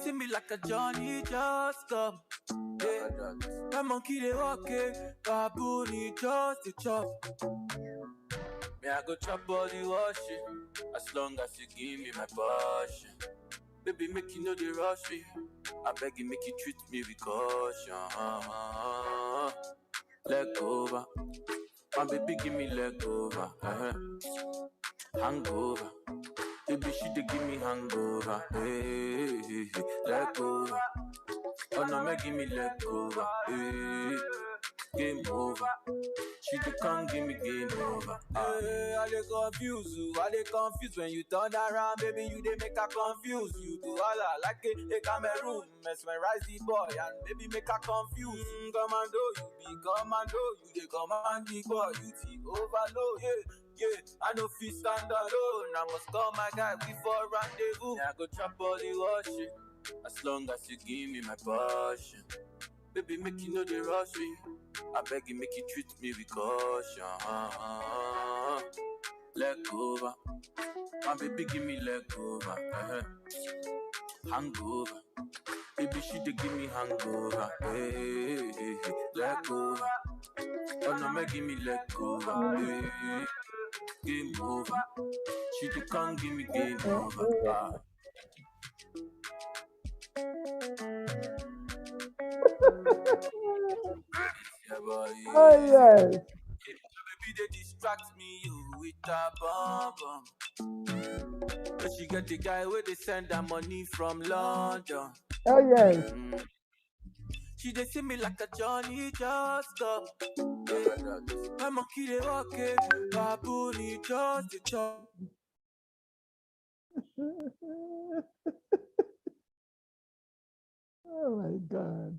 see me like a Johnny just come. Yeah. My monkey they walk, baboon he just the chop. Me I go chop all the washing, as long as you give me my passion. Baby, make you know the rush me. I beg you, make you treat me with caution. Leg over, my baby, give me leg over. Hangover, baby, she dey give me hangover. Hey, leg over. Oh no, make give me leg over. Hey, game over. She dey come give me game over. Hey, I dey confuse you. I dey confused when you turn around, baby. You dey make her confuse. You do all like a Cameroon, mesmerize the boy and baby make her confused. Commando, you be commando. You dey command the boy. You think overload, yeah. I know fit stand alone. I must call my guy before rendezvous. Yeah, I go chop all the washing, as long as you give me my passion. Baby, make you know the rush me. I beg you, make you treat me with caution. Leg over, my baby, give me leg over. Hangover, baby, she dey give me hangover. Hey, leg over. Oh no, make give me leg over. Hey, game over. She dey come give me game over. Oh, yes. Baby, they distract me with a bomb. But she get the guy where they send her money from London. Oh, yes. She they see me like a Johnny just come. My monkey they walk, baboon he just the chop. Oh my God.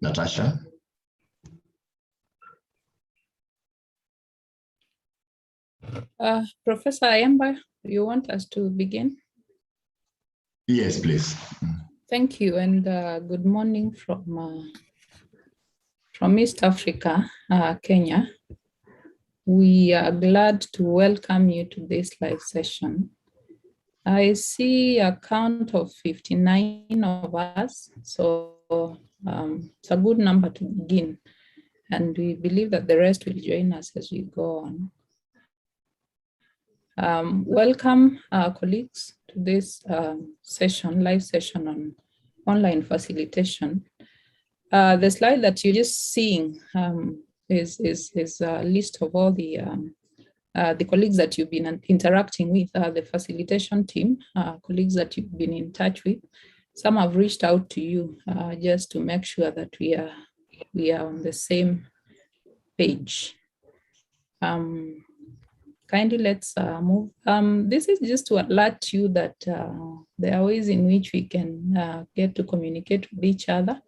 Natasha? Professor Ayamba, you want us to begin? Yes, please. Thank you, and good morning from East Africa, Kenya. We are glad to welcome you to this live session. I see a count of 59 of us, so it's a good number to begin, and we believe that the rest will join us as we go on. Welcome, colleagues, to this live session on online facilitation. The slide that you're just seeing is a list of all the colleagues that you've been interacting with, the facilitation team, colleagues that you've been in touch with. Some have reached out to you just to make sure that we are on the same page. Kindly let's move. This is just to alert you that there are ways in which we can get to communicate with each other.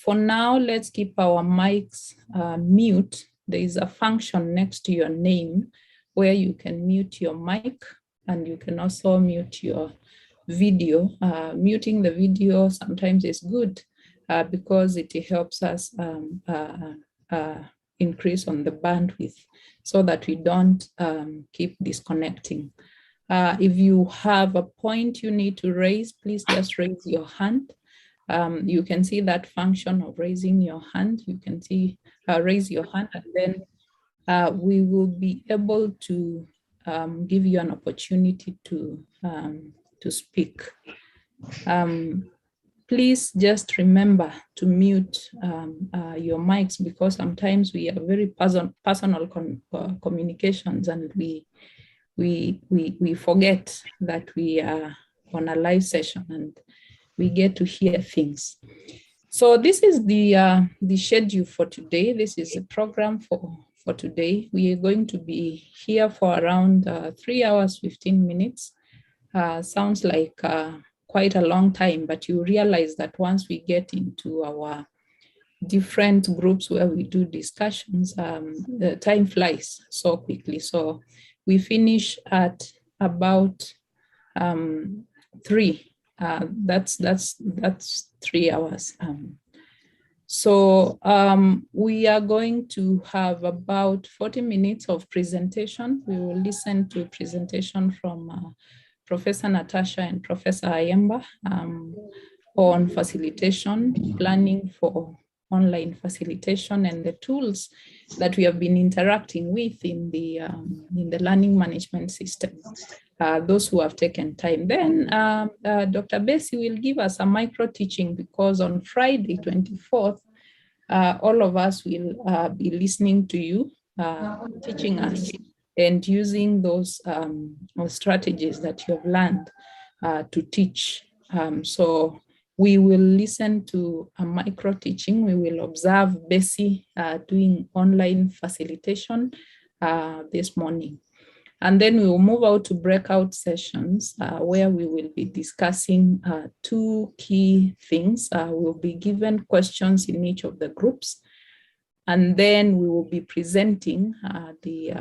For now, let's keep our mics mute. There is a function next to your name where you can mute your mic, and you can also mute your video. Muting the video sometimes is good because it helps us increase on the bandwidth so that we don't keep disconnecting. If you have a point you need to raise, please just raise your hand. You can see that function of raising your hand. You can see raise your hand, and then we will be able to give you an opportunity to speak. Please just remember to mute your mics, because sometimes we have very personal communications, and we forget that we are on a live session and we get to hear things. So this is the schedule for today. This is the program for today. We are going to be here for around 3 hours, 15 minutes. Sounds like quite a long time, but you realize that once we get into our different groups where we do discussions, the time flies so quickly. So we finish at about 3. That's 3 hours. So we are going to have about 40 minutes of presentation. We will listen to a presentation from Professor Natasha and Professor Ayemba on facilitation, planning for online facilitation, and the tools that we have been interacting with in the learning management system. Those who have taken time. Then Dr. Bessie will give us a micro teaching, because on Friday, 24th, all of us will be listening to you, teaching us and using those strategies that you have learned to teach. So we will listen to a micro teaching. We will observe Bessie doing online facilitation this morning. And then we will move out to breakout sessions where we will be discussing 2 key things. We'll be given questions in each of the groups. And then we will be presenting the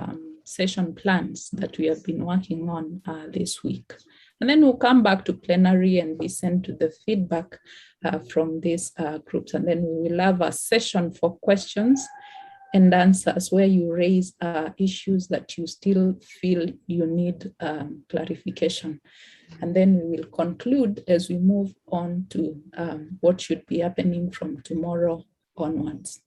session plans that we have been working on this week. And then we'll come back to plenary and listen to the feedback from these groups. And then we will have a session for questions and answers where you raise issues that you still feel you need clarification. And then we will conclude as we move on to what should be happening from tomorrow onwards.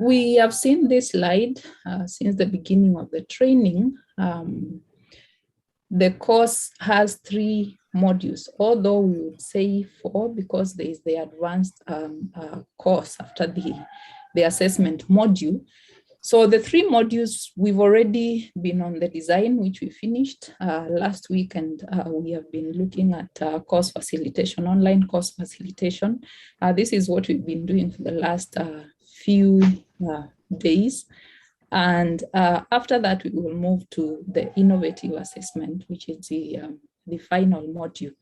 We have seen this slide since the beginning of the training. The course has 3 modules, although we would say 4 because there is the advanced course after the assessment module. So the 3 modules, we've already been on the design, which we finished last week, and we have been looking at course facilitation, online course facilitation. This is what we've been doing for the last few days. And after that, we will move to the innovative assessment, which is the final module.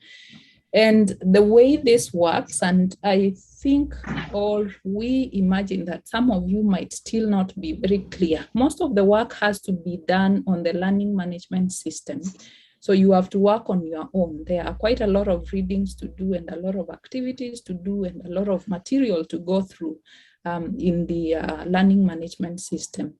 And the way this works, and I think, or we imagine that some of you might still not be very clear. Most of the work has to be done on the learning management system. So you have to work on your own. There are quite a lot of readings to do and a lot of activities to do and a lot of material to go through in the learning management system.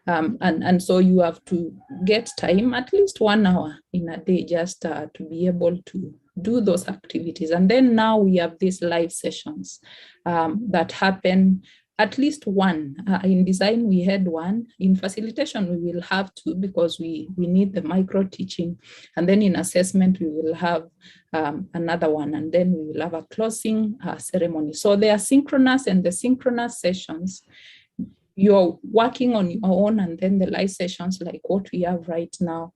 And so you have to get time, at least 1 hour in a day, just to be able to do those activities. And then now we have these live sessions that happen, at least 1. In design, we had 1. In facilitation, we will have 2 because we need the micro teaching. And then in assessment, we will have another 1. And then we will have a closing ceremony. So they are synchronous, and the synchronous sessions, you're working on your own, and then the live sessions like what we have right now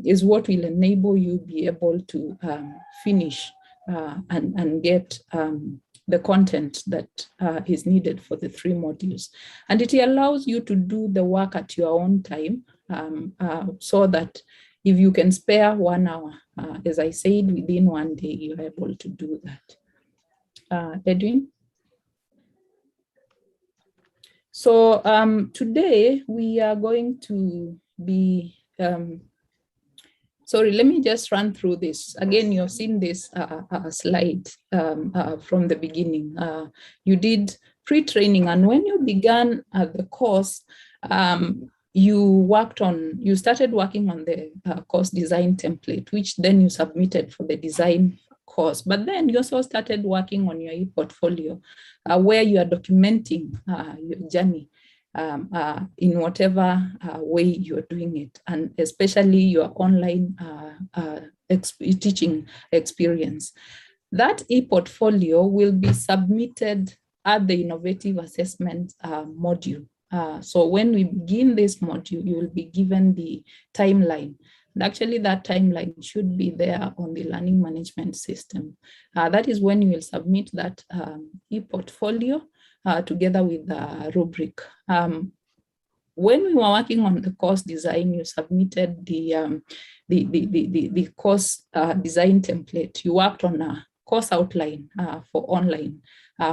is what will enable you be able to finish and get the content that is needed for the 3 modules. And it allows you to do the work at your own time so that if you can spare 1 hour, as I said, within 1 day, you're able to do that. Edwin? So today we are going to be, sorry, let me just run through this. Again, you've seen this slide from the beginning. You did pre-training, and when you began the course, you started working on the course design template, which then you submitted for the design course. But then you also started working on your e-portfolio, where you are documenting your journey in whatever way you're doing it, and especially your online teaching experience. That e-portfolio will be submitted at the innovative assessment module. So when we begin this module, you will be given the timeline. And actually, that timeline should be there on the learning management system. That is when you will submit that e-portfolio together with the rubric. When we were working on the course design, you submitted the course design template. You worked on a course outline for online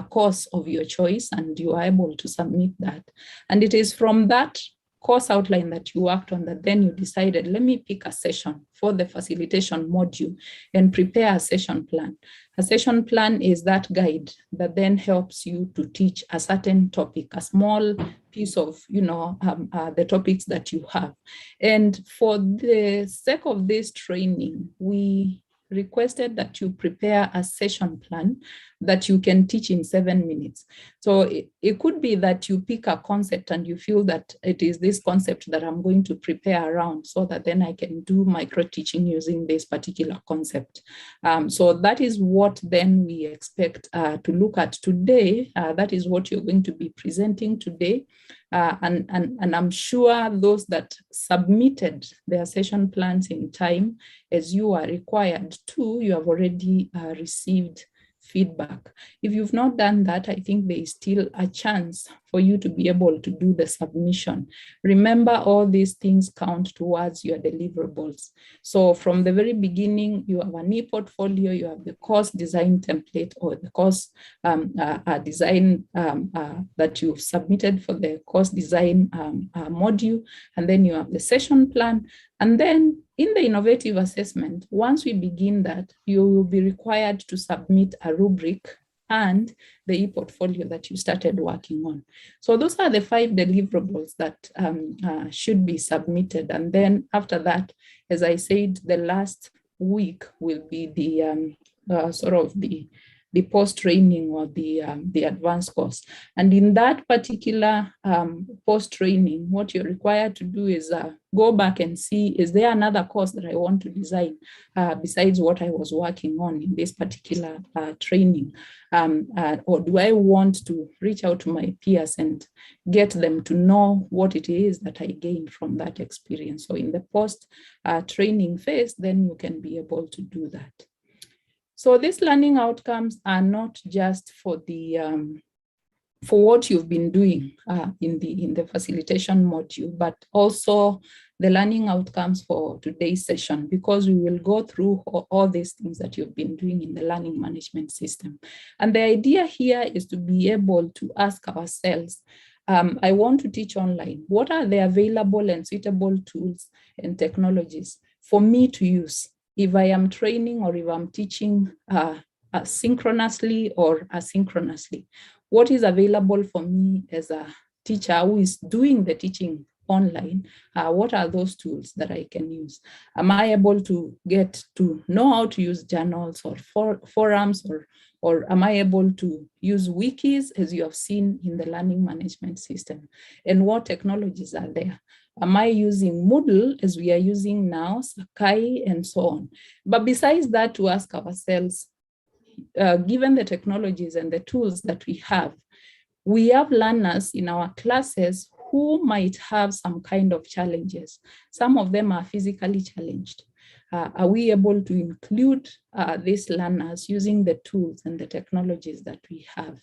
course of your choice, and you are able to submit that. And it is from that course outline that you worked on that then you decided, let me pick a session for the facilitation module and prepare a session plan. A session plan is that guide that then helps you to teach a certain topic, a small piece of, the topics that you have. And for the sake of this training, we requested that you prepare a session plan that you can teach in 7 minutes. So it could be that you pick a concept and you feel that it is this concept that I'm going to prepare around so that then I can do micro-teaching using this particular concept. So that is what then we expect to look at today. That is what you're going to be presenting today. And I'm sure those that submitted their session plans in time, as you are required to, you have already received feedback. If you've not done that, I think there is still a chance for you to be able to do the submission. Remember, all these things count towards your deliverables. So from the very beginning, you have an e-portfolio, you have the course design template or the course design that you've submitted for the course design module, and then you have the session plan. And then in the innovative assessment, once we begin that, you will be required to submit a rubric and the e-portfolio that you started working on. So those are the 5 deliverables that should be submitted. And then after that, as I said, the last week will be the sort of the post-training or the advanced course. And in that particular post-training, what you're required to do is go back and see, is there another course that I want to design besides what I was working on in this particular training? Or do I want to reach out to my peers and get them to know what it is that I gained from that experience? So in the post-training phase, then you can be able to do that. So these learning outcomes are not just for the for what you've been doing in the facilitation module, but also the learning outcomes for today's session, because we will go through all these things that you've been doing in the learning management system. And the idea here is to be able to ask ourselves, I want to teach online. What are the available and suitable tools and technologies for me to use if I am training or if I'm teaching synchronously or asynchronously? What is available for me as a teacher who is doing the teaching online? What are those tools that I can use? Am I able to get to know how to use journals or forums, or am I able to use wikis, as you have seen in the learning management system? And what technologies are there? Am I using Moodle, as we are using now, Sakai, and so on? But besides that, to ask ourselves, given the technologies and the tools that we have learners in our classes who might have some kind of challenges. Some of them are physically challenged. Are we able to include these learners using the tools and the technologies that we have?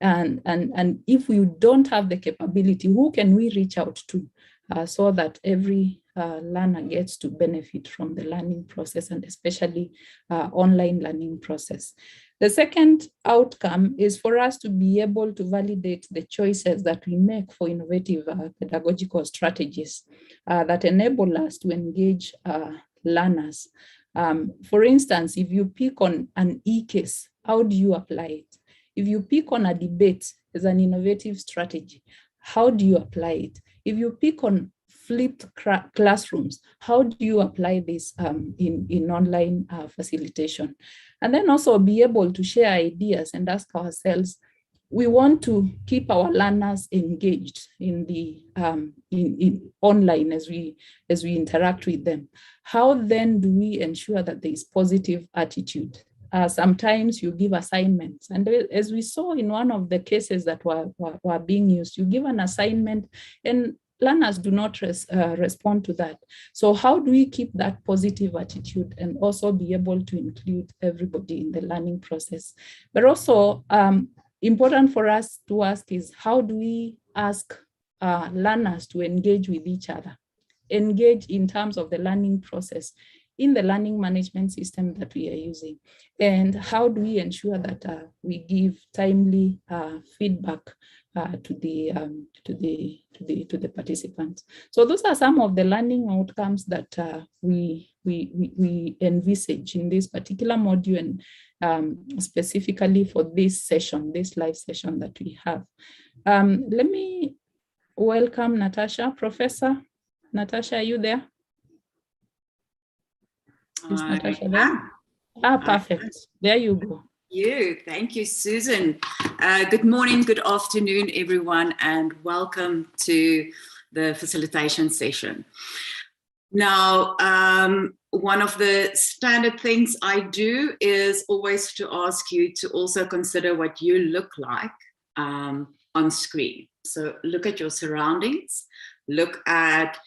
And if we don't have the capability, who can we reach out to so that every learner gets to benefit from the learning process, and especially online learning process? The second outcome is for us to be able to validate the choices that we make for innovative pedagogical strategies that enable us to engage learners. For instance, if you pick on an e-case, how do you apply it? If you pick on a debate as an innovative strategy, how do you apply it? If you pick on flipped classrooms, how do you apply this in online facilitation? And then also be able to share ideas and ask ourselves, we want to keep our learners engaged in the in online as we interact with them. How then do we ensure that there is positive attitude? Sometimes you give assignments, and as we saw in one of the cases that were being used, you give an assignment and learners do not respond to that. So how do we keep that positive attitude and also be able to include everybody in the learning process? But also important for us to ask is, how do we ask learners to engage with each other, engage in terms of the learning process in the learning management system that we are using? And how do we ensure that we give timely feedback to the participants? So those are some of the learning outcomes that we envisage in this particular module, and specifically for this session, this live session that we have. Let me welcome Natasha. Professor Natasha, are you there? Is Natasha there? Perfect. There you go. Thank you, Susan. Good morning, good afternoon, everyone, and welcome to the facilitation session. Now, one of the standard things I do is always to ask you to also consider what you look like on screen. So look at your surroundings, look at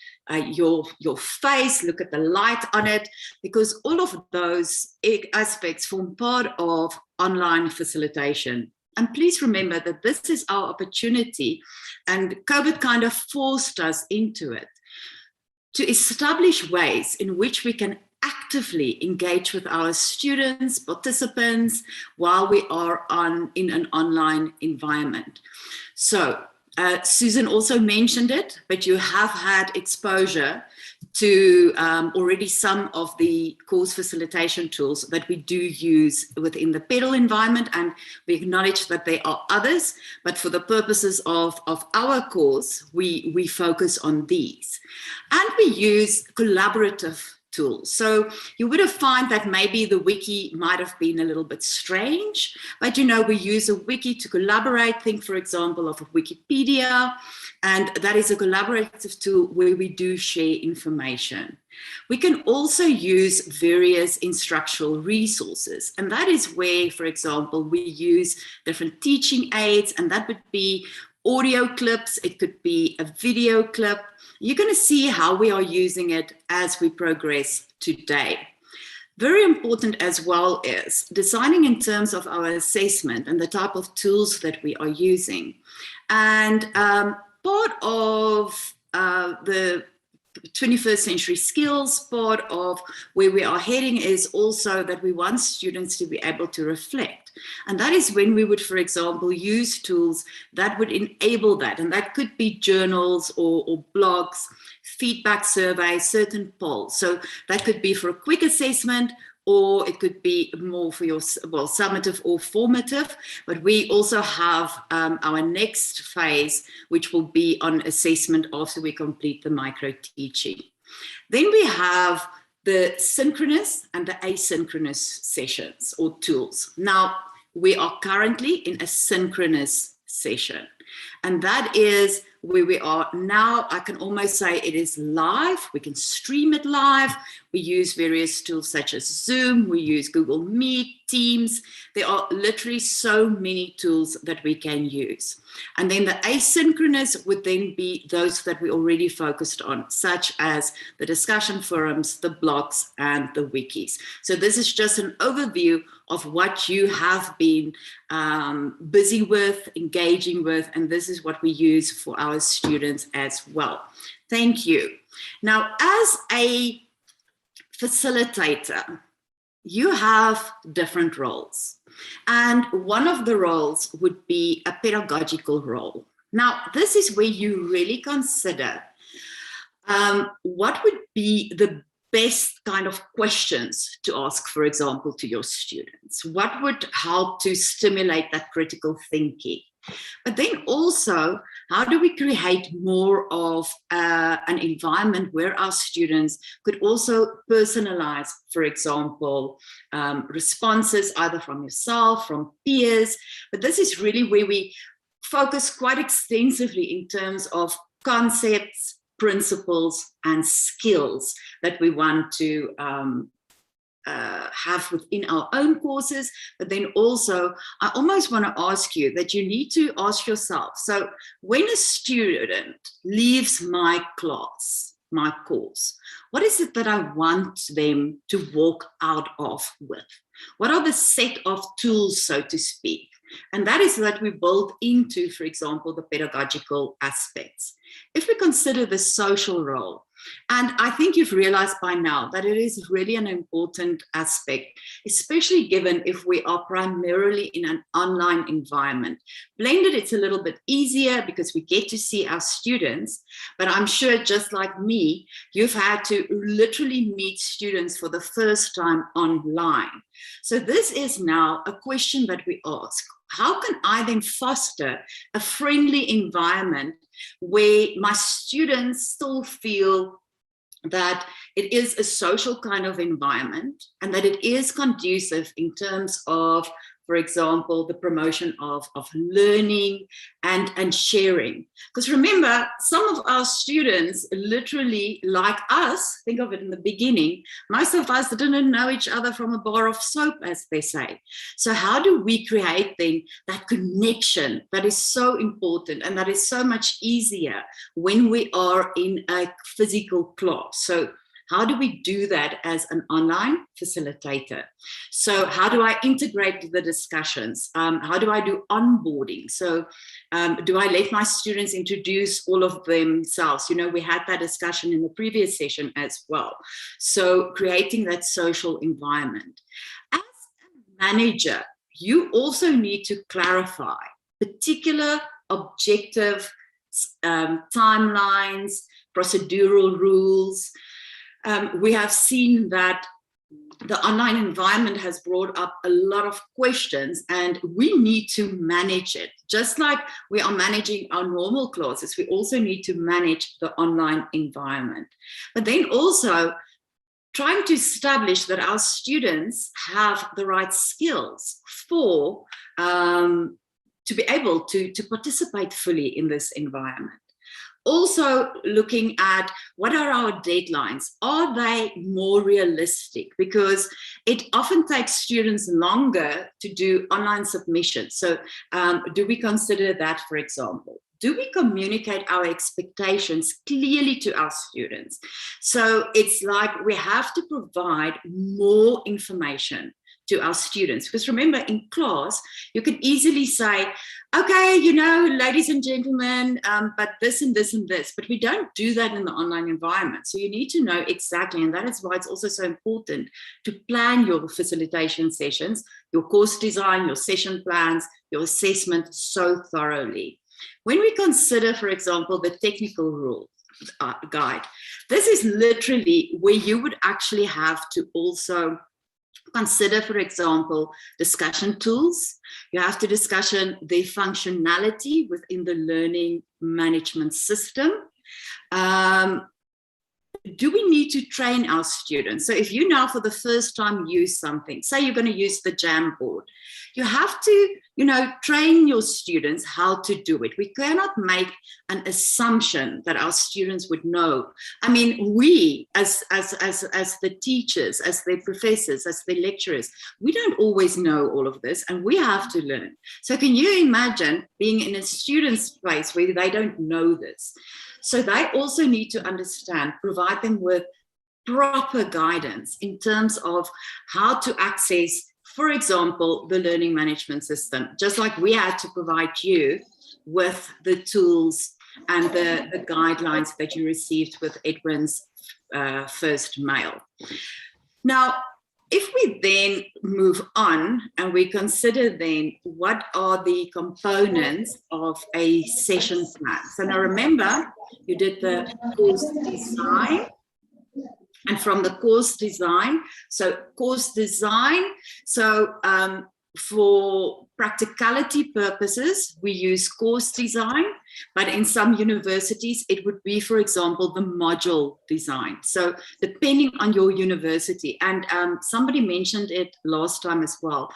your face, look at the light on it, because all of those aspects form part of online facilitation. And please remember that this is our opportunity, and COVID kind of forced us into it, to establish ways in which we can actively engage with our students, participants, while we are in an online environment. So Susan also mentioned it, but you have had exposure to already some of the course facilitation tools that we do use within the PedaL environment, and we acknowledge that there are others, but for the purposes of our course, we focus on these. And we use collaborative tools. So you would have found that maybe the wiki might have been a little bit strange, but we use a wiki to collaborate. Think, for example, of Wikipedia, and that is a collaborative tool where we do share information. We can also use various instructional resources, and that is where, for example, we use different teaching aids, and that would be audio clips, it could be a video clip. You're going to see how we are using it as we progress today. Very important as well is designing in terms of our assessment and the type of tools that we are using. And part of the 21st century skills, part of where we are heading is also that we want students to be able to reflect. And that is when we would, for example, use tools that would enable that. And that could be journals or blogs, feedback surveys, certain polls. So that could be for a quick assessment, or it could be more for your, summative or formative. But we also have our next phase, which will be on assessment after we complete the micro-teaching. Then we have the synchronous and the asynchronous sessions or tools. Now, we are currently in a synchronous session, and that is where we are now. I can almost say it is live. We can stream it live. We use various tools such as Zoom. We use Google Meet, Teams. There are literally so many tools that we can use. And then the asynchronous would then be those that we already focused on, such as the discussion forums, the blogs, and the wikis. So this is just an overview of what you have been busy with, engaging with, and this is what we use for our students as well. Thank you. Now, as a facilitator, you have different roles. And one of the roles would be a pedagogical role. Now, this is where you really consider what would be the best kind of questions to ask, for example, to your students. What would help to stimulate that critical thinking? But then also, how do we create more of an environment where our students could also personalize, for example, responses either from yourself, from peers. But this is really where we focus quite extensively in terms of concepts, principles, and skills that we want to have within our own courses. But then also, I almost want to ask you that you need to ask yourself, so when a student leaves my class, my course, what is it that I want them to walk out of with? What are the set of tools, so to speak? And that is that we build into, for example, the pedagogical aspects. If we consider the social role, and I think you've realized by now that it is really an important aspect, especially given if we are primarily in an online environment. Blended, it's a little bit easier because we get to see our students, but I'm sure just like me, you've had to literally meet students for the first time online. So this is now a question that we ask. How can I then foster a friendly environment where my students still feel that it is a social kind of environment and that it is conducive in terms of, for example, the promotion of learning and sharing? Because remember, some of our students literally, like us, think of it in the beginning, most of us didn't know each other from a bar of soap, as they say. So how do we create then that connection that is so important and that is so much easier when we are in a physical class? So how do we do that as an online facilitator? So how do I integrate the discussions? How do I do onboarding? So do I let my students introduce all of themselves? You know, we had that discussion in the previous session as well. So creating that social environment. As a manager, you also need to clarify particular objective timelines, procedural rules. We have seen that the online environment has brought up a lot of questions and we need to manage it. Just like we are managing our normal classes, we also need to manage the online environment. But then also trying to establish that our students have the right skills for to be able to participate fully in this environment. Also looking at what are our deadlines? Are they more realistic? Because it often takes students longer to do online submissions. So do we consider that, for example? Do we communicate our expectations clearly to our students? So it's like we have to provide more information to our students. Because remember, in class, you can easily say, okay, you know, ladies and gentlemen, but this and this and this, but we don't do that in the online environment. So you need to know exactly, and that is why it's also so important to plan your facilitation sessions, your course design, your session plans, your assessment so thoroughly. When we consider, for example, the technical rule guide, this is literally where you would actually have to also consider, for example, discussion tools. You have to discussion the functionality within the learning management system. Do we need to train our students? So if you now for the first time use something, say you're going to use the Jamboard, you have to, you know, train your students how to do it. We cannot make an assumption that our students would know. I mean, we as the teachers, as the professors, as the lecturers, we don't always know all of this and we have to learn. So can you imagine being in a student's place where they don't know this? So they also need to understand, provide them with proper guidance in terms of how to access, for example, the learning management system, just like we had to provide you with the tools and the guidelines that you received with Edwin's first mail. Now, if we then move on and we consider then what are the components of a session plan. So now remember, you did the course design, and from the course design, so for practicality purposes, we use course design, but in some universities, it would be, for example, the module design. So depending on your university, and somebody mentioned it last time as well,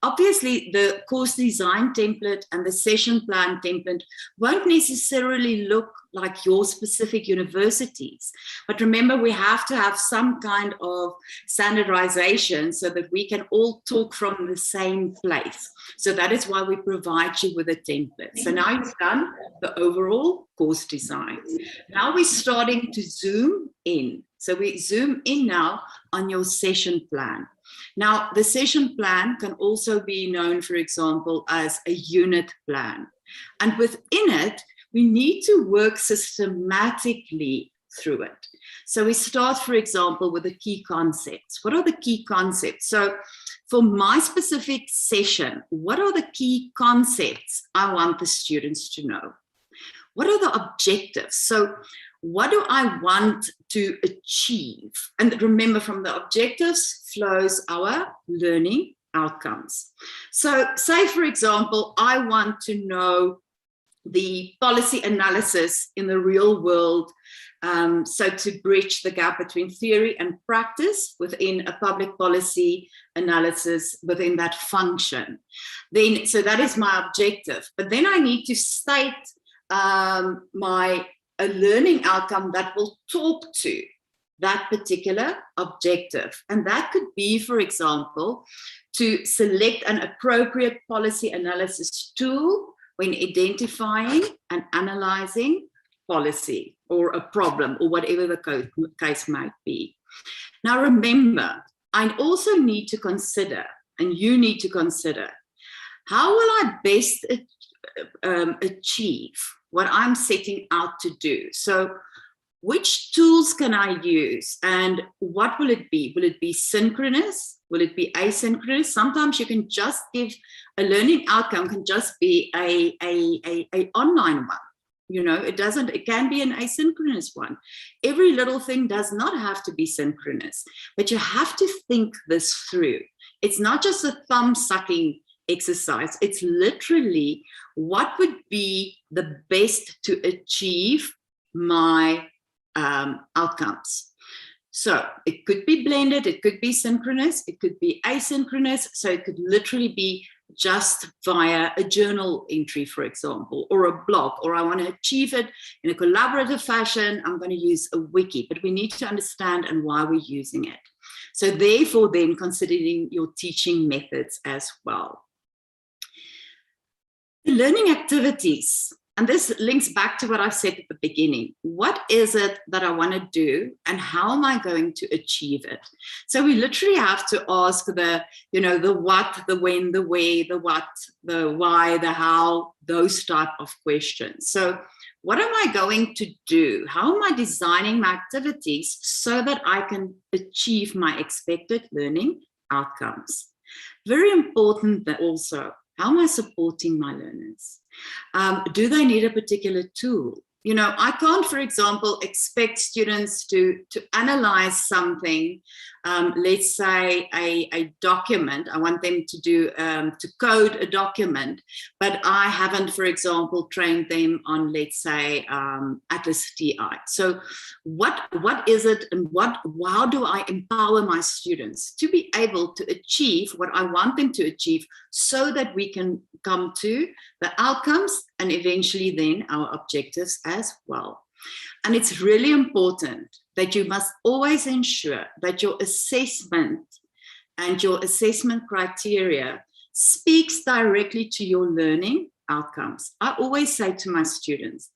obviously the course design template and the session plan template won't necessarily look like your specific universities. But remember, we have to have some kind of standardization so that we can all talk from the same place. So that is why we provide you with a template. So now you've done the overall course design. Now we're starting to zoom in. So we zoom in now on your session plan. Now, the session plan can also be known, for example, as a unit plan. And within it, we need to work systematically through it. So we start, for example, with the key concepts. What are the key concepts? So for my specific session, what are the key concepts I want the students to know? What are the objectives? So what do I want to achieve? And remember, from the objectives flows our learning outcomes. So say, for example, I want to know the policy analysis in the real world, so to bridge the gap between theory and practice within a public policy analysis within that function. Then, so that is my objective. But then I need to state a learning outcome that will talk to that particular objective. And that could be, for example, to select an appropriate policy analysis tool when identifying and analyzing policy or a problem or whatever the case might be. Now, remember, I also need to consider, and you need to consider, how will I best achieve what I'm setting out to do? So which tools can I use and what will it be? Will it be synchronous? Will it be asynchronous? Sometimes you can just give a learning outcome, can just be a online one. You know, it can be an asynchronous one. Every little thing does not have to be synchronous, but you have to think this through. It's not just a thumb sucking exercise. It's literally what would be the best to achieve my outcomes. So it could be blended, it could be synchronous, it could be asynchronous. So it could literally be just via a journal entry, for example, or a blog, or I want to achieve it in a collaborative fashion, I'm going to use a wiki, but we need to understand and why we're using it. So therefore then considering your teaching methods as well. The learning activities, and this links back to what I said at the beginning. What is it that I want to do and how am I going to achieve it? So we literally have to ask the what, the when, the where, the what, the why, the how, those type of questions. So what am I going to do? How am I designing my activities so that I can achieve my expected learning outcomes? Very important that also, how am I supporting my learners? Do they need a particular tool? You know, I can't, for example, expect students to analyze something, let's say a document. I want them to do, to code a document, but I haven't, for example, trained them on, let's say, Atlas TI. So what is it and how do I empower my students to be able to achieve what I want them to achieve so that we can come to the outcomes and eventually then our objectives as well. And it's really important that you must always ensure that your assessment and your assessment criteria speaks directly to your learning outcomes. I always say to my students,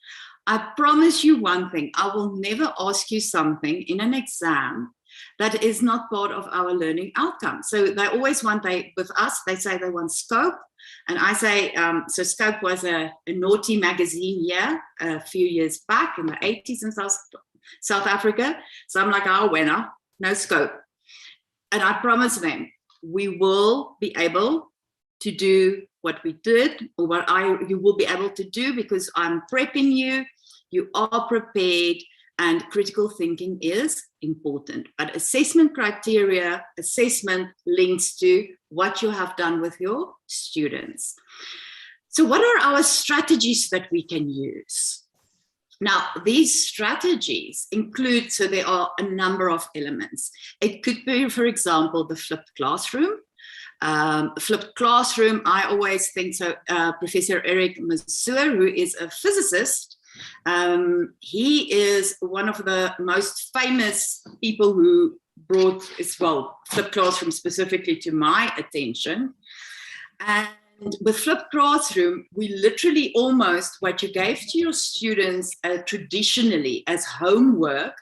I promise you one thing, I will never ask you something in an exam that is not part of our learning outcome. So they always want, with us, they say they want scope. And I say, so Scope was a naughty magazine here a few years back in the 80s in South Africa. So I'm like, oh, winner, no scope. And I promise them, we will be able to do what we did or what you will be able to do because I'm prepping you. You are prepared. and critical thinking is important. But assessment criteria, assessment links to what you have done with your students. So what are our strategies that we can use? Now, these strategies include, so there are a number of elements. It could be, for example, the flipped classroom. Flipped classroom, I always think so. Professor Eric Mazur, who is a physicist, he is one of the most famous people who brought, flipped classroom specifically to my attention. And with flipped classroom, we literally almost, what you gave to your students traditionally as homework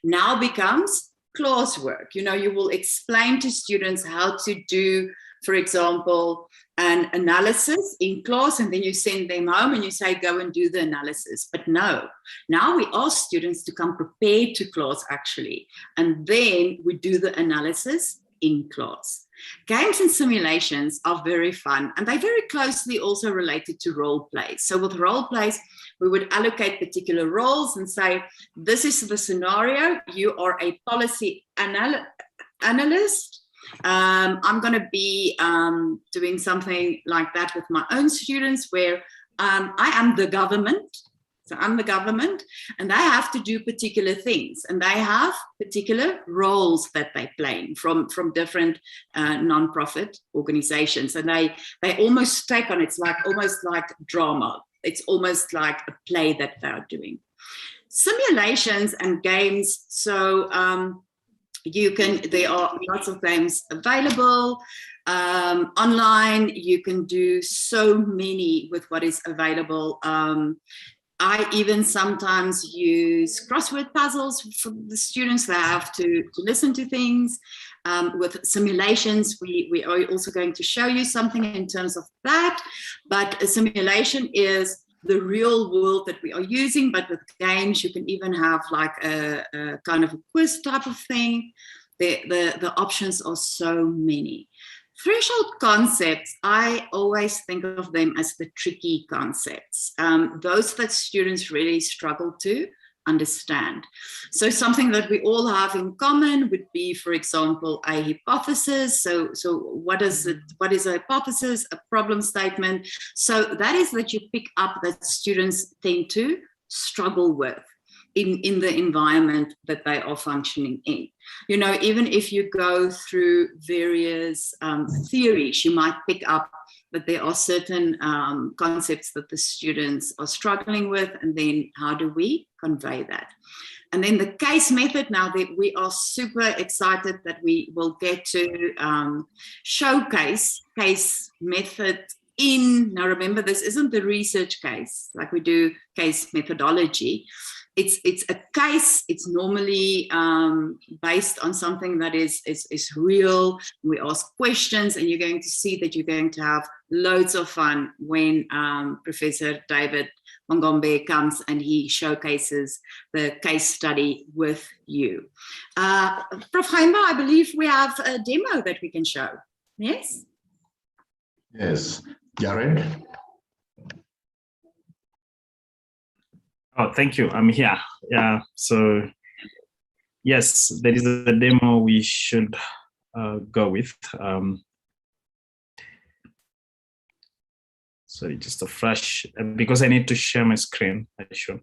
now becomes classwork. You know, you will explain to students how to do, for example, an analysis in class, and then you send them home and you say, go and do the analysis. But no, now we ask students to come prepared to class actually, and then we do the analysis in class. Games and simulations are very fun, and they're very closely also related to role plays. So with role plays, we would allocate particular roles and say, this is the scenario. You are a policy analyst. I'm going to be doing something like that with my own students where I am the government. So I'm the government, and they have to do particular things, and they have particular roles that they play from different non-profit organizations, and they almost take on, it's like almost like drama. It's almost like a play that they're doing. Simulations and games. So there are lots of games available online. You can do so many with what is available. I even sometimes use crossword puzzles for the students. They have to listen to things. With simulations, we are also going to show you something in terms of that. But a simulation is the real world that we are using. But with games, you can even have like a kind of a quiz type of thing. The options are so many. Threshold concepts, I always think of them as the tricky concepts, those that students really struggle to understand. So something that we all have in common would be, for example, a hypothesis. So what is a hypothesis? A problem statement. So that is that you pick up that students tend to struggle with in the environment that they are functioning in. You know, even if you go through various theories, you might pick up that there are certain concepts that the students are struggling with, and then how do we convey that? And then the case method, now that we are super excited that we will get to showcase case method now remember, this isn't the research case, like we do case methodology. It's a case. It's normally based on something that is real. We ask questions, and you're going to see that you're going to have loads of fun when Professor David Mongombe comes and he showcases the case study with you. Prof. Heimba, I believe we have a demo that we can show. Yes? Yes. Jared? Oh, thank you. I'm here. Yeah. So, yes, there is a demo we should go with. Sorry, just a flash, because I need to share my screen. Sure.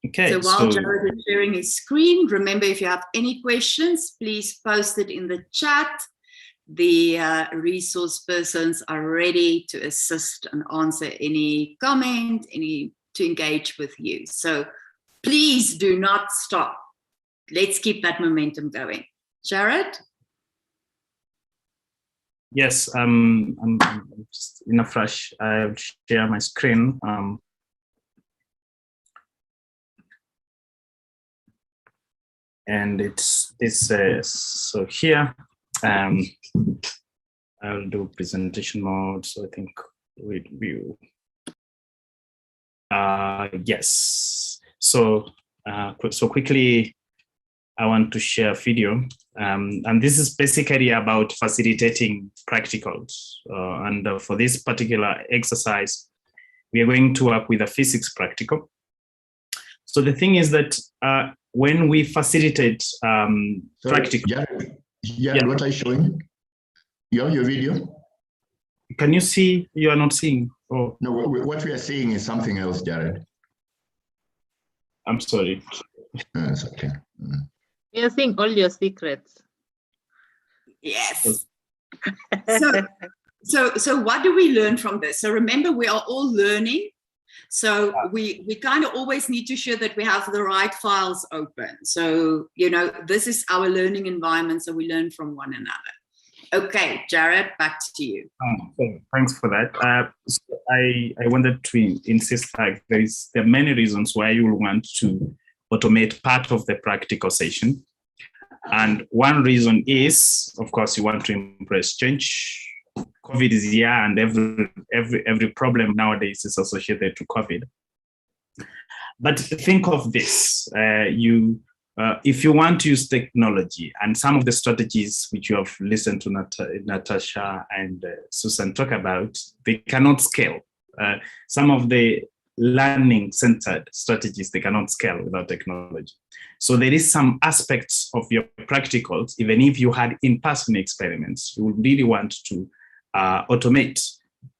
Okay. So while Jared is sharing his screen, remember, if you have any questions, please post it in the chat. The resource persons are ready to assist and answer any comment, to engage with you. So please do not stop. Let's keep that momentum going. Jared? Yes, I'm just in a flash. I'll share my screen. And it's this, so here, I'll do presentation mode. So I think we view. Yes. So quickly, I want to share a video And this is basically about facilitating practicals. And for this particular exercise, we are going to work with a physics practical. So the thing is that when we facilitate practical... Yeah, what are you showing? Your video? Can you see? You are not seeing? Oh. No, what we are seeing is something else, Jared. I'm sorry. It's okay. We are seeing all your secrets. Yes. So what do we learn from this? So remember, we are all learning. So we kind of always need to ensure that we have the right files open. So, you know, this is our learning environment, so we learn from one another. Okay, Jared, back to you. Thanks for that. So I wanted to insist that there are many reasons why you will want to automate part of the practical session. And one reason is, of course, you want to embrace change. COVID is here, and every problem nowadays is associated to COVID. But think of this: if you want to use technology, and some of the strategies which you have listened to Natasha and Susan talk about, they cannot scale. Some of the learning-centered strategies, they cannot scale without technology. So there is some aspects of your practicals, even if you had in-person experiments, you would really want to automate.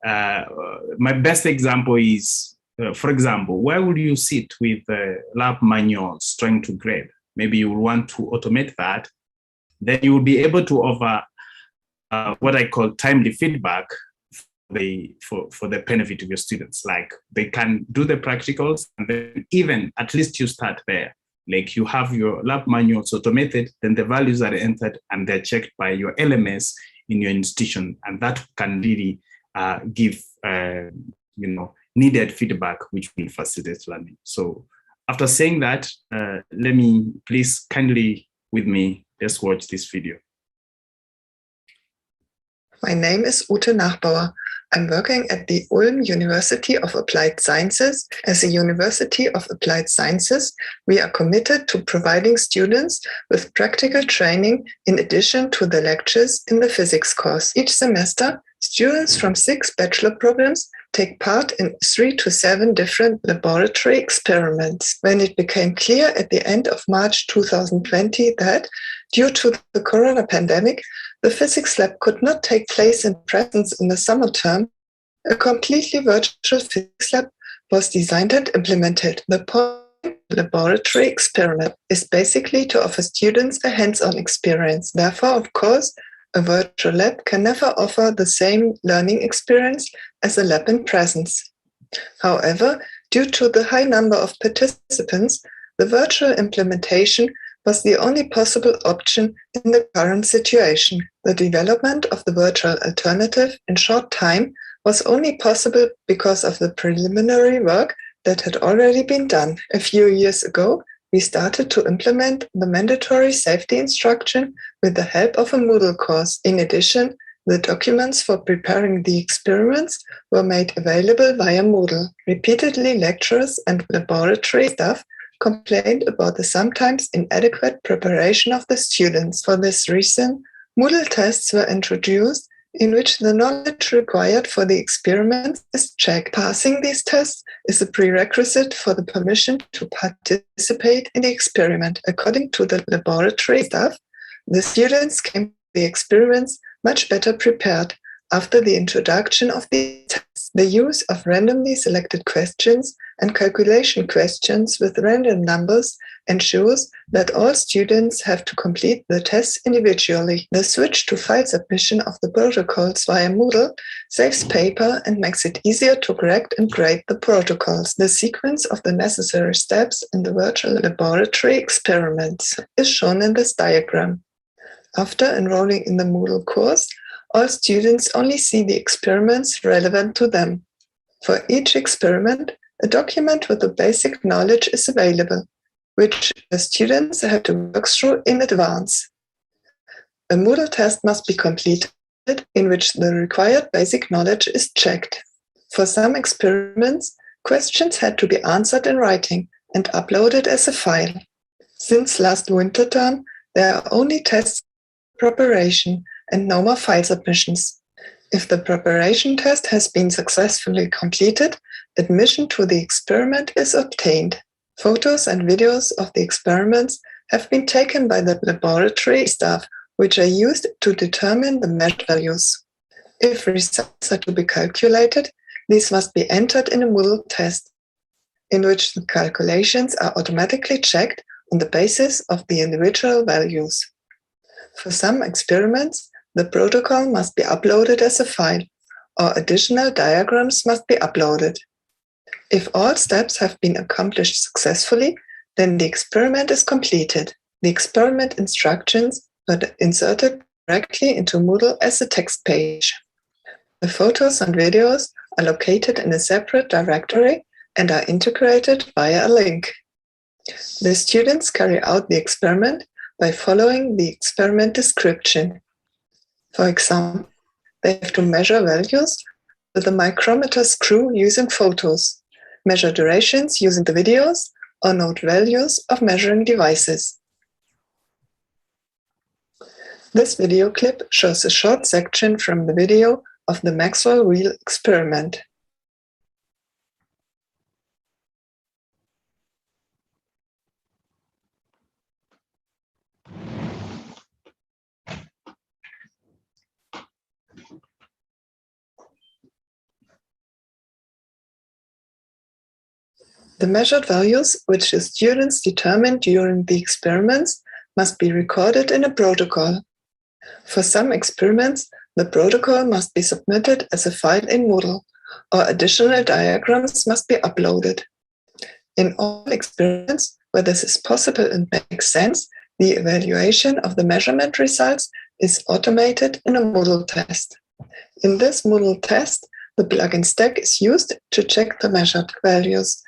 My best example is, for example, where would you sit with lab manuals trying to grade? Maybe you will want to automate that. Then you will be able to offer what I call timely feedback for the benefit of your students. Like they can do the practicals, and then even at least you start there. Like you have your lab manuals automated, then the values are entered and they're checked by your LMS in your institution, and that can really give needed feedback, which will facilitate learning. So after saying that, let me please kindly with me, let's watch this video. My name is Ute Nachbauer. I'm working at the Ulm University of Applied Sciences. As a University of Applied Sciences, we are committed to providing students with practical training in addition to the lectures in the physics course. Each semester, students from 6 bachelor programs take part in 3 to 7 different laboratory experiments. When it became clear at the end of March 2020 that, due to the corona pandemic, the physics lab could not take place in presence in the summer term, a completely virtual physics lab was designed and implemented. The point of the laboratory experiment is basically to offer students a hands-on experience. Therefore, of course, a virtual lab can never offer the same learning experience as a lab in presence. However, due to the high number of participants, the virtual implementation was the only possible option in the current situation. The development of the virtual alternative in short time was only possible because of the preliminary work that had already been done. A few years ago, we started to implement the mandatory safety instruction with the help of a Moodle course. In addition, the documents for preparing the experiments were made available via Moodle. Repeatedly, lecturers and laboratory staff complained about the sometimes inadequate preparation of the students. For this reason, Moodle tests were introduced in which the knowledge required for the experiments is checked. Passing these tests is a prerequisite for the permission to participate in the experiment. According to the laboratory staff, the students came to the experiments much better prepared. After the introduction of the tests, the use of randomly selected questions and calculation questions with random numbers ensures that all students have to complete the tests individually. The switch to file submission of the protocols via Moodle saves paper and makes it easier to correct and grade the protocols. The sequence of the necessary steps in the virtual laboratory experiments is shown in this diagram. After enrolling in the Moodle course, all students only see the experiments relevant to them. For each experiment, a document with the basic knowledge is available, which the students have to work through in advance. A Moodle test must be completed in which the required basic knowledge is checked. For some experiments, questions had to be answered in writing and uploaded as a file. Since last winter term, there are only tests preparation, and no more file submissions. If the preparation test has been successfully completed, admission to the experiment is obtained. Photos and videos of the experiments have been taken by the laboratory staff, which are used to determine the measured values. If results are to be calculated, these must be entered in a Moodle test, in which the calculations are automatically checked on the basis of the individual values. For some experiments, the protocol must be uploaded as a file, or additional diagrams must be uploaded. If all steps have been accomplished successfully, then the experiment is completed. The experiment instructions are inserted directly into Moodle as a text page. The photos and videos are located in a separate directory and are integrated via a link. The students carry out the experiment by following the experiment description. For example, they have to measure values with a micrometer screw using photos, measure durations using the videos, or note values of measuring devices. This video clip shows a short section from the video of the Maxwell wheel experiment. The measured values, which the students determined during the experiments, must be recorded in a protocol. For some experiments, the protocol must be submitted as a file in Moodle, or additional diagrams must be uploaded. In all experiments where this is possible and makes sense, the evaluation of the measurement results is automated in a Moodle test. In this Moodle test, the plugin stack is used to check the measured values,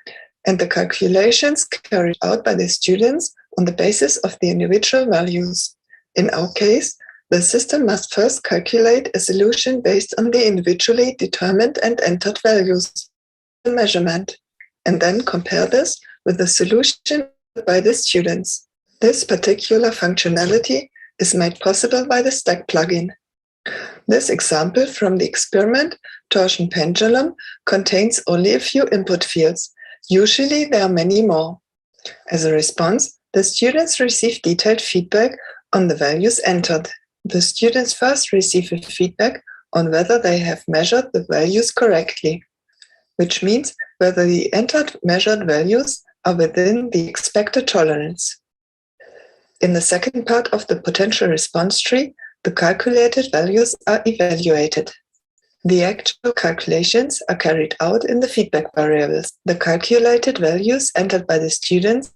and the calculations carried out by the students on the basis of the individual values. In our case, the system must first calculate a solution based on the individually determined and entered values, the measurement, and then compare this with the solution by the students. This particular functionality is made possible by the Stack plugin. This example from the experiment, torsion pendulum, contains only a few input fields. Usually there are many more. As a response, the students receive detailed feedback on the values entered. The students first receive a feedback on whether they have measured the values correctly, which means whether the entered measured values are within the expected tolerance. In the second part of the potential response tree, the calculated values are evaluated. The actual calculations are carried out in the feedback variables. The calculated values entered by the students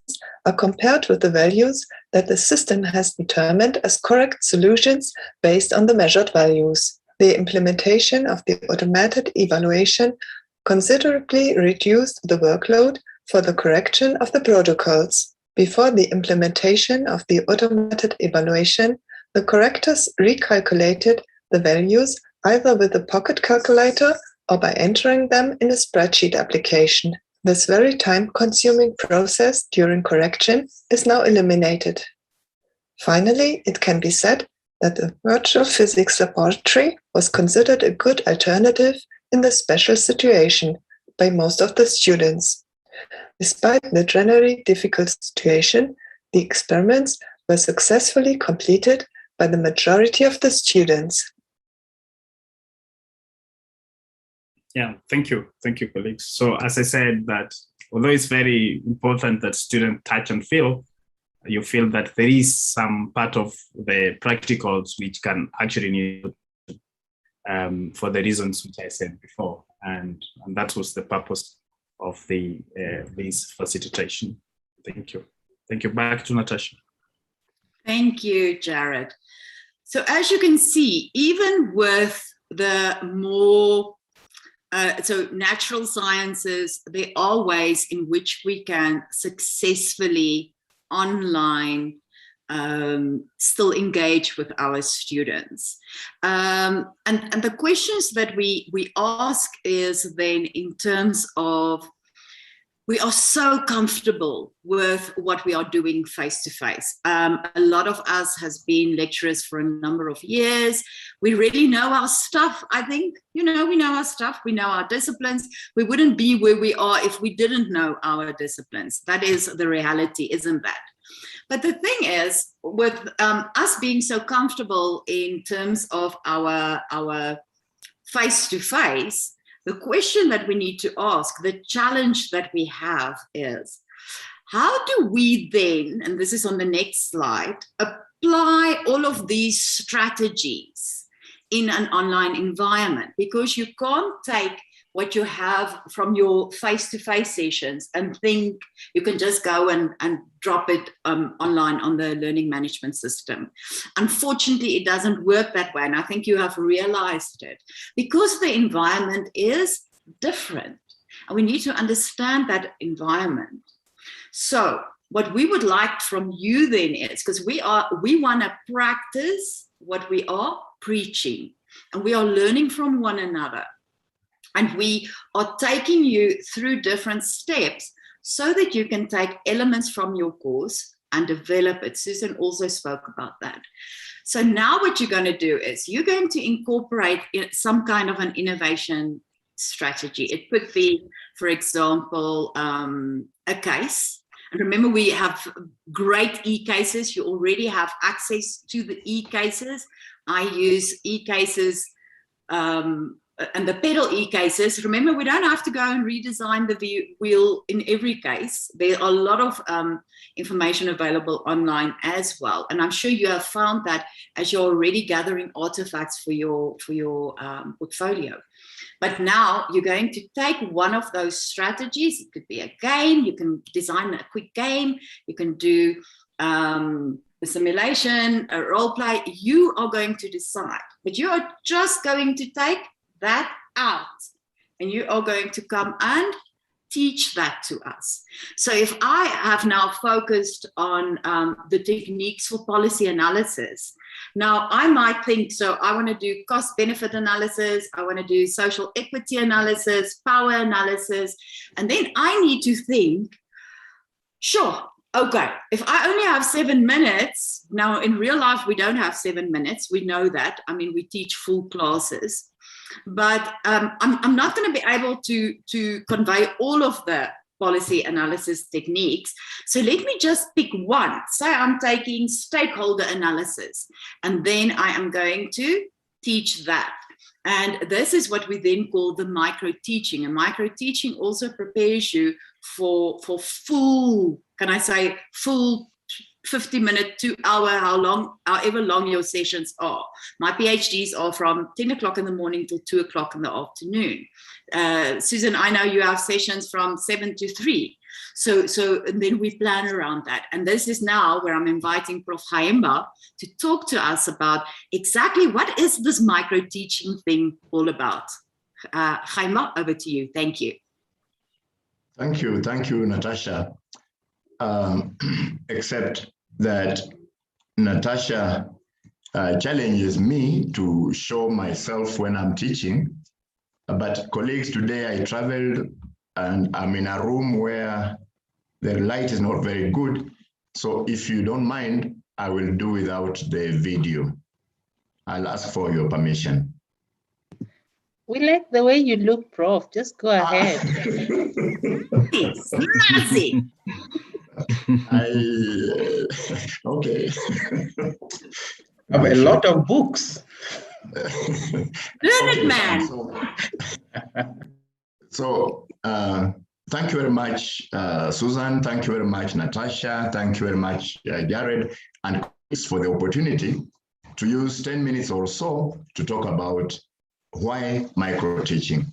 are compared with the values that the system has determined as correct solutions based on the measured values. The implementation of the automated evaluation considerably reduced the workload for the correction of the protocols. Before the implementation of the automated evaluation, the correctors recalculated the values either with a pocket calculator or by entering them in a spreadsheet application. This very time-consuming process during correction is now eliminated. Finally, it can be said that the virtual physics laboratory was considered a good alternative in this special situation by most of the students. Despite the generally difficult situation, the experiments were successfully completed by the majority of the students. Yeah, thank you, colleagues. So as I said, that although it's very important that students touch and feel, you feel that there is some part of the practicals which can actually need for the reasons which I said before, and that was the purpose of this facilitation. Thank you. Back to Natasha. Thank you, Jared. So as you can see, even with the more so natural sciences, there are ways in which we can successfully online still engage with our students. And the questions that we ask is then in terms of we are so comfortable with what we are doing face-to-face. A lot of us has been lecturers for a number of years. We really know our stuff, I think. We know our stuff, we know our disciplines. We wouldn't be where we are if we didn't know our disciplines. That is the reality, isn't that? But the thing is, with us being so comfortable in terms of our face-to-face, the question that we need to ask, the challenge that we have is, how do we then, and this is on the next slide, apply all of these strategies in an online environment? Because you can't take what you have from your face-to-face sessions and think you can just go and drop it online on the learning management system. Unfortunately, it doesn't work that way. And I think you have realized it because the environment is different. And we need to understand that environment. So what we would like from you then is, because we want to practice what we are preaching and we are learning from one another. And we are taking you through different steps so that you can take elements from your course and develop it. Susan also spoke about that. So now what you're going to do is you're going to incorporate some kind of an innovation strategy. It could be, for example, a case. And remember, we have great e-cases. You already have access to the e-cases. I use e-cases and the PedaL e-cases. Remember, we don't have to go and redesign the wheel in every case. There are a lot of information available online as well. And I'm sure you have found that as you're already gathering artifacts for your portfolio. But now you're going to take one of those strategies. It could be a game. You can design a quick game. You can do a simulation, a role play. You are going to decide, but you are just going to take that out and you are going to come and teach that to us. So if I have now focused on the techniques for policy analysis, now I might think, so I want to do cost benefit analysis, I want to do social equity analysis, power analysis, and then I need to think, sure, okay, if I only have 7 minutes, now in real life we don't have 7 minutes, we know that, I mean we teach full classes, but I'm not going to be able to convey all of the policy analysis techniques. So let me just pick one. Say I'm taking stakeholder analysis, and then I am going to teach that. And this is what we then call the micro-teaching. And micro-teaching also prepares you for full, can I say, full 50-minute, 2-hour, however long your sessions are. My PhDs are from 10 o'clock in the morning till 2 o'clock in the afternoon. Susan, I know you have sessions from 7 to 3. So and then we plan around that. And this is now where I'm inviting Prof. Haimba to talk to us about exactly what is this micro-teaching thing all about. Haimba, over to you. Thank you. Thank you, Natasha. Except that Natasha challenges me to show myself when I'm teaching. But colleagues, today I traveled and I'm in a room where the light is not very good. So if you don't mind, I will do without the video. I'll ask for your permission. We like the way you look, Prof. Just go ahead. Okay. I have a lot of books. Learned man. So thank you very much, Susan. Thank you very much, Natasha. Thank you very much, Jared. And thanks for the opportunity to use 10 minutes or so to talk about why micro-teaching.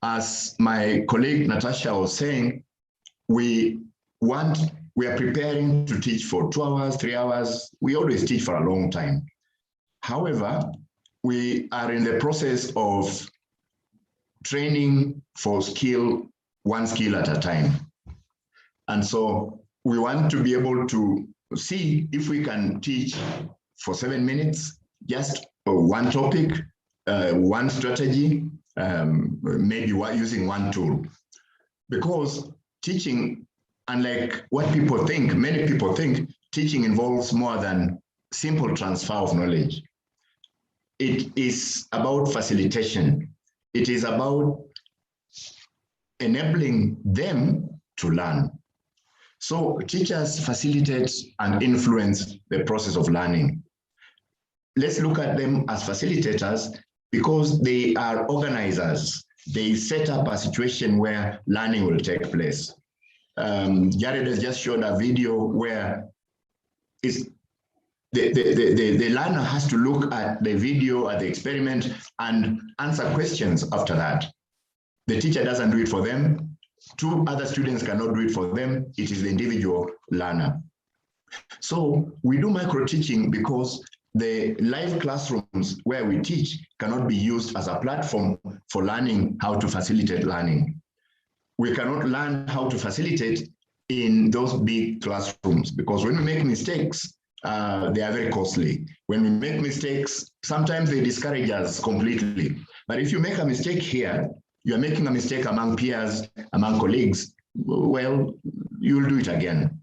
As my colleague Natasha was saying, we are preparing to teach for 2 hours, 3 hours. We always teach for a long time. However, we are in the process of training for one skill at a time. And so we want to be able to see if we can teach for 7 minutes, just one topic, one strategy, maybe using one tool. Because teaching, unlike what people think, many people think teaching involves more than simple transfer of knowledge. It is about facilitation. It is about enabling them to learn. So teachers facilitate and influence the process of learning. Let's look at them as facilitators because they are organizers. They set up a situation where learning will take place. Jared has just showed a video where the learner has to look at the video, at the experiment, and answer questions after that. The teacher doesn't do it for them. Two other students cannot do it for them. It is the individual learner. So we do micro-teaching because the live classrooms where we teach cannot be used as a platform for learning how to facilitate learning. We cannot learn how to facilitate in those big classrooms because when we make mistakes, they are very costly. When we make mistakes, sometimes they discourage us completely. But if you make a mistake here, you're making a mistake among peers, among colleagues, well, you'll do it again.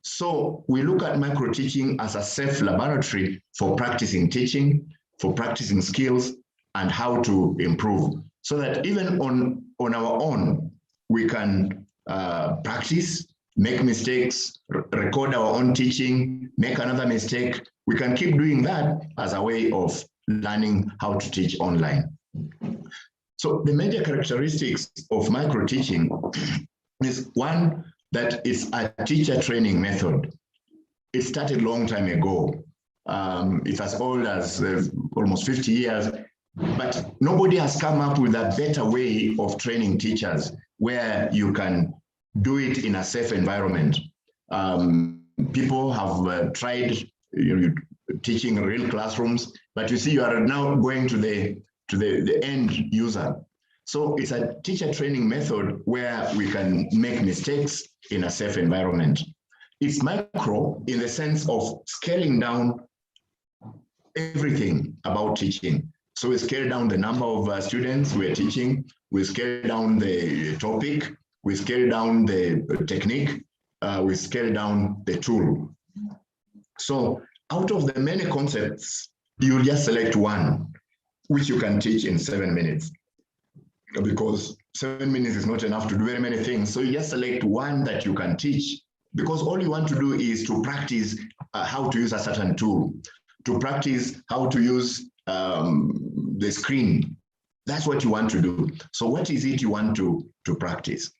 So we look at micro-teaching as a safe laboratory for practicing teaching, for practicing skills, and how to improve. So that even on our own, we can practice, make mistakes, record our own teaching, make another mistake. We can keep doing that as a way of learning how to teach online. So the major characteristics of micro-teaching is one, that it's a teacher training method. It started a long time ago. It's as old as almost 50 years, but nobody has come up with a better way of training teachers where you can do it in a safe environment. People have tried teaching in real classrooms, but you see you are now going to the end user. So it's a teacher training method where we can make mistakes in a safe environment. It's micro in the sense of scaling down everything about teaching. So we scale down the number of students we're teaching, we scale down the topic, we scale down the technique, we scale down the tool. So out of the many concepts, you just select one, which you can teach in 7 minutes. Because 7 minutes is not enough to do very many things. So you just select one that you can teach, because all you want to do is to practice how to use a certain tool, to practice how to use the screen. That's what you want to do. So what is it you want to practice?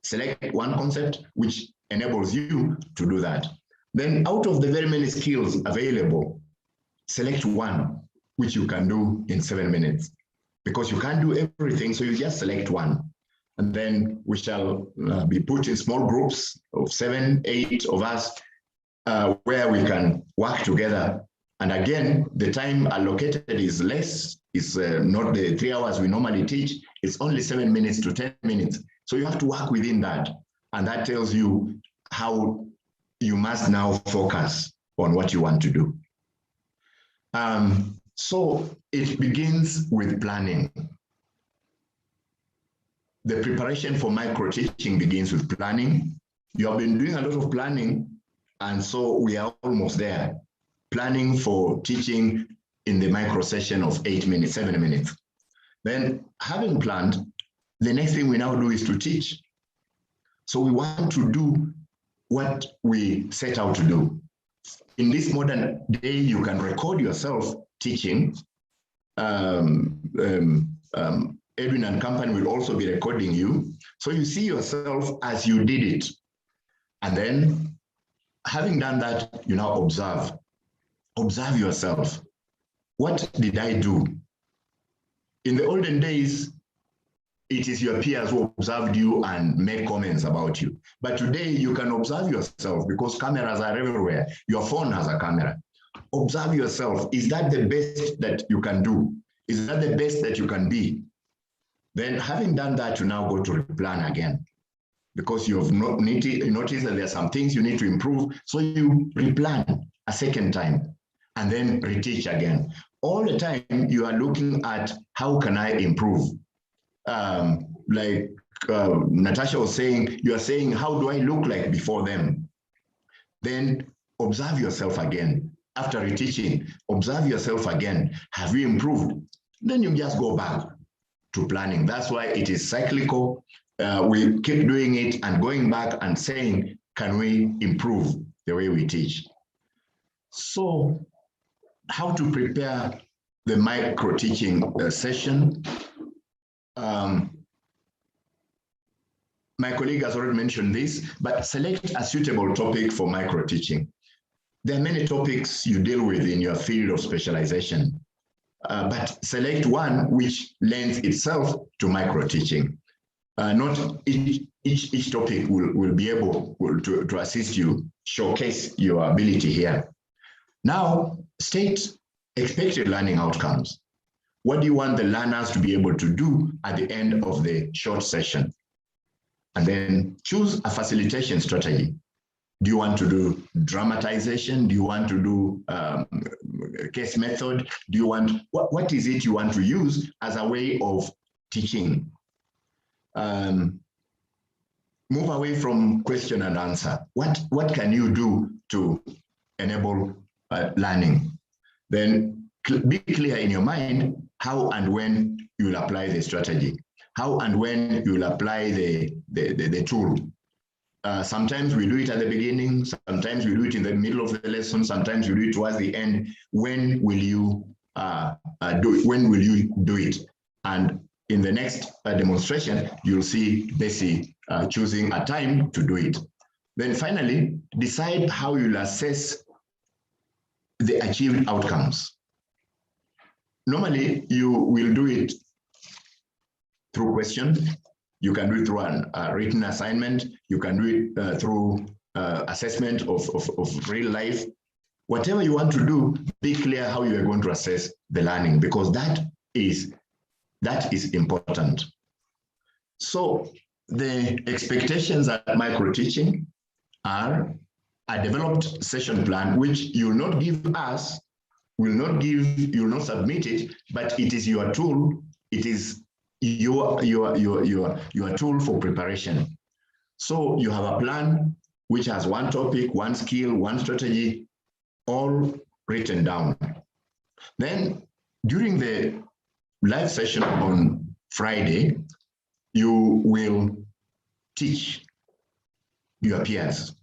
Select one concept which enables you to do that. Then out of the very many skills available, select one which you can do in 7 minutes. Because you can't do everything, so you just select one. And then we shall be put in small groups of 7, 8 of us where we can work together. And again, the time allocated is less. It's not the 3 hours we normally teach. It's only 7 minutes to 10 minutes. So you have to work within that. And that tells you how you must now focus on what you want to do. So it begins with planning. The preparation for micro-teaching begins with planning. You have been doing a lot of planning, and so we are almost there. Planning for teaching in the micro session of 8 minutes, 7 minutes. Then having planned, the next thing we now do is to teach. So we want to do what we set out to do. In this modern day, you can record yourself teaching. Edwin and company will also be recording you. So you see yourself as you did it. And then having done that, you now observe. Observe yourself. What did I do? In the olden days, it is your peers who observed you and made comments about you. But today you can observe yourself because cameras are everywhere. Your phone has a camera. Observe yourself. Is that the best that you can do? Is that the best that you can be? Then having done that, you now go to plan again because you have noticed that there are some things you need to improve. So you replan a second time and then reteach again. All the time you are looking at how can I improve? Like Natasha was saying, you are saying, how do I look like before them? Then observe yourself again. After reteaching, observe yourself again. Have you improved? Then you just go back to planning. That's why it is cyclical. We keep doing it and going back and saying, can we improve the way we teach? So how to prepare the micro-teaching session? My colleague has already mentioned this, but select a suitable topic for micro-teaching. There are many topics you deal with in your field of specialization, but select one which lends itself to micro-teaching. Not each topic will be able to assist you, showcase your ability here. Now, state expected learning outcomes. What do you want the learners to be able to do at the end of the short session? And then choose a facilitation strategy. Do you want to do dramatization? Do you want to do case method? Do you want, what is it you want to use as a way of teaching? Move away from question and answer. What can you do to enable learning? Then be clear in your mind how and when you will apply the strategy, how and when you will apply the tool. Sometimes we do it at the beginning, sometimes we do it in the middle of the lesson, sometimes we do it towards the end. When will you do it? And in the next demonstration, you'll see Bessie choosing a time to do it. Then finally, decide how you'll assess the achieved outcomes. Normally, you will do it through questions. You can do it through a written assignment. You can do it through assessment of real life. Whatever you want to do, be clear how you are going to assess the learning, because that is important. So the expectations at micro-teaching are a developed session plan, which you will not give us, you will not submit it, but it is your tool. It is your tool for preparation. So you have a plan which has one topic, one skill, one strategy, all written down. Then during the live session on Friday, you will teach your peers.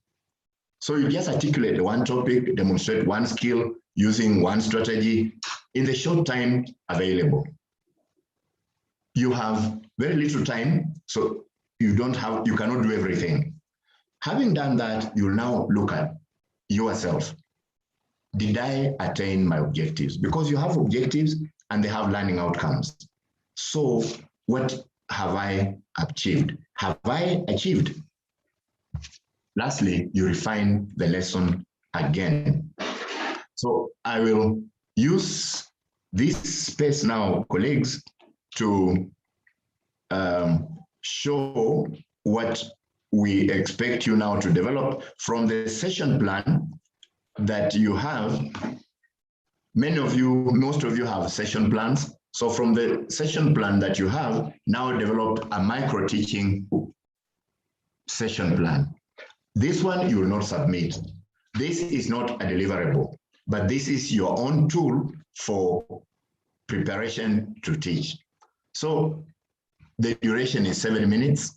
So you just articulate one topic, demonstrate one skill using one strategy in the short time available. You have very little time, so you cannot do everything. Having done that, you'll now look at yourself. Did I attain my objectives? Because you have objectives and they have learning outcomes. So what have I achieved? Have I achieved? Lastly, you refine the lesson again. So I will use this space now, colleagues, to show what we expect you now to develop from the session plan that you have. Most of you have session plans. So from the session plan that you have, now develop a micro-teaching session plan. This one you will not submit. This is not a deliverable, but this is your own tool for preparation to teach. So the duration is 7 minutes.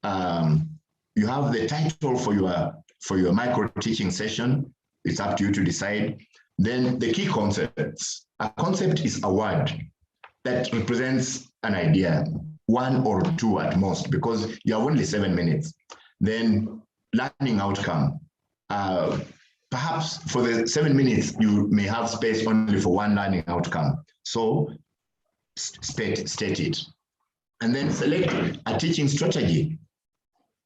You have the title for your micro-teaching session. It's up to you to decide. Then the key concepts. A concept is a word that represents an idea, one or two at most, because you have only 7 minutes. Then learning outcome. Perhaps for the 7 minutes, you may have space only for one learning outcome. So state it. And then select a teaching strategy.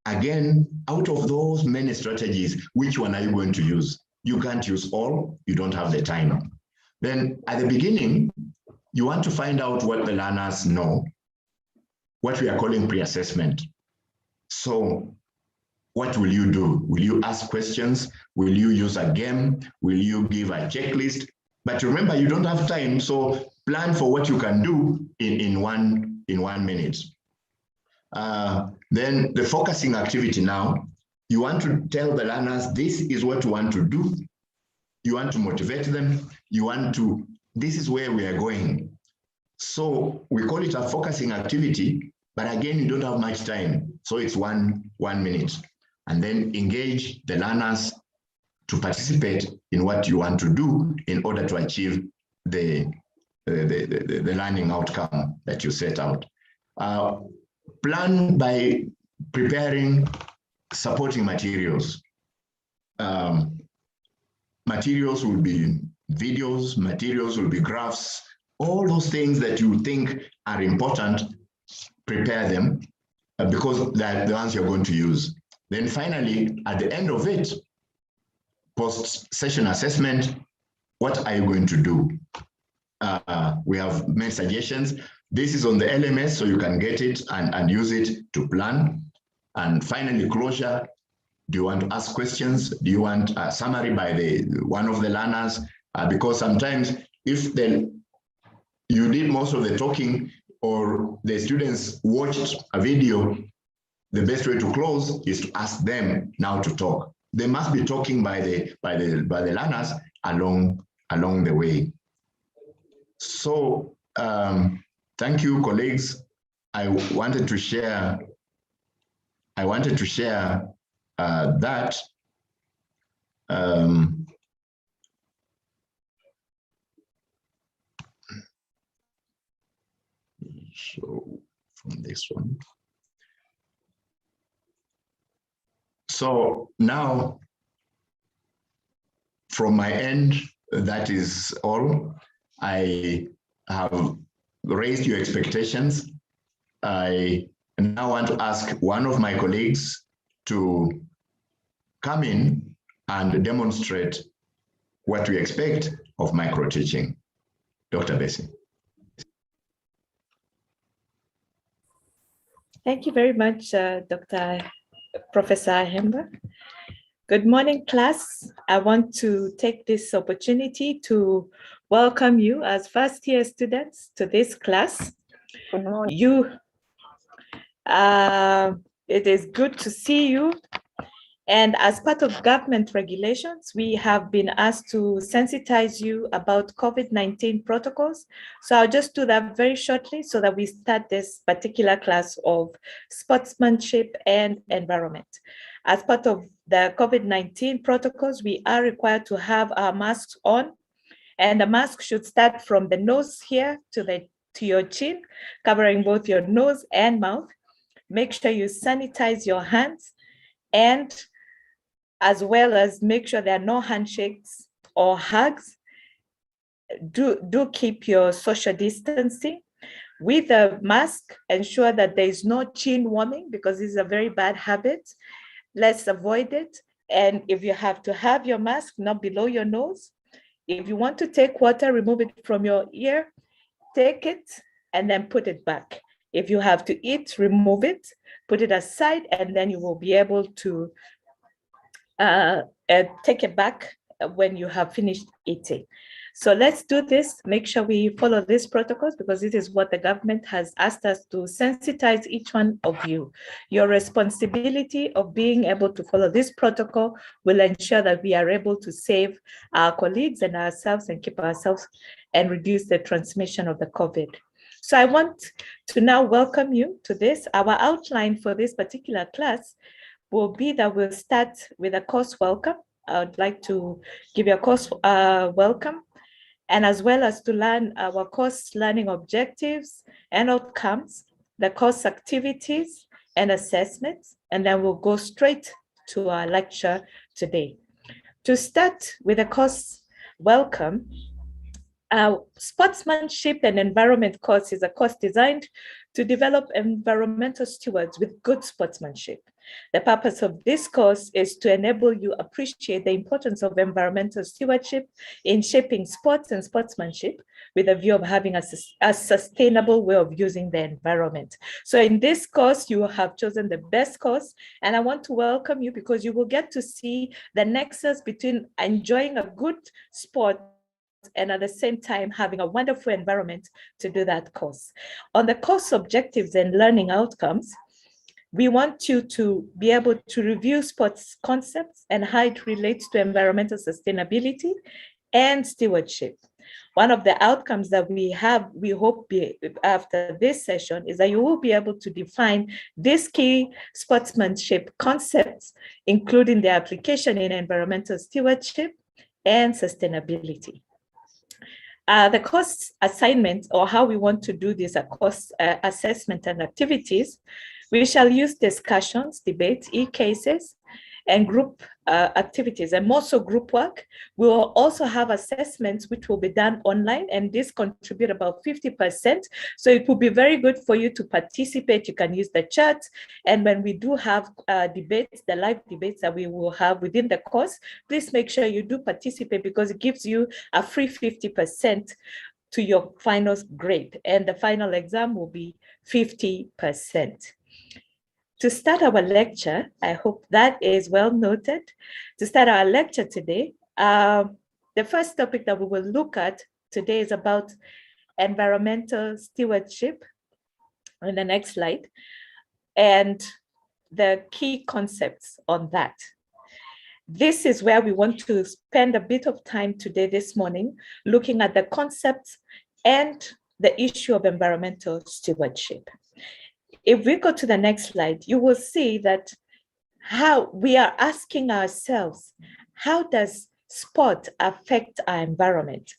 Again, out of those many strategies, which one are you going to use? You can't use all, you don't have the time. Then at the beginning, you want to find out what the learners know, what we are calling pre-assessment. So what will you do? Will you ask questions? Will you use a game? Will you give a checklist? But remember, you don't have time, so plan for what you can do in one minute. Then the focusing activity now, you want to tell the learners, this is what you want to do. You want to motivate them. This is where we are going. So we call it a focusing activity, but again, you don't have much time. So it's one minute. And then engage the learners to participate in what you want to do in order to achieve the learning outcome that you set out. Plan by preparing supporting materials. Materials will be videos, materials will be graphs, all those things that you think are important, prepare them because they're the ones you're going to use. Then finally, at the end of it, post-session assessment, what are you going to do? We have made suggestions. This is on the LMS, so you can get it and use it to plan. And finally, closure. Do you want to ask questions? Do you want a summary by one of the learners? Because sometimes if you did most of the talking or the students watched a video, the best way to close is to ask them now to talk. They must be talking by the learners along the way. So thank you, colleagues. I wanted to share that. So from this one. So now, from my end, that is all. I have raised your expectations. I now want to ask one of my colleagues to come in and demonstrate what we expect of microteaching. Dr. Bessie. Thank you very much, Professor Hemba. Good morning, class. I want to take this opportunity to welcome you as first-year students to this class. Good morning. It is good to see you. And as part of government regulations, we have been asked to sensitize you about COVID-19 protocols. So I'll just do that very shortly so that we start this particular class of sportsmanship and environment. As part of the COVID-19 protocols, we are required to have our masks on, and the mask should start from the nose here to your chin, covering both your nose and mouth. Make sure you sanitize your hands, and as well as make sure there are no handshakes or hugs. Do keep your social distancing. With a mask, ensure that there is no chin warming because this is a very bad habit. Let's avoid it. And if you have to have your mask not below your nose, if you want to take water, remove it from your ear, take it and then put it back. If you have to eat, remove it, put it aside, and then you will be able to take it back when you have finished eating. So let's do this. Make sure we follow these protocols because this is what the government has asked us to sensitize each one of you. Your responsibility of being able to follow this protocol will ensure that we are able to save our colleagues and ourselves and keep ourselves and reduce the transmission of the COVID. So I want to now welcome you to this. Our outline for this particular class will be that we'll start with a course welcome. I would like to give you a course welcome, and as well as to learn our course learning objectives and outcomes, the course activities and assessments, and then we'll go straight to our lecture today. To start with a course welcome, our sportsmanship and environment course is a course designed to develop environmental stewards with good sportsmanship. The purpose of this course is to enable you appreciate the importance of environmental stewardship in shaping sports and sportsmanship with a view of having a sustainable way of using the environment. So in this course, you have chosen the best course, and I want to welcome you because you will get to see the nexus between enjoying a good sport and at the same time having a wonderful environment to do that course. On the course objectives and learning outcomes, We want you to be able to review sports concepts and how it relates to environmental sustainability and stewardship. One of the outcomes that we hope after this session is that you will be able to define these key sportsmanship concepts, including the application in environmental stewardship and sustainability. The course assignment, or how we want to do this course assessment and activities, we shall use discussions, debates, e-cases, and group activities, and more so group work. We will also have assessments which will be done online, and this contribute about 50%. So it will be very good for you to participate. You can use the chat. And when we do have debates, the live debates that we will have within the course, please make sure you do participate, because it gives you a free 50% to your final grade. And the final exam will be 50%. To start our lecture, I hope that is well noted. To start our lecture today, the first topic that we will look at today is about environmental stewardship. On the next slide, and the key concepts on that. This is where we want to spend a bit of time today, this morning, looking at the concepts and the issue of environmental stewardship. If we go to the next slide, you will see that how we are asking ourselves, how does sport affect our environment?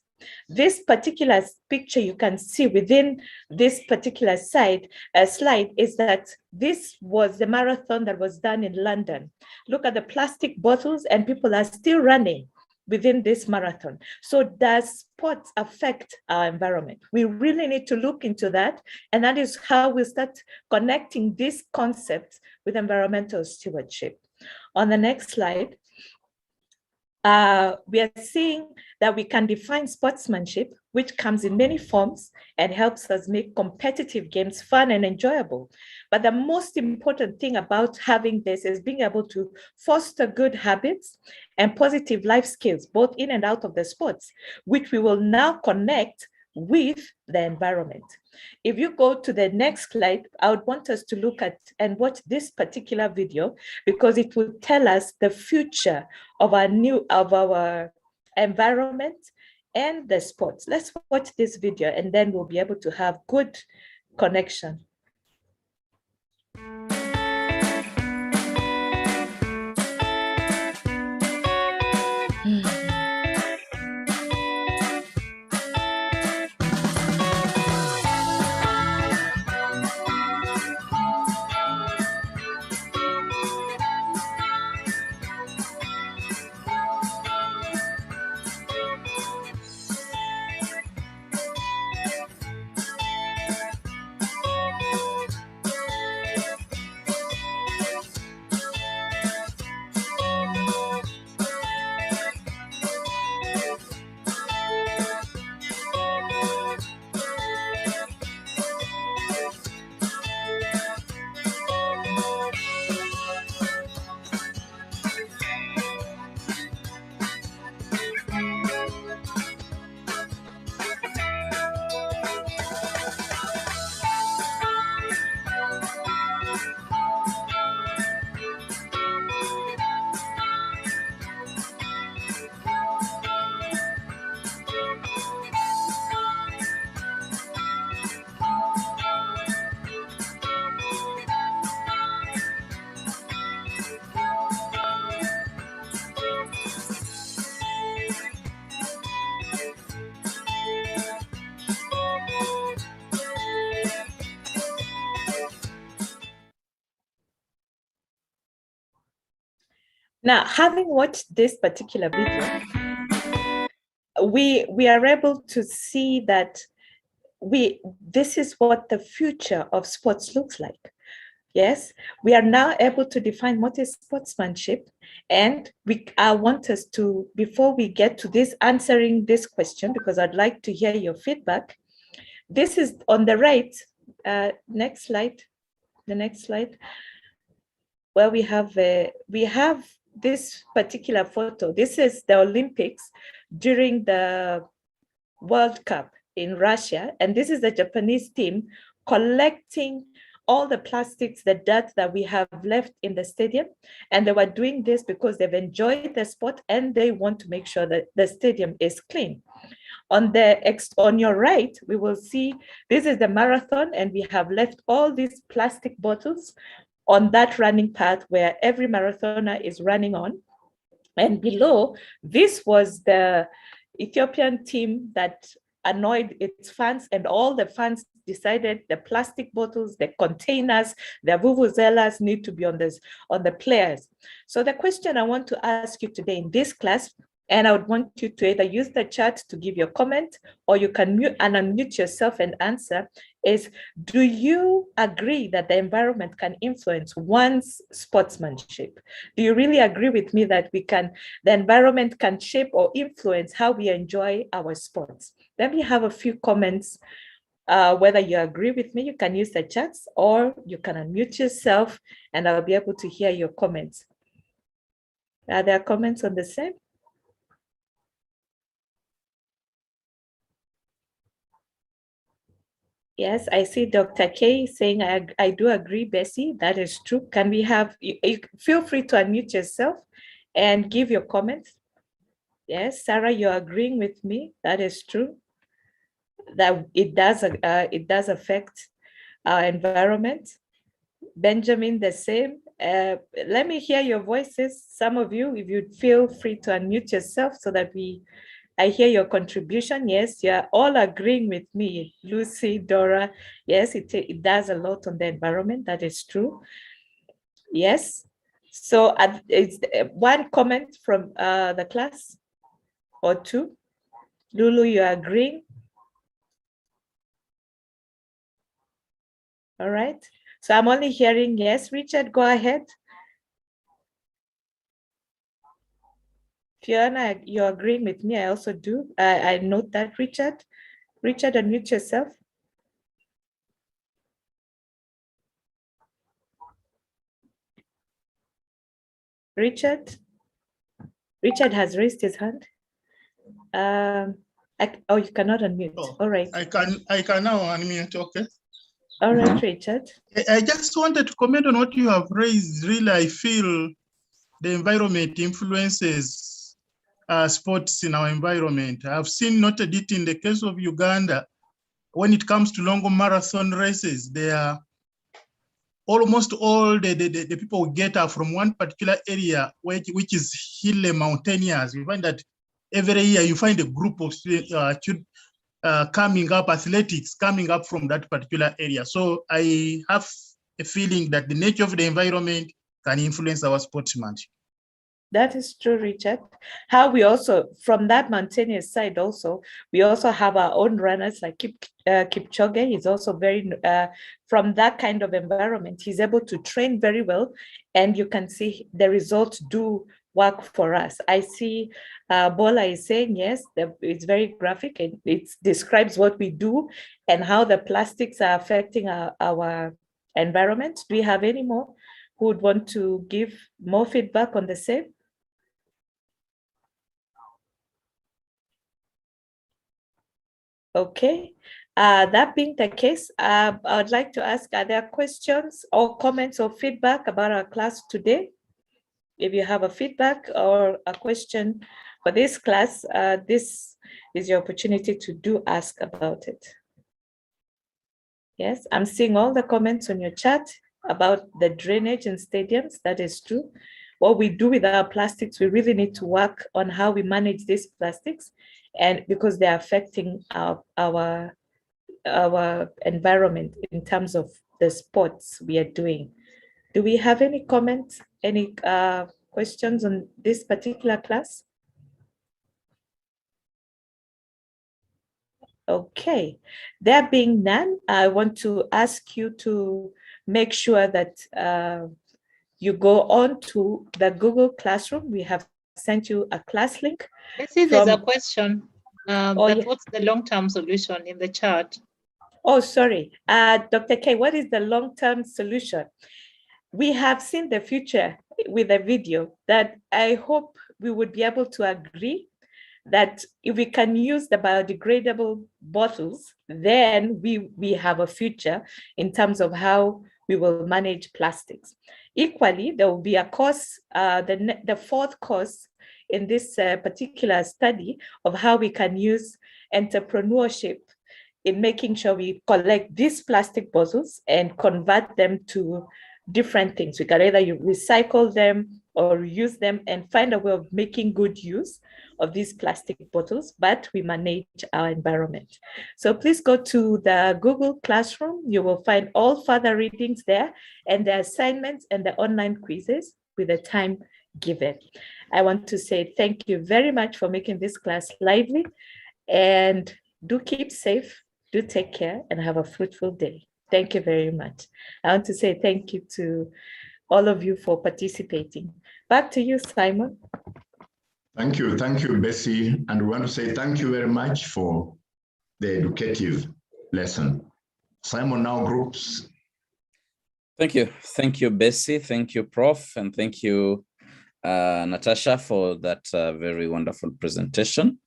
This particular picture you can see within this particular slide is that this was the marathon that was done in London. Look at the plastic bottles, and people are still running within this marathon. So does sports affect our environment? We really need to look into that. And that is how we start connecting these concepts with environmental stewardship. On the next slide, we are seeing that we can define sportsmanship, which comes in many forms and helps us make competitive games fun and enjoyable. But the most important thing about having this is being able to foster good habits and positive life skills, both in and out of the sports, which we will now connect with the environment. If you go to the next slide, I would want us to look at and watch this particular video, because it will tell us the future of our environment and the sports. Let's watch this video, and then we'll be able to have good connection. Now, having watched this particular video, we are able to see that this is what the future of sports looks like. Yes, we are now able to define what is sportsmanship, and I want us to, before we get to this answering this question, because I'd like to hear your feedback. This is on the right. Next slide, the next slide, where we have this particular photo. This is the Olympics during the World Cup in Russia. And this is the Japanese team collecting all the plastics, the dirt that we have left in the stadium. And they were doing this because they've enjoyed the sport and they want to make sure that the stadium is clean. On your right, we will see this is the marathon, and we have left all these plastic bottles on that running path where every marathoner is running on. And below, this was the Ethiopian team that annoyed its fans, and all the fans decided the plastic bottles, the containers, the vuvuzelas need to be on the players. So the question I want to ask you today in this class, and I would want you to either use the chat to give your comment, or you can mute and unmute yourself and answer, is do you agree that the environment can influence one's sportsmanship? Do you really agree with me that the environment can shape or influence how we enjoy our sports? Let me have a few comments. Whether you agree with me, you can use the chats, or you can unmute yourself and I'll be able to hear your comments. Are there comments on the same? Yes, I see Dr. K saying, I do agree, Bessie, that is true. Can we have, you feel free to unmute yourself and give your comments. Yes, Sarah, you're agreeing with me, that is true. That it does affect our environment. Benjamin, the same. Let me hear your voices. Some of you, if you'd feel free to unmute yourself so that I hear your contribution. Yes, you're all agreeing with me. Lucy, Dora, yes, it does a lot on the environment. That is true. Yes. So it's one comment from the class or two. Lulu, you're agreeing? All right. So I'm only hearing yes. Richard, go ahead. Fiona, you're agreeing with me. I also do. I note that, Richard. Richard, unmute yourself. Richard? Richard has raised his hand. Oh, you cannot unmute. Oh, all right. I can now unmute, okay. All right, Richard. I just wanted to comment on what you have raised. Really, I feel the environment influences sports in our environment. I've noted it in the case of Uganda. When it comes to long marathon races, they are almost all the people we get are from one particular area, which is hilly, mountainous. You find that every year you find a group of coming up, athletics coming up from that particular area. So I have a feeling that the nature of the environment can influence our sportsmanship. That is true, Richard. How we also, from that mountainous side also, we also have our own runners like Kipchoge. He's also very, from that kind of environment, he's able to train very well. And you can see the results do work for us. I see Bola is saying, yes, it's very graphic and it describes what we do and how the plastics are affecting our environment. Do we have any more who would want to give more feedback on the same? Okay, that being the case, I would like to ask, are there questions or comments or feedback about our class today? If you have a feedback or a question for this class, this is your opportunity to ask about it. Yes, I'm seeing all the comments on your chat about the drainage in stadiums. That is true. What we do with our plastics, we really need to work on how we manage these plastics, and because they're affecting our environment in terms of the sports we are doing. Do we have any comments, any questions on this particular class? Okay, there being none, I want to ask you to make sure that you go on to the Google Classroom. We have sent you a class link. Let's see, there's a question. What's the long-term solution in the chat? Oh, sorry. Dr. K, what is the long-term solution? We have seen the future with a video that I hope we would be able to agree that if we can use the biodegradable bottles, then we have a future in terms of how we will manage plastics. Equally, there will be a course, the fourth course in this particular study of how we can use entrepreneurship in making sure we collect these plastic bottles and convert them to different things. We can either recycle them or reuse them and find a way of making good use of these plastic bottles, but we manage our environment. So please go to the Google Classroom. You will find all further readings there and the assignments and the online quizzes with the time given. I want to say thank you very much for making this class lively, and do keep safe, do take care, and have a fruitful day. Thank you very much. I want to say thank you to all of you for participating. Back to you, Simon. Thank you, Bessie. And we want to say thank you very much for the educative lesson. Simon, now groups. Thank you, Bessie. Thank you, Prof. And thank you, Natasha, for that very wonderful presentation.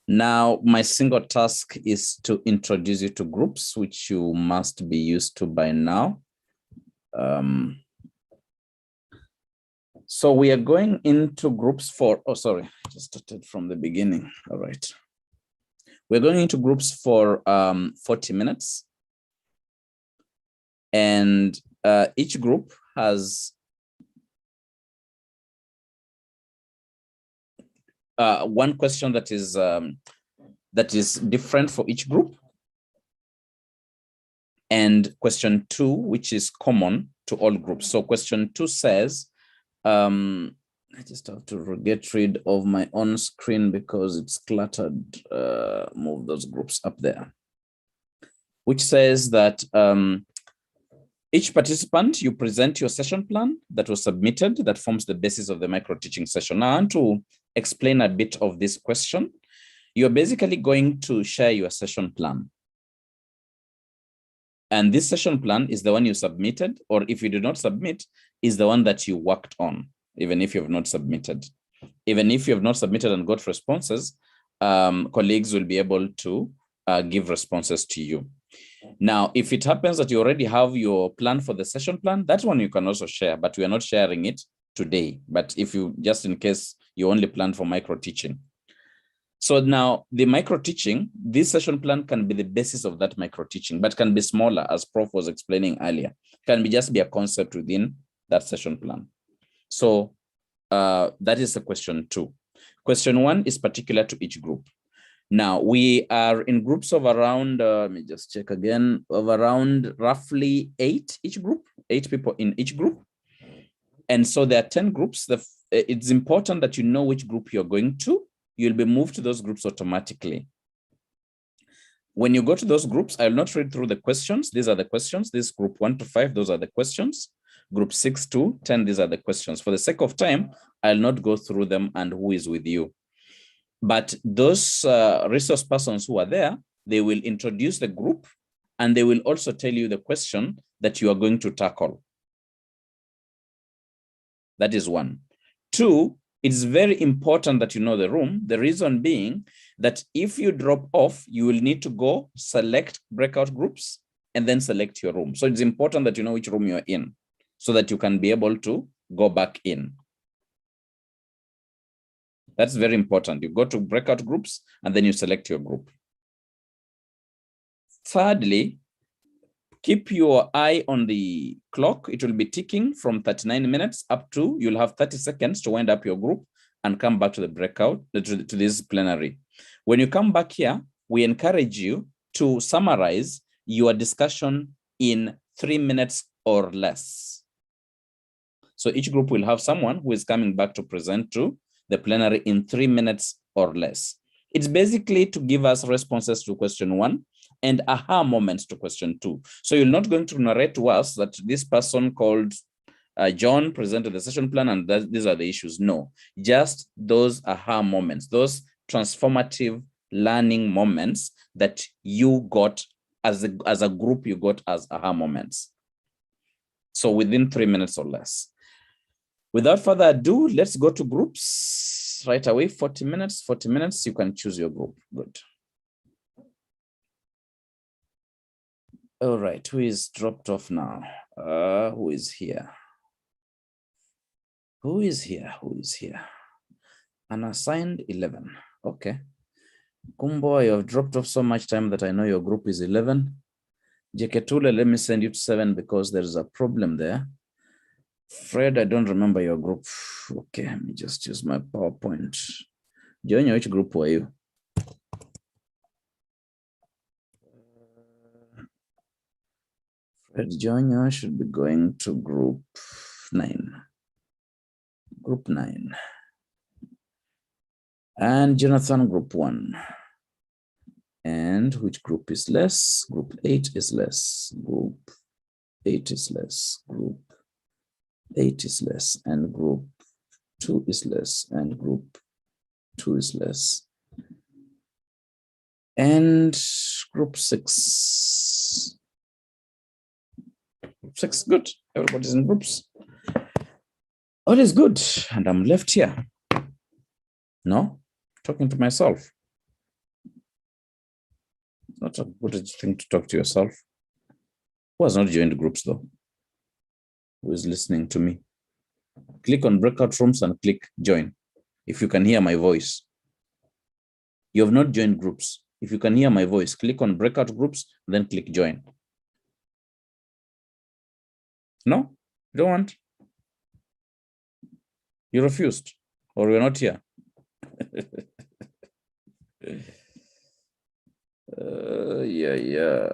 Now, my single task is to introduce you to groups, which you must be used to by now. So we are going into groups for, oh, sorry, I just started from the beginning. All right. We're going into groups for 40 minutes. And each group has one question that is different for each group, and question 2, which is common to all groups. So question 2 says, I just have to get rid of my own screen because it's cluttered. Move those groups up there, which says that each participant, you present your session plan that was submitted that forms the basis of the micro-teaching session. Now, I want to explain a bit of this question. You're basically going to share your session plan. And this session plan is the one you submitted, or if you do not submit, is the one that you worked on, even if you have not submitted. Even if you have not submitted and got responses, colleagues will be able to give responses to you. Now, if it happens that you already have your plan for the session plan, that one you can also share, but we are not sharing it today. But if you, just in case you only plan for micro-teaching. So now the micro-teaching, this session plan can be the basis of that micro-teaching, but can be smaller, as Prof was explaining earlier. Can be just be a concept within that session plan. So that is the question 2. Question 1 is particular to each group. Now we are in groups of around, let me just check again, of around roughly 8 each group, 8 people in each group. And so there are 10 groups. It's important that you know which group you're going to. You'll be moved to those groups automatically. When you go to those groups, I'll not read through the questions. These are the questions. This group 1 to 5, those are the questions. Group 6 to 10, these are the questions. For the sake of time, I'll not go through them and who is with you. But those resource persons who are there, they will introduce the group and they will also tell you the question that you are going to tackle. That is 1. 2, it's very important that you know the room. The reason being that if you drop off, you will need to go select breakout groups and then select your room. So it's important that you know which room you're in so that you can be able to go back in. That's very important. You go to breakout groups and then you select your group. Thirdly, keep your eye on the clock. It will be ticking from 39 minutes up to, you'll have 30 seconds to wind up your group and come back to the breakout, to this plenary. When you come back here, we encourage you to summarize your discussion in 3 minutes or less. So each group will have someone who is coming back to present to the plenary in 3 minutes or less. It's basically to give us responses to question 1 and aha moments to question 2. So you're not going to narrate to us that this person called John presented the session plan and these are the issues. No, just those aha moments, those transformative learning moments that you got as a group, you got as aha moments. So within 3 minutes or less. Without further ado, let's go to groups right away. 40 minutes, you can choose your group. Good. All right, who is dropped off now? Who is here? Who is here? Who is here? Unassigned 11. Okay. Kumbo, you have dropped off so much time that I know your group is 11. Jeketule, let me send you to 7 because there's a problem there. Fred, I don't remember your group. Okay, let me just use my PowerPoint. Join, which group were you? Fred Junior should be going to group 9. Group 9. And Jonathan, group 1. And which group is less? Group 8 is less. Group 8 is less. Group 8 is less. And group 2 is less. And group 2 is less. And group 6. Group 6, good. Everybody's in groups. All is good. And I'm left here. No? Talking to myself. Not a good thing to talk to yourself. Who has not joined groups though? Who is listening to me? Click on breakout rooms and click join. If you can hear my voice. You have not joined groups. If you can hear my voice, click on breakout groups, then click join. No? You don't want? You refused? Or you're not here? Yeah.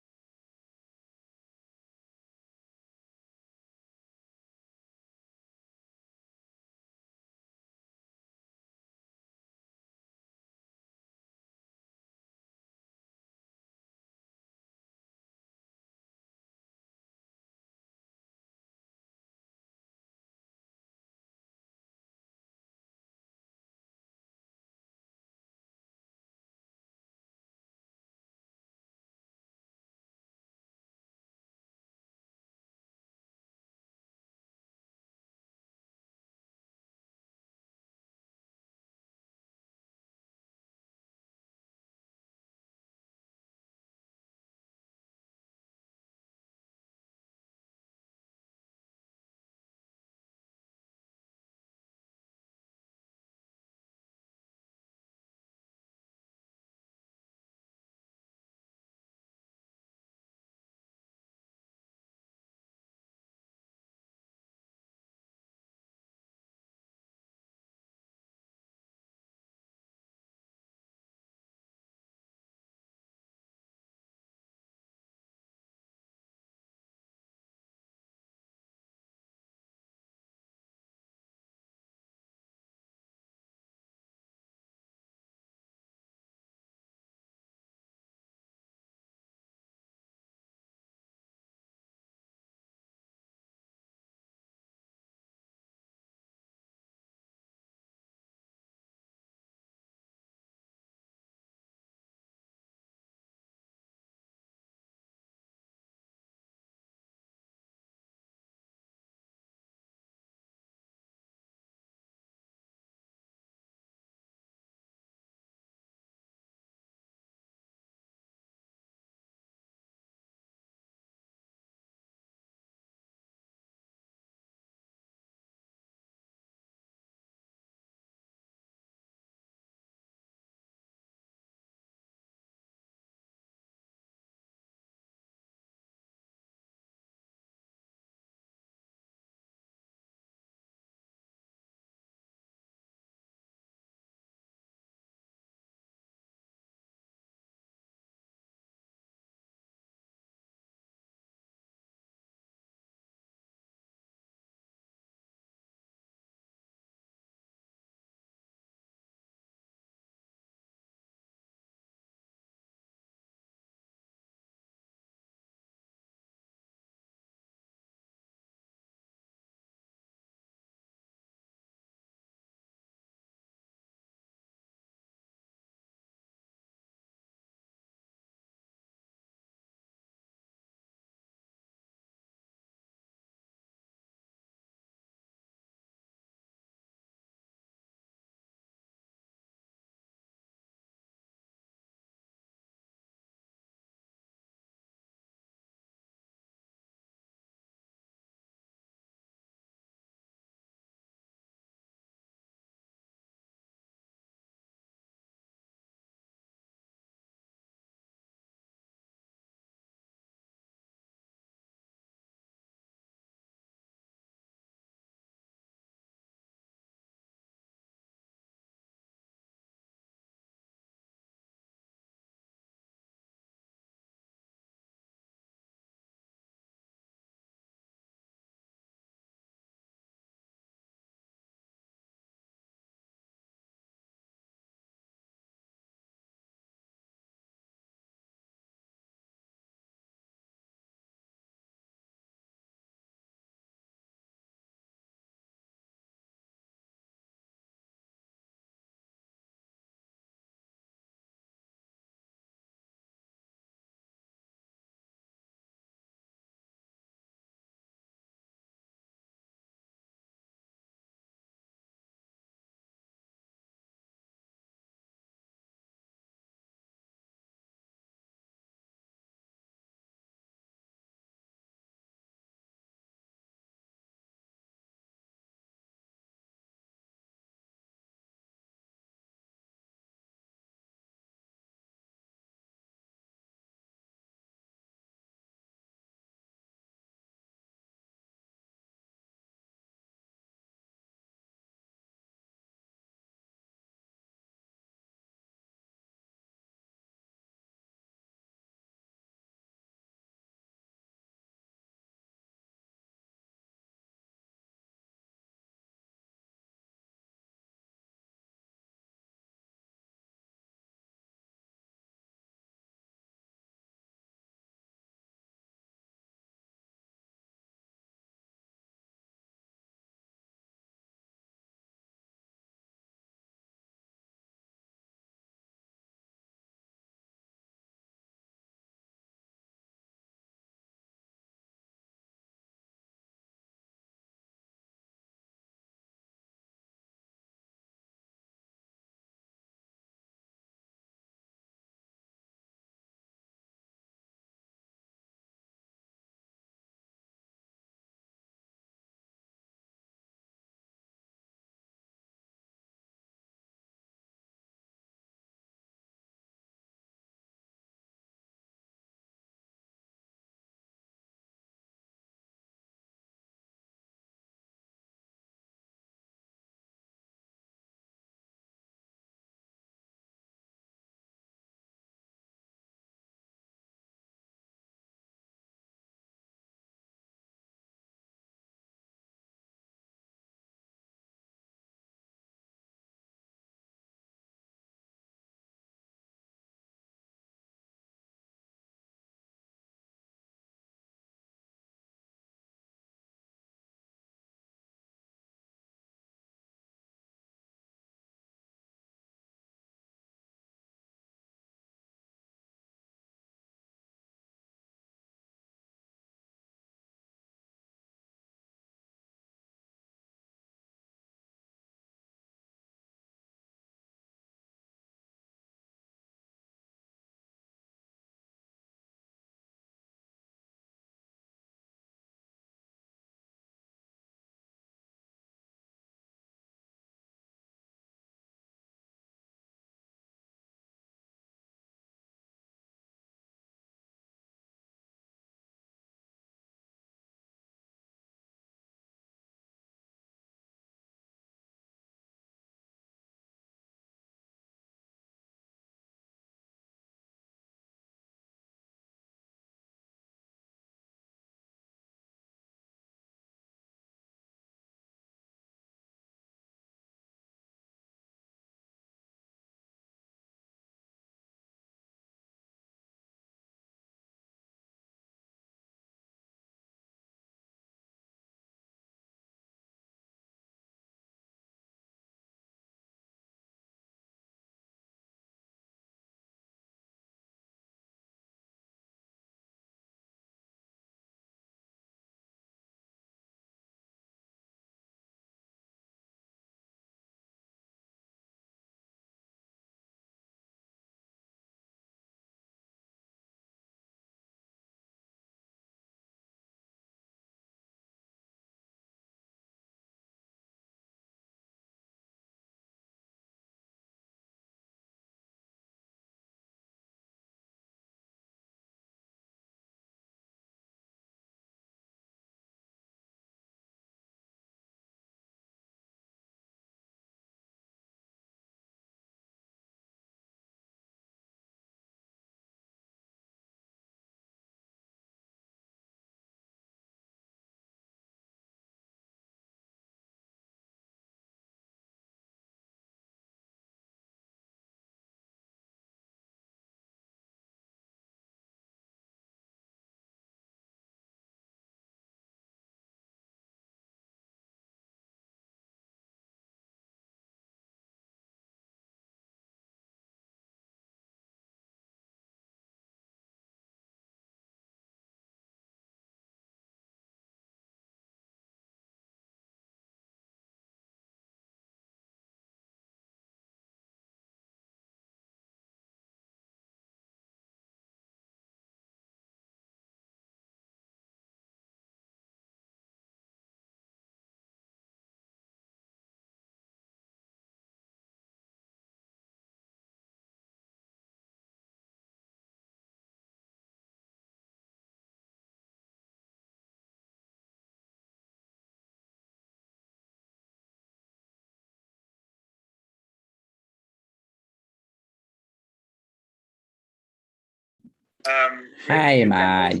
Hi, Maj.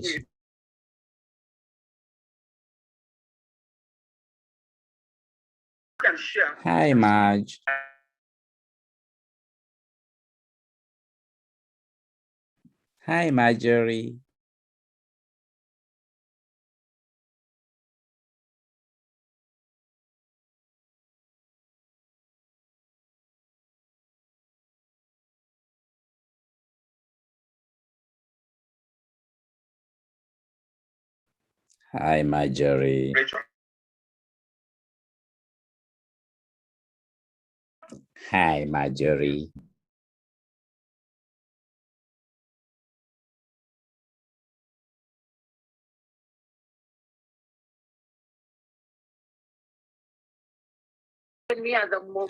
Hi, Maj. Hi, Marjorie. Hi, Marjorie. Hi, Marjorie.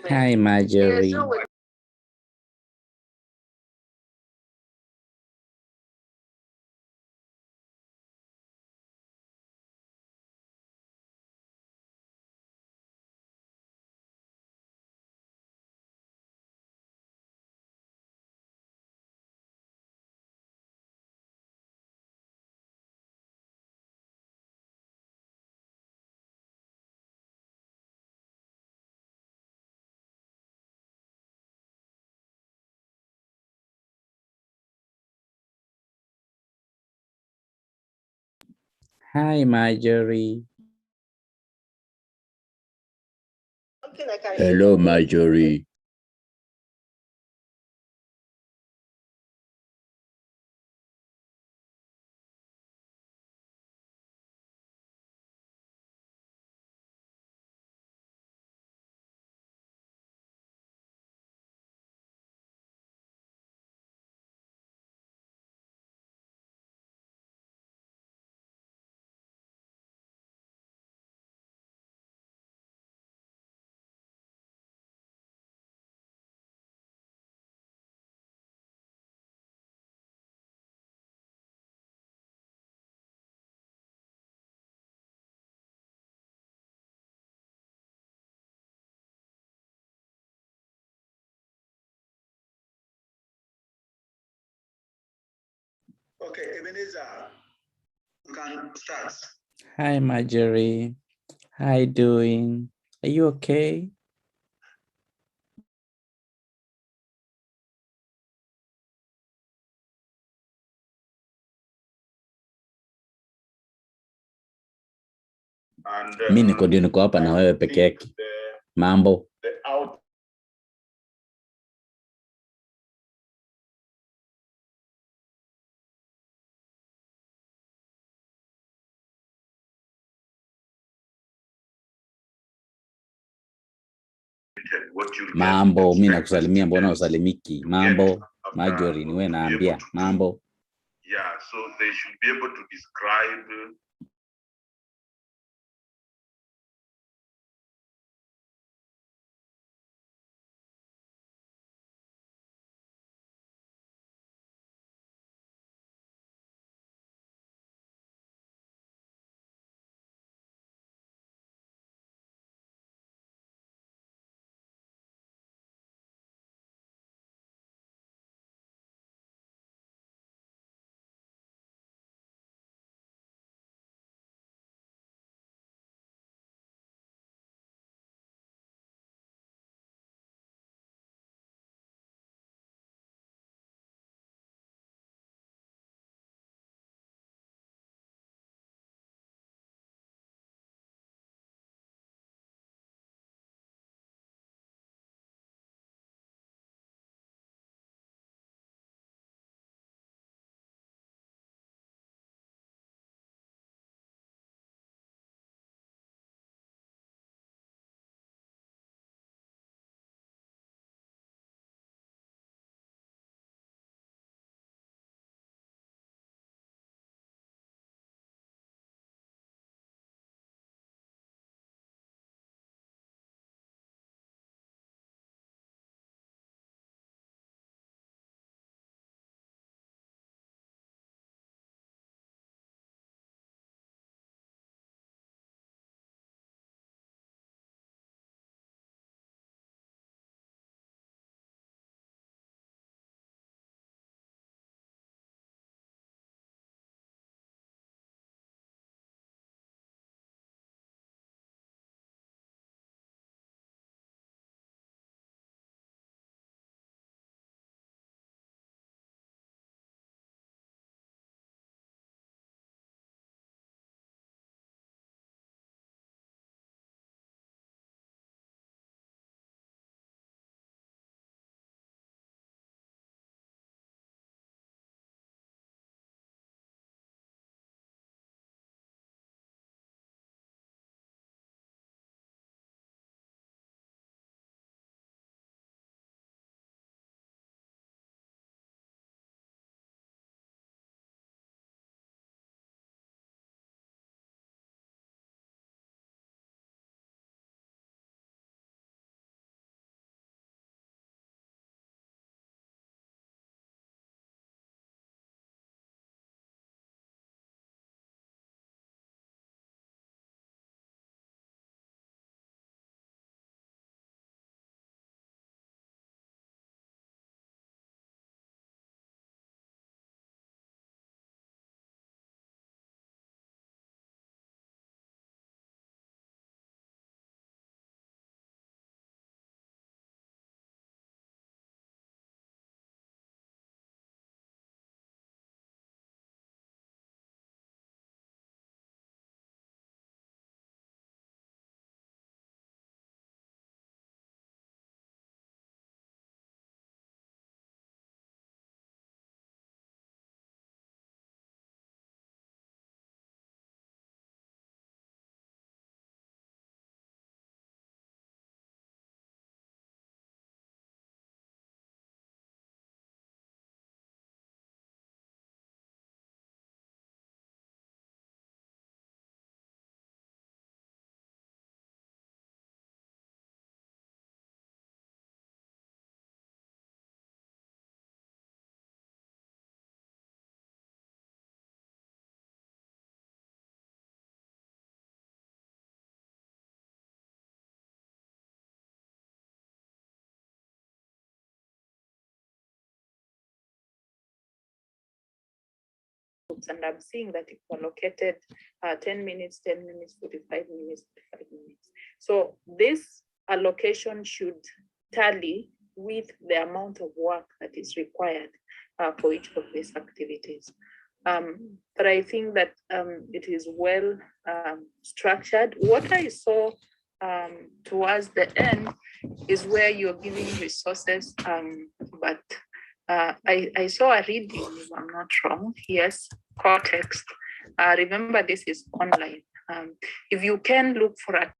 Hi, Marjorie. Hi, Marjorie. Hello, Marjorie. Okay, Ebenezer, you can start. Hi, Marjorie. How you doing? Are you okay? Mi niko hapa na wewe peke yake. Mambo. Mambo, mi nakusalimia, mbona usalimiki? Mambo, Marjorie, niwe naambia mambo. Yeah, so they should be able to describe and I'm seeing that it allocated 10 minutes, 10 minutes, 45 minutes, 45 minutes. So this allocation should tally with the amount of work that is required for each of these activities. But I think that it is well structured. What I saw towards the end is where you're giving resources, but I saw a reading, if I'm not wrong. Yes, context. Remember, this is online. If you can look for a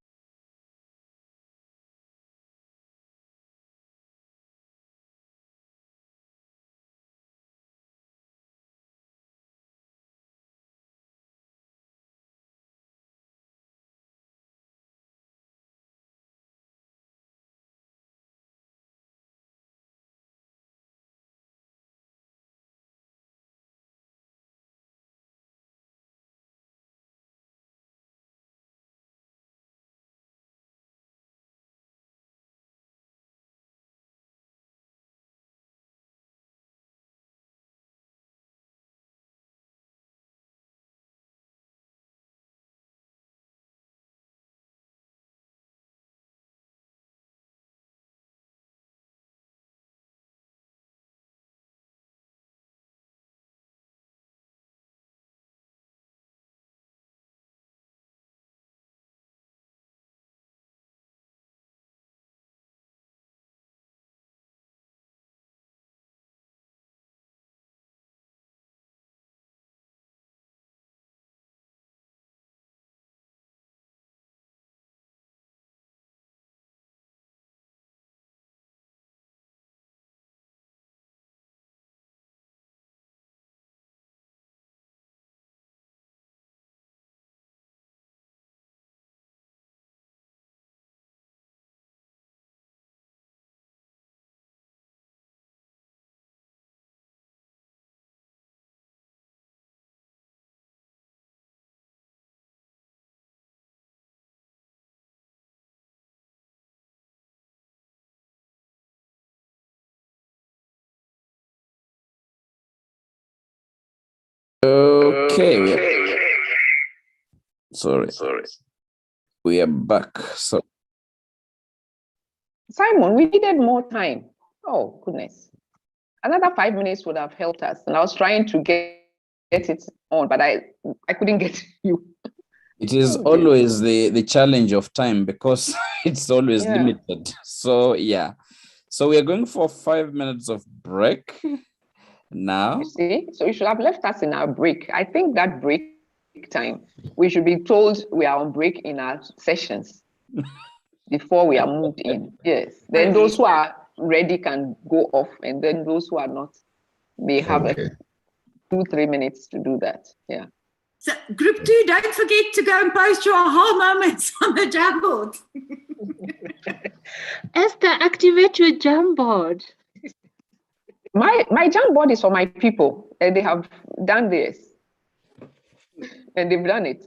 Okay, sorry. We are back. So Simon, we needed more time. Oh, goodness. Another 5 minutes would have helped us. And I was trying to get it on, but I couldn't get you. it is always the challenge of time because it's always limited. So yeah. So we are going for 5 minutes of break now. You see, so you should have left us in our break. I think that break time, we should be told we are on break in our sessions before we are moved in. Yes. Then those who are ready can go off, and then those who are not may have 2-3 minutes to do that. Yeah. So group 2, don't forget to go and post your aha moments on the Jamboard. Esther, activate your Jamboard. My Jamboard is for my people, and they have done this, and they've done it.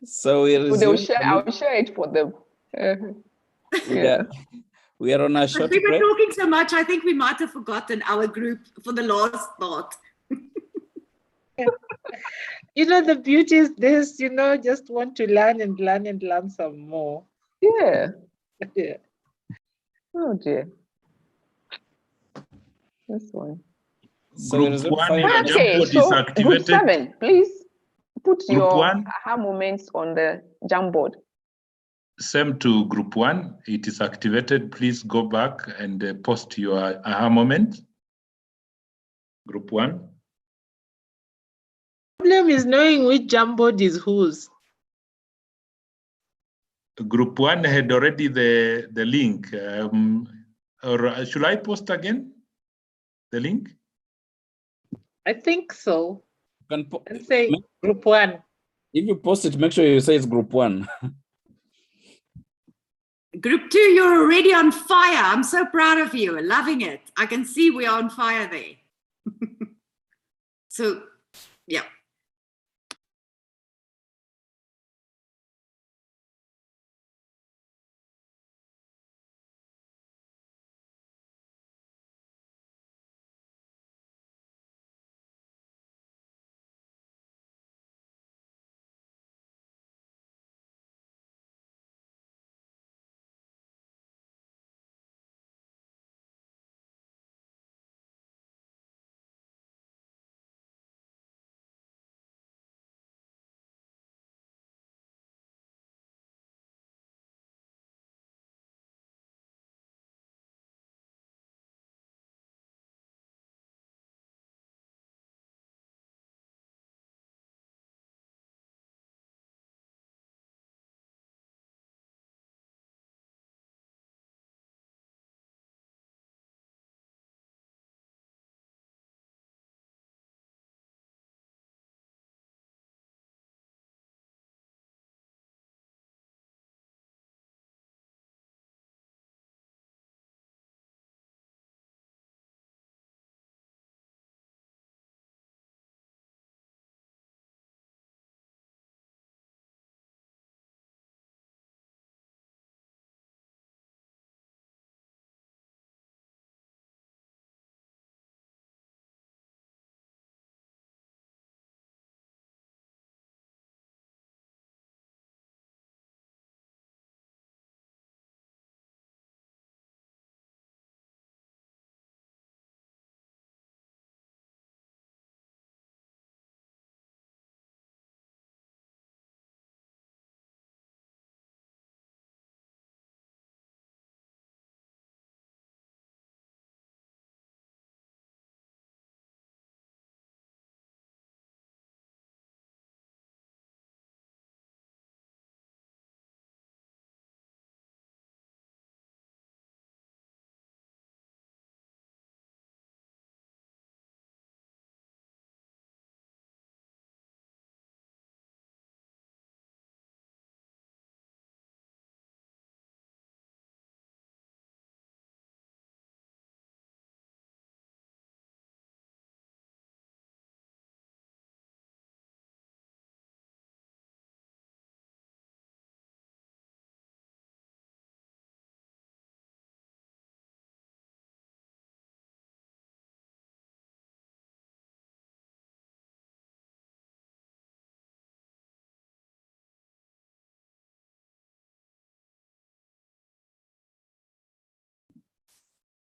So we I'll share it for them. Yeah. We are on a short We were break. talking so much, I think we might have forgotten our group for the last part. You know, the beauty is this, just want to learn and learn and learn some more. Yeah. Yeah. Oh dear. This one. So Group 1, your okay, Jamboard so is activated. Group 7, please put Group your 1. aha moments on the Jamboard. Same to group 1, it is activated. Please go back and post your aha moment. Group 1. Problem is knowing which Jamboard is whose. Group 1 had already the link. Or should I post again the link? I think so. And say group 1. If you post it, make sure you say it's group 1. Group 2, you're already on fire. I'm so proud of you. Loving it. I can see we are on fire there. So, yeah.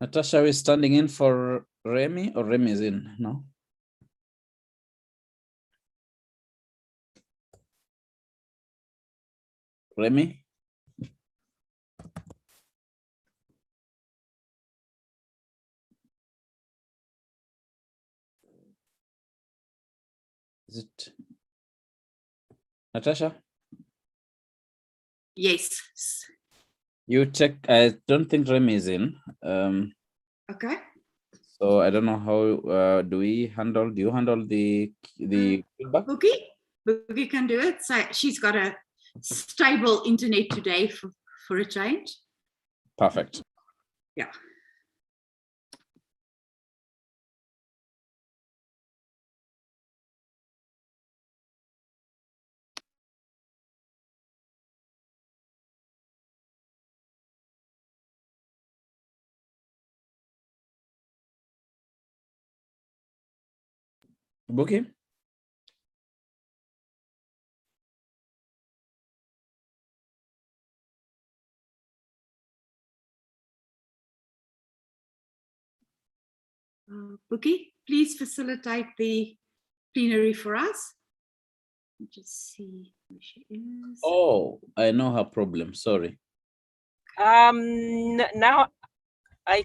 Natasha is standing in for Remy, or Remy is in? No. Remy? Is it Natasha? Yes. You check. I don't think Remy is in. Okay. So I don't know how do you handle the feedback? Boogie can do it. So she's got a stable internet today for a change. Perfect. Yeah. Bookie? Bookie, please facilitate the plenary for us. Just see where she is. Oh, I know her problem. Sorry. Now I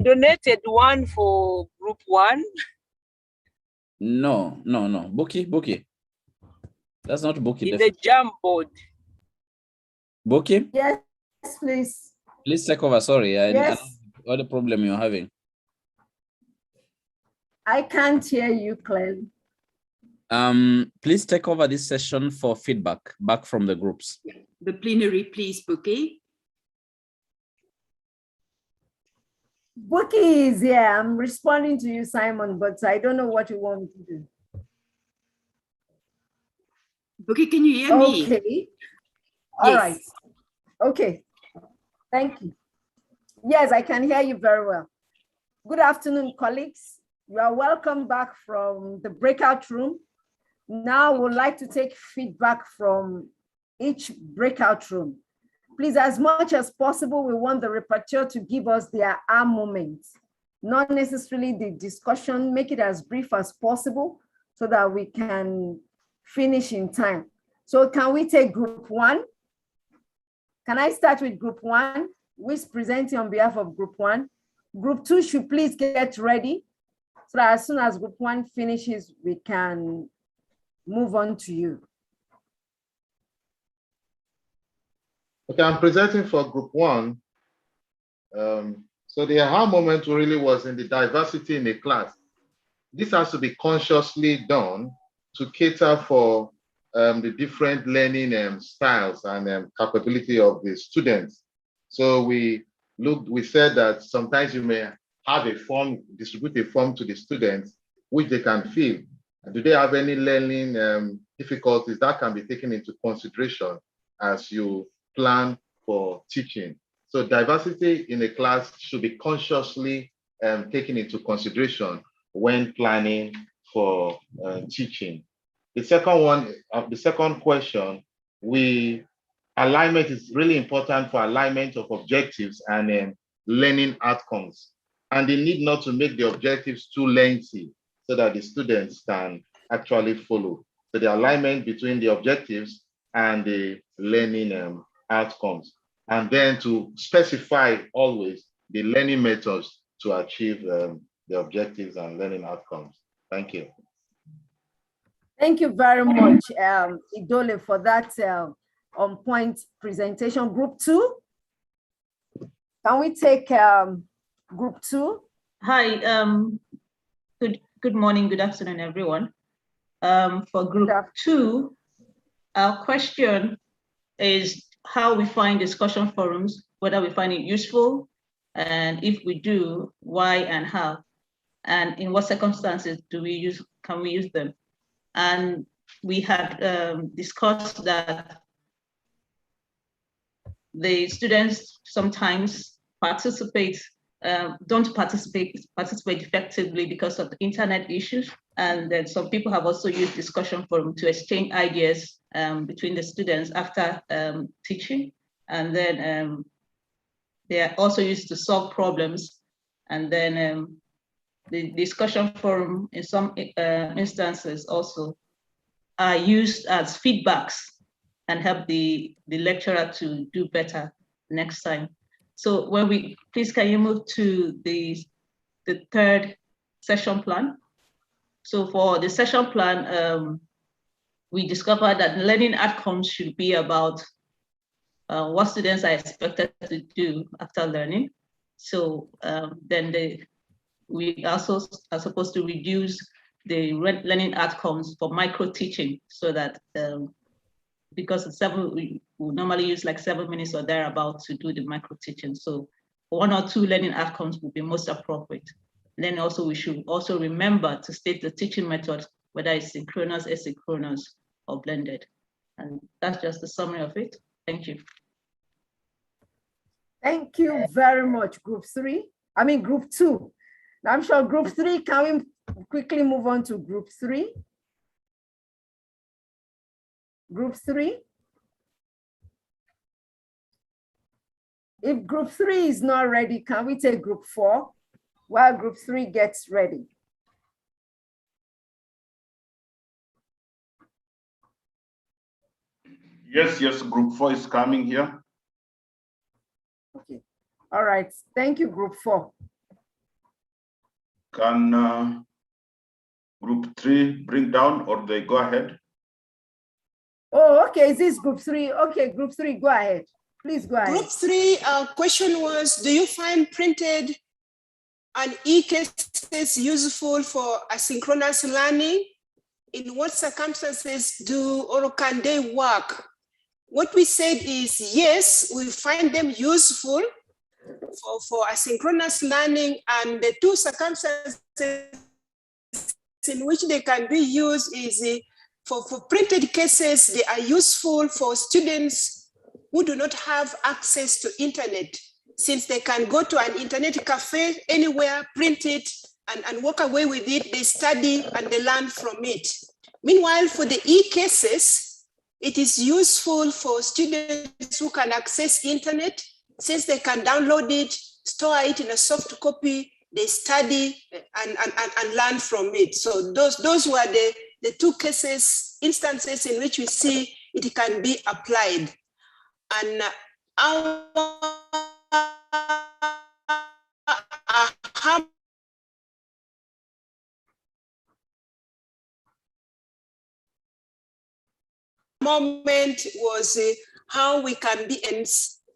donated one for group 1. No. Bookie. That's not Bookie. In the Jamboard. Bookie? Yes, please. Please take over. Sorry. I Yes. know what the problem you're having. I can't hear you clearly. Please take over this session for feedback back from the groups. The plenary, please, Bookie. Bookie is here. I'm responding to you, Simon, but I don't know what you want me to do. Bookie, can you hear me? Okay. All right. Okay. Thank you. Yes, I can hear you very well. Good afternoon, colleagues. You are welcome back from the breakout room. Now we'd like to take feedback from each breakout room. Please, as much as possible, we want the rapporteur to give us their aha moments, not necessarily the discussion. Make it as brief as possible so that we can finish in time. So can we take group 1? Can I start with group 1? Who is presenting on behalf of group 1? Group 2 should please get ready so that as soon as group 1 finishes, we can move on to you. Okay, I'm presenting for group 1. So the aha moment really was in the diversity in the class. This has to be consciously done to cater for the different learning styles and capability of the students. So we said that sometimes you may have a form, distribute a form to the students, which they can fill. And do they have any learning difficulties? That can be taken into consideration as you plan for teaching. So diversity in a class should be consciously taken into consideration when planning for teaching. The second question, alignment is really important for alignment of objectives and learning outcomes. And they need not to make the objectives too lengthy so that the students can actually follow. So the alignment between the objectives and the learning outcomes. And then to specify always the learning methods to achieve the objectives and learning outcomes. Thank you. Thank you very much, Idole, for that on-point presentation. Group 2, can we take group 2? Hi, good morning, good afternoon, everyone. For group 2, our question is how we find discussion forums, whether we find it useful, and if we do, why and how, and in what circumstances can we use them? And we had discussed that the students sometimes don't participate effectively because of the internet issues. And then some people have also used discussion forum to exchange ideas between the students after teaching. And then They are also used to solve problems. And then the discussion forum in some instances also are used as feedbacks and help the lecturer to do better next time. So when we, please can you move to the third session plan? So for the session plan, we discovered that learning outcomes should be about what students are expected to do after learning. So then we also are supposed to reduce the learning outcomes for micro-teaching so that because we normally use like 7 minutes or thereabout to do the micro-teaching. So 1 or 2 learning outcomes would be most appropriate. Then also we should also remember to state the teaching method, whether it's synchronous, asynchronous, or blended. And that's just the summary of it. Thank you. Thank you very much, group 2. Now I'm sure group 3, can we quickly move on to group 3? Group 3? If group 3 is not ready, can we take group 4 while group 3 gets ready? Yes, group 4 is coming here. Okay, all right, thank you, group 4. Can group 3 bring down or they go ahead? Oh, okay, is this group 3? Okay, group 3, go ahead. Please go ahead. Group 3, question was, do you find printed and e-cases useful for asynchronous learning? In what circumstances do or can they work? What we said is, yes, we find them useful for asynchronous learning, and the 2 circumstances in which they can be used is for printed cases. They are useful for students who do not have access to internet, since they can go to an internet cafe anywhere, print it, and walk away with it. They study and they learn from it. Meanwhile, for the e-cases, it is useful for students who can access internet, since they can download it, store it in a soft copy, they study and learn from it. So those were the 2 instances in which we see it can be applied. And our moment was how we can be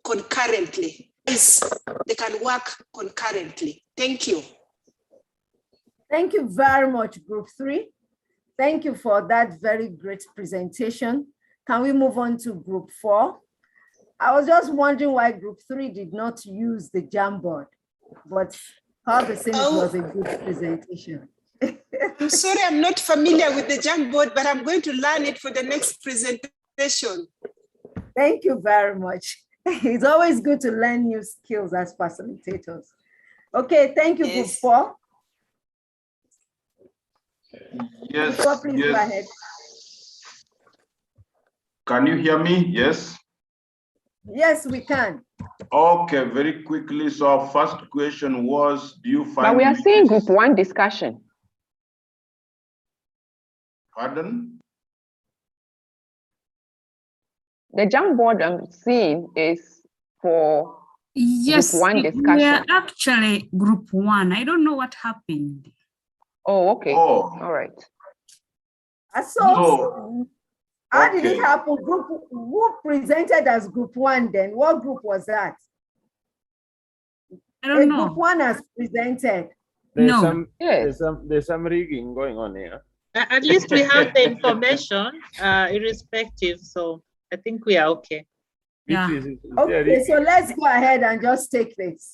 concurrently. They can work concurrently. Thank you. Thank you very much, group 3. Thank you for that very great presentation. Can we move on to group 4? I was just wondering why group 3 did not use the Jamboard, but all the same, it was a good presentation. I'm sorry, I'm not familiar with the Jamboard, but I'm going to learn it for the next presentation. Thank you very much. It's always good to learn new skills as facilitators. Okay, thank you, group 4. Yes, Group 4, please go ahead. Can you hear me? Yes? Yes, we can. Okay, very quickly. So our first question was, do you find— But we are seeing group 1 discussion. Pardon? The Jamboard I'm seeing is for Yes, group 1 discussion. we are actually group 1. I don't know what happened. Oh, okay. Oh. All right. So how did it happen? Who presented as group 1 then? What group was that? I don't know. Group 1 has presented. There's some rigging going on here. At least we have the information, irrespective. So I think we are okay. Yeah. Okay, so let's go ahead and just take this.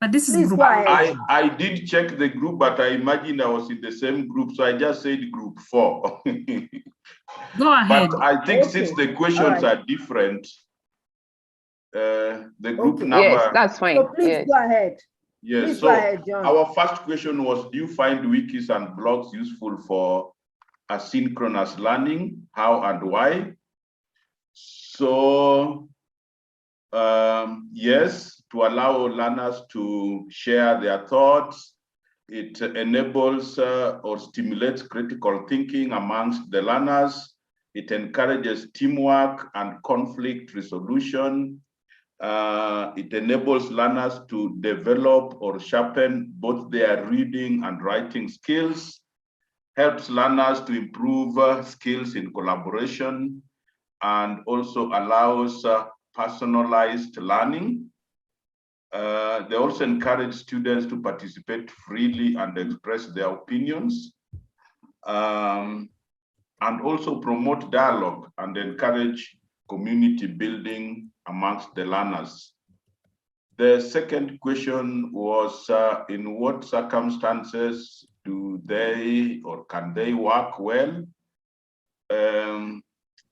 But this is group 1. I did check the group, but I imagined I was in the same group, so I just said group 4. Go ahead. But I think since the questions are different, the group number— Yes, that's fine. So please go ahead. Yes, please so go ahead, John. Our first question was, do you find wikis and blogs useful for asynchronous learning? How and why? So Yes, to allow learners to share their thoughts. It enables or stimulates critical thinking amongst the learners. It encourages teamwork and conflict resolution. It enables learners to develop or sharpen both their reading and writing skills, helps learners to improve skills in collaboration, and also allows personalized learning. They also encourage students to participate freely and express their opinions, and also promote dialogue and encourage community building amongst the learners. The second question was, in what circumstances do they or can they work well?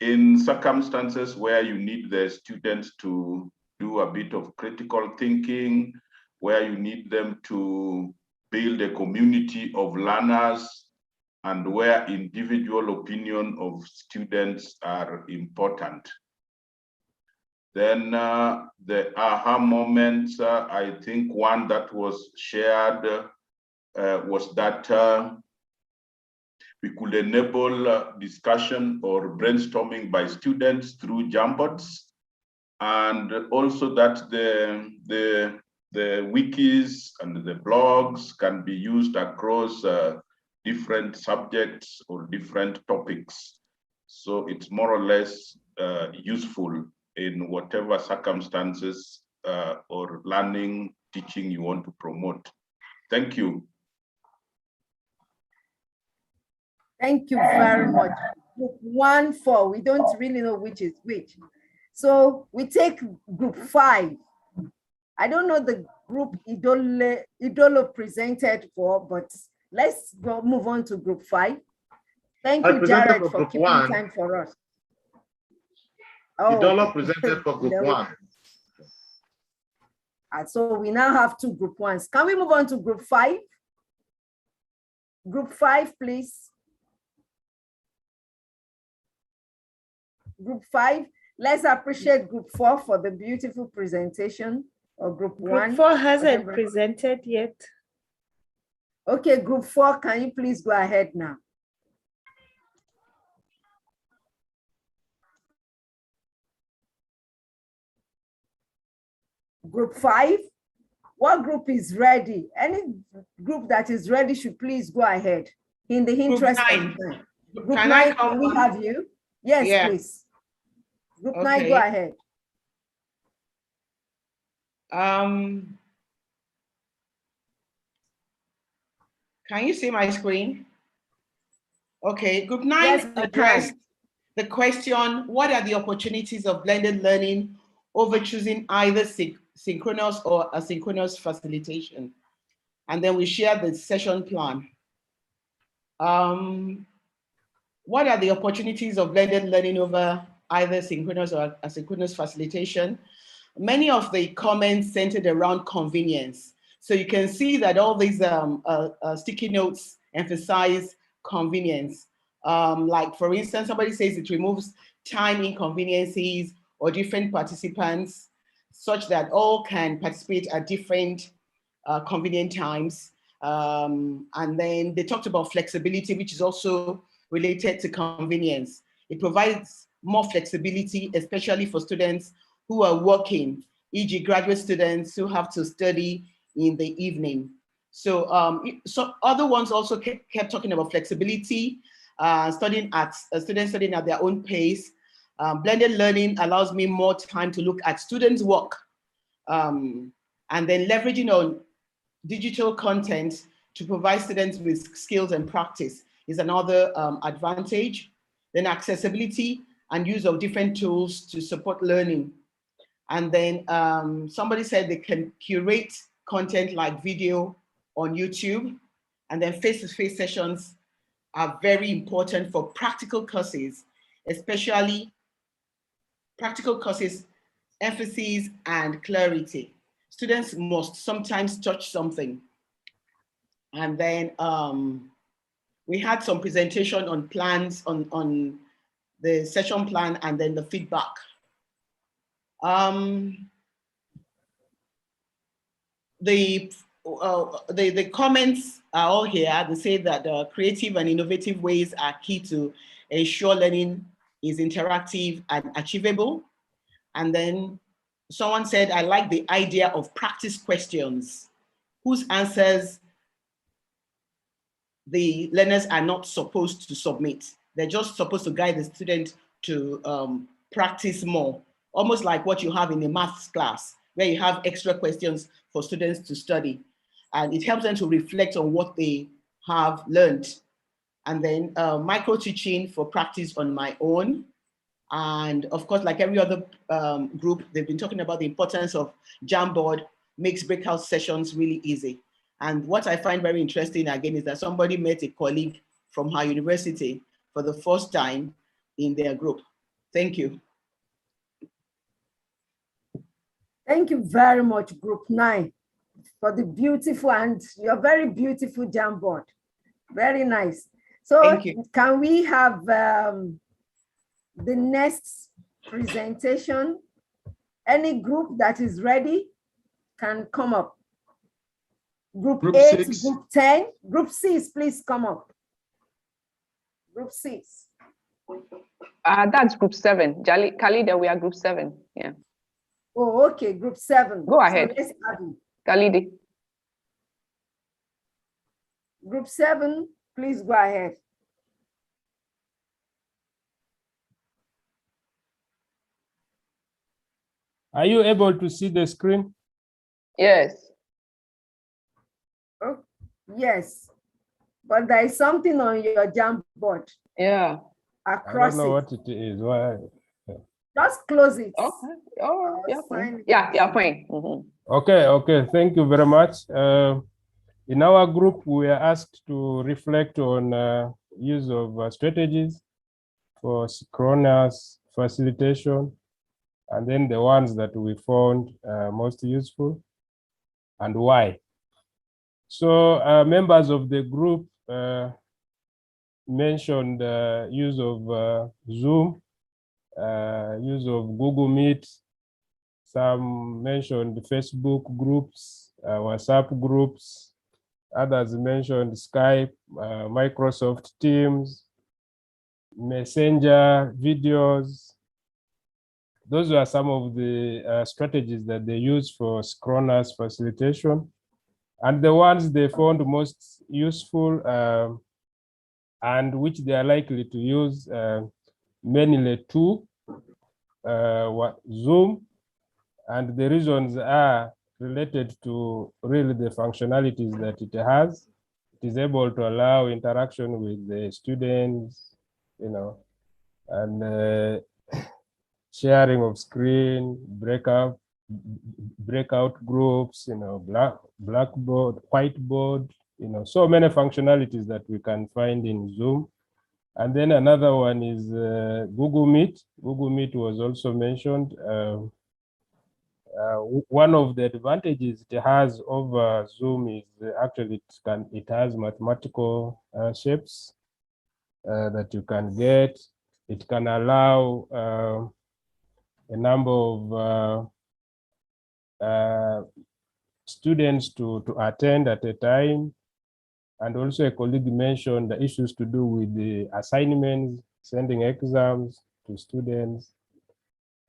In circumstances where you need the students to do a bit of critical thinking, where you need them to build a community of learners, and where individual opinion of students are important. Then the aha moments, I think one that was shared was that we could enable discussion or brainstorming by students through Jamboards, and also that the wikis and the blogs can be used across different subjects or different topics. So it's more or less useful in whatever circumstances or learning, teaching you want to promote. Thank you. Thank you very much. Group 1, 4, we don't really know which is which. So we take group 5. I don't know the group Idolo presented for, but let's go move on to group 5. Thank you, Jared, for keeping time for us. Idolo presented for group 1. So we now have 2 group 1s. Can we move on to group 5? Group 5, please. Group 5. Let's appreciate group 4 for the beautiful presentation of group 1. Group 4 hasn't presented yet. Okay, group 4, can you please go ahead now? Group 5, what group is ready? Any group that is ready should please go ahead in the interest of time. Group 9, can we have you? Yes, please. Group 9, go ahead. Can you see my screen? Okay, group 9 addressed the question, what are the opportunities of blended learning over choosing either synchronous or asynchronous facilitation? And then we share the session plan. What are the opportunities of blended learning over either synchronous or asynchronous facilitation? Many of the comments centered around convenience. So you can see that all these sticky notes emphasize convenience. Like for instance, somebody says it removes time inconveniences or different participants such that all can participate at different convenient times. And then they talked about flexibility, which is also related to convenience. It provides more flexibility, especially for students who are working, e.g. graduate students who have to study in the evening. So, so other ones also kept talking about flexibility, students studying at their own pace. Blended learning allows me more time to look at students' work, and then leveraging on digital content to provide students with skills and practice is another advantage. Then accessibility and use of different tools to support learning. And then somebody said they can curate content like video on YouTube, and then face-to-face sessions are very important for practical courses, especially practical courses, emphasis and clarity. Students must sometimes touch something. And then we had some presentation on plans, on the session plan, and then the feedback. the comments are all here. They say that creative and innovative ways are key to ensure learning is interactive and achievable. And then someone said, I like the idea of practice questions whose answers the learners are not supposed to submit. They're just supposed to guide the student to practice more, almost like what you have in a maths class, where you have extra questions for students to study. And it helps them to reflect on what they have learned. And then micro-teaching for practice on my own. And of course, like every other group, they've been talking about the importance of Jamboard, makes breakout sessions really easy. And what I find very interesting again is that somebody met a colleague from her university for the first time in their group. Thank you. Thank you very much, Group 9, for the beautiful and your very beautiful Jamboard. Very nice. So can we have the next presentation? Any group that is ready can come up. Group 8, 6. Group 10, Group 6, please come up. Group 6. That's Group 7. Khalida, we are Group 7. Yeah. Oh, okay, Group 7. Go ahead. So let's have you. Khalidi. Group 7, please go ahead. Are you able to see the screen? Yes. Oh, yes, but there is something on your Jamboard. Yeah. Across I don't know what it is. Why? Just close it. Okay. Oh, yeah, fine. Yeah, fine. Mm-hmm. Okay. Thank you very much. In our group, we are asked to reflect on use of strategies for synchronous facilitation, and then the ones that we found most useful and why. So members of the group mentioned use of Zoom, use of Google Meet. Some mentioned Facebook groups, WhatsApp groups. Others mentioned Skype, Microsoft Teams, Messenger videos. Those are some of the strategies that they use for synchronous facilitation. And the ones they found most useful and which they are likely to use mainly two, Zoom, and the reasons are related to really the functionalities that it has. It is able to allow interaction with the students, and sharing of screen, breakout groups, blackboard, whiteboard, so many functionalities that we can find in Zoom. And then another one is Google Meet. Google Meet was also mentioned. One of the advantages it has over Zoom is actually it has mathematical shapes that you can get. It can allow a number of students to attend at a time. And also a colleague mentioned the issues to do with the assignments, sending exams to students,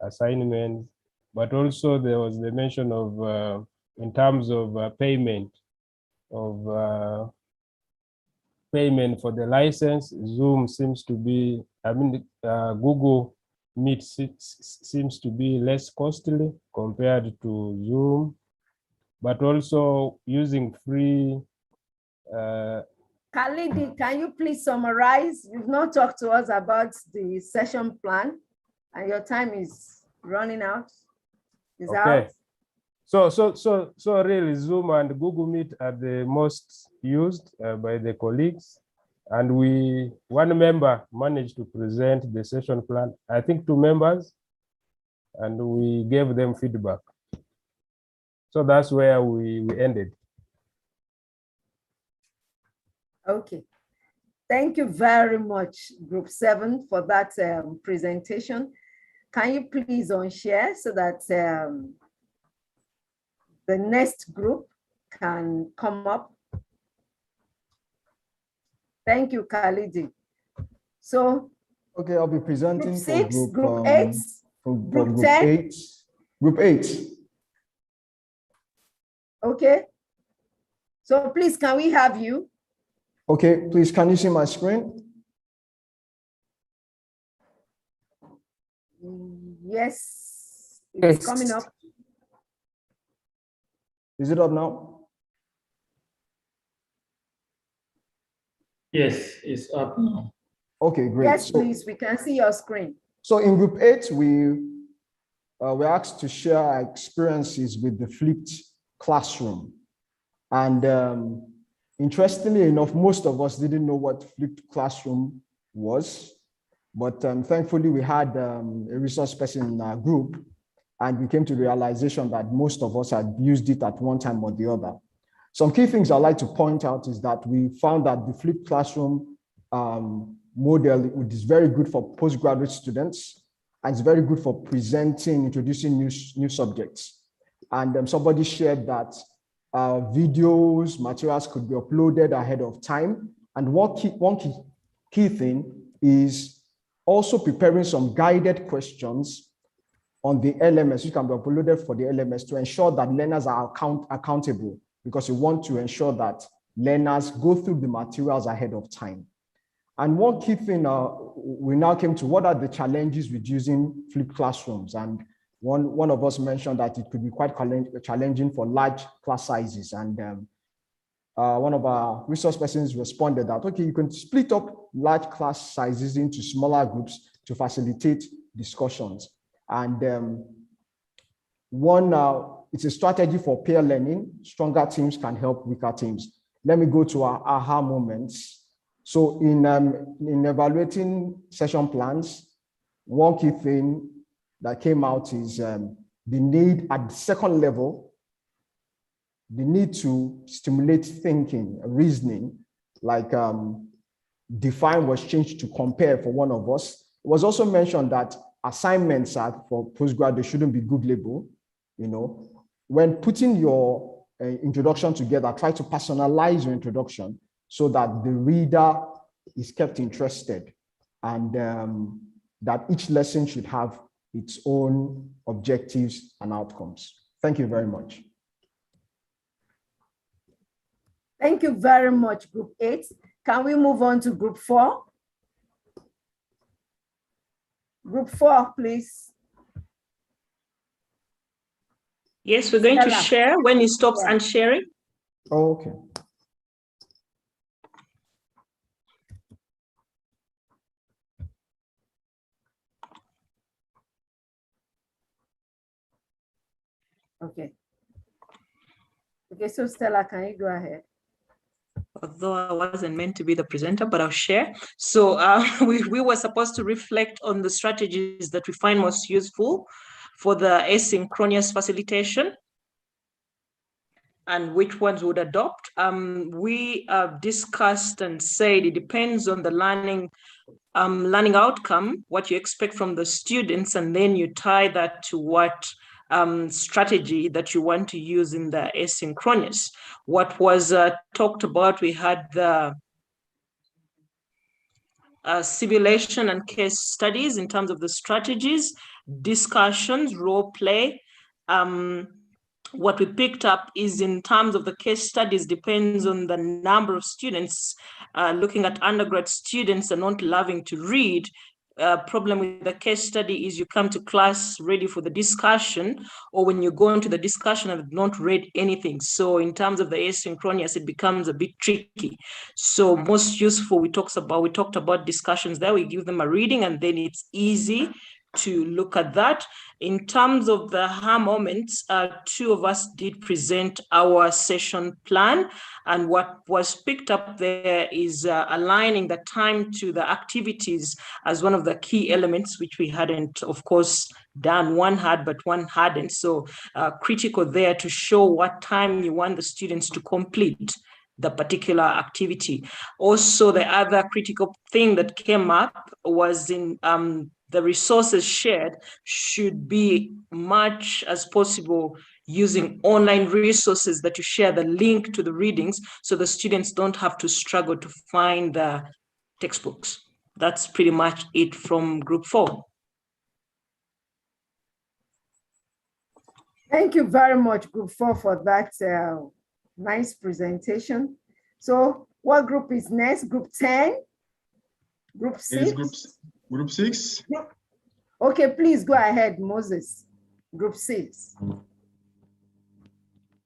assignments, but also there was the mention of, in terms of payment for the license. Zoom seems to be, Google Meet seems to be less costly compared to Zoom, but also using free. Khalidi, can you please summarize? You've not talked to us about the session plan and your time is running out. Is okay. Out. So really Zoom and Google Meet are the most used by the colleagues. And one member managed to present the session plan, I think 2 members, and we gave them feedback. So that's where we ended. Okay. Thank you very much, Group 7, for that presentation. Can you please unshare so that the next group can come up. Thank you, Khalidi. So, okay, I'll be presenting group 6, for group 8, group 10. 8. Group 8. Okay. So please, can we have you? Okay, please, can you see my screen? Yes, it's coming up. Is it up now? Yes, it's up now. Okay, great. Yes, please, we can see your screen. So in group 8, we were asked to share our experiences with the flipped classroom. And interestingly enough, most of us didn't know what flipped classroom was. But thankfully, we had a resource person in our group, and we came to the realization that most of us had used it at one time or the other. Some key things I'd like to point out is that we found that the flipped classroom model is very good for postgraduate students, and it's very good for presenting, introducing new subjects. And somebody shared that videos, materials could be uploaded ahead of time. And one key thing is also preparing some guided questions on the LMS, which can be uploaded for the LMS to ensure that learners are accountable, because we want to ensure that learners go through the materials ahead of time. And one key thing we now came to, what are the challenges with using flipped classrooms? And one of us mentioned that it could be quite challenging for large class sizes. And one of our resource persons responded that, okay, you can split up large class sizes into smaller groups to facilitate discussions. And it's a strategy for peer learning. Stronger teams can help weaker teams. Let me go to our aha moments. So in evaluating session plans, one key thing that came out is the need at the second level, the need to stimulate thinking, reasoning, like define was changed to compare for one of us. It was also mentioned that assignments for postgrad, shouldn't be good label. When putting your introduction together, try to personalize your introduction so that the reader is kept interested, and that each lesson should have its own objectives and outcomes. Thank you very much. Thank you very much, Group 8. Can we move on to Group 4? Group 4, please. Yes, we're going to share when it stops unsharing. Oh, okay. Okay. Okay, so Stella, can you go ahead? Although I wasn't meant to be the presenter, but I'll share. So we were supposed to reflect on the strategies that we find most useful for the asynchronous facilitation and which ones would adopt. We discussed and said it depends on the learning outcome, what you expect from the students, and then you tie that to what strategy that you want to use in the asynchronous. What was talked about, we had the simulation and case studies in terms of the strategies, discussions, role play. What we picked up is in terms of the case studies depends on the number of students. Looking at undergrad students and not loving to read, problem with the case study is you come to class ready for the discussion, or when you go into the discussion and not read anything. So in terms of the asynchronous, it becomes a bit tricky. So most useful, we talked about discussions there. We give them a reading and then it's easy to look at that. In terms of the aha moments, 2 of us did present our session plan, and what was picked up there is aligning the time to the activities as one of the key elements, which we hadn't, of course, done. One had, but one hadn't. So critical there to show what time you want the students to complete the particular activity. Also, the other critical thing that came up was in the resources shared should be much as possible using online resources that you share the link to the readings so the students don't have to struggle to find the textbooks. That's pretty much it from group 4. Thank you very much, group 4, for that nice presentation. So what group is next? Group 10? Group 6? Group 6. Okay, please go ahead, Moses. Group 6.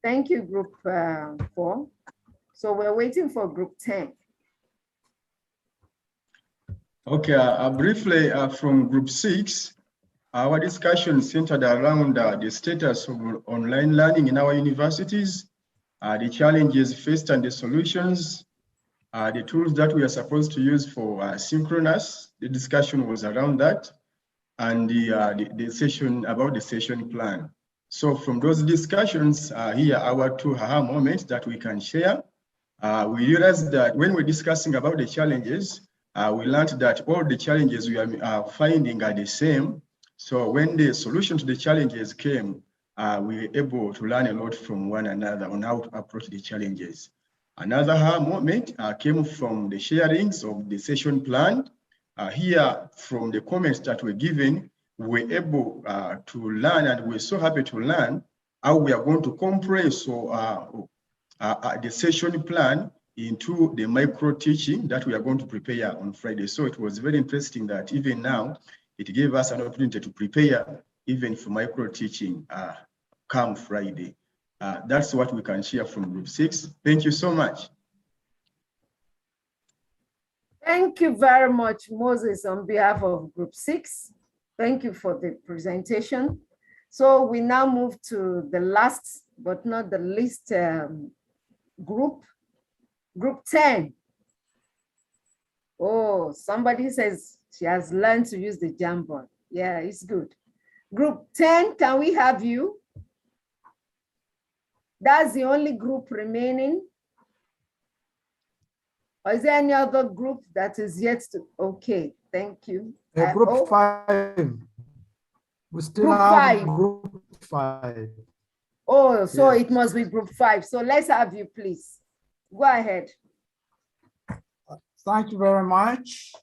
Thank you, group 4. So we're waiting for group 10. Okay, briefly from group 6, our discussion centered around the status of online learning in our universities, the challenges faced and the solutions, the tools that we are supposed to use for Synchronous. The discussion was around that, and the session about the session plan. So from those discussions, here are our 2 aha moments that we can share. We realized that when we're discussing about the challenges, we learned that all the challenges we are finding are the same. So when the solution to the challenges came, we were able to learn a lot from one another on how to approach the challenges. Another aha moment came from the sharings of the session plan. Here, from the comments that were given, we were able to learn, and we're so happy to learn how we are going to compress the session plan into the micro teaching that we are going to prepare on Friday. So it was very interesting that even now, it gave us an opportunity to prepare even for micro teaching come Friday. That's what we can share from group 6. Thank you so much. Thank you very much, Moses, on behalf of group 6. Thank you for the presentation. So we now move to the last but not the least group 10. Oh, somebody says she has learned to use the Jamboard. Yeah, it's good. Group 10, can we have you? That's the only group remaining. Or is there any other group that is yet to? Okay, thank you. Group 5. We still Group have 5. group 5. Oh, so Yes. it must be group 5. So let's have you, please. Go ahead. Thank you very much.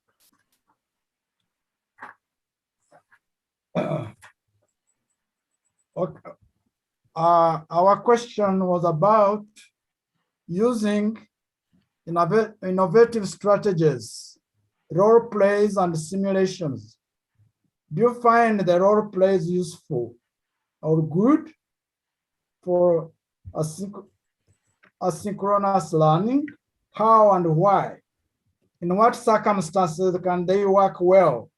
Okay. Our question was about using innovative strategies, role plays, and simulations. Do you find the role plays useful or good for asynchronous learning? How and why? In what circumstances can they work well?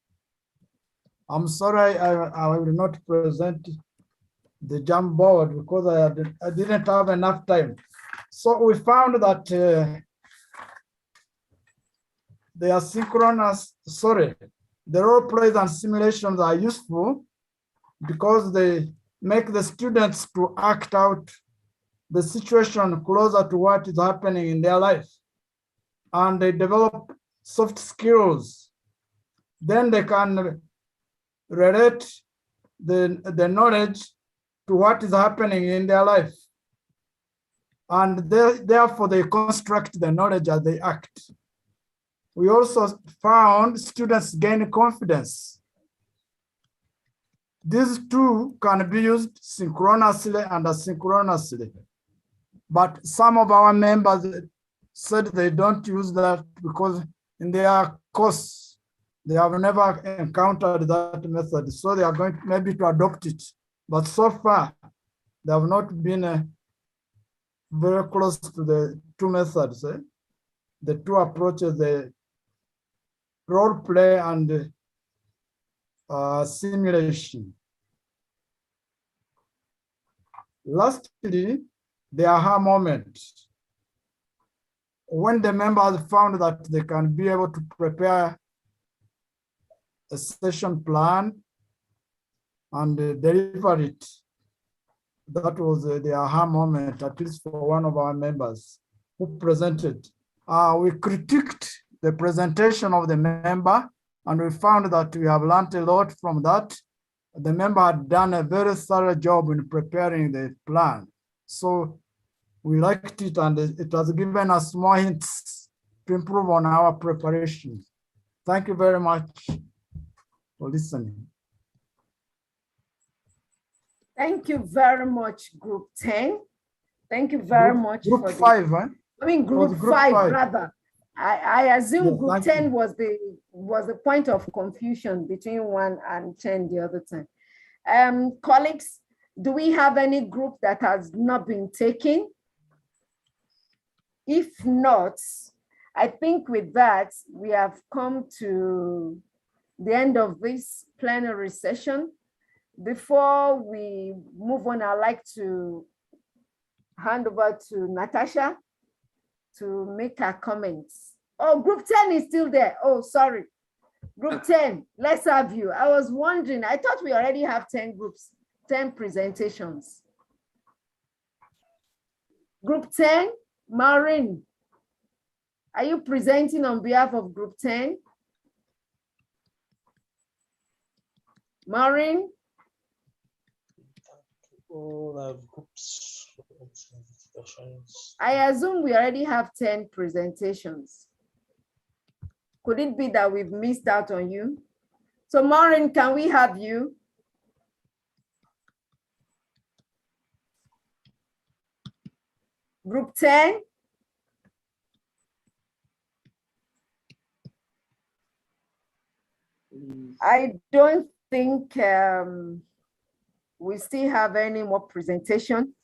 I'm sorry, I will not present the Jamboard because I didn't have enough time. So we found that the role plays and simulations are useful because they make the students to act out the situation closer to what is happening in their life. And they develop soft skills. Then they can relate the knowledge to what is happening in their life. And therefore they construct the knowledge as they act. We also found students gain confidence. These two can be used synchronously and asynchronously. But some of our members said they don't use that because in their course, they have never encountered that method. So they are going maybe to adopt it. But so far, they have not been very close to the two methods, the two approaches, the role play and simulation. Lastly, the aha moment. When the members found that they can be able to prepare a session plan and deliver it, that was the aha moment, at least for one of our members who presented. We critiqued the presentation of the member, and we found that we have learned a lot from that. the member had done a very thorough job in preparing the plan. So we liked it, and it has given us more hints to improve on our preparation. Thank you very much for listening. Thank you very much, Group 10. Thank you very much. Group 5, huh? I mean, Group 5, rather. I assume Yes, Group 10 was the point of confusion between 1 and 10 the other time. Colleagues, do we have any group that has not been taken? If not, I think with that, we have come to the end of this plenary session. Before we move on, I'd like to hand over to Natasha to make her comments. Oh, Group 10 is still there. Oh, sorry. Group 10, let's have you. I was wondering, I thought we already have 10 groups, 10 presentations. Group 10, Maureen, are you presenting on behalf of Group 10? Maureen? I assume we already have 10 presentations. Could it be that we've missed out on you? So Maureen, can we have you? Group 10? I don't think we still have any more presentation.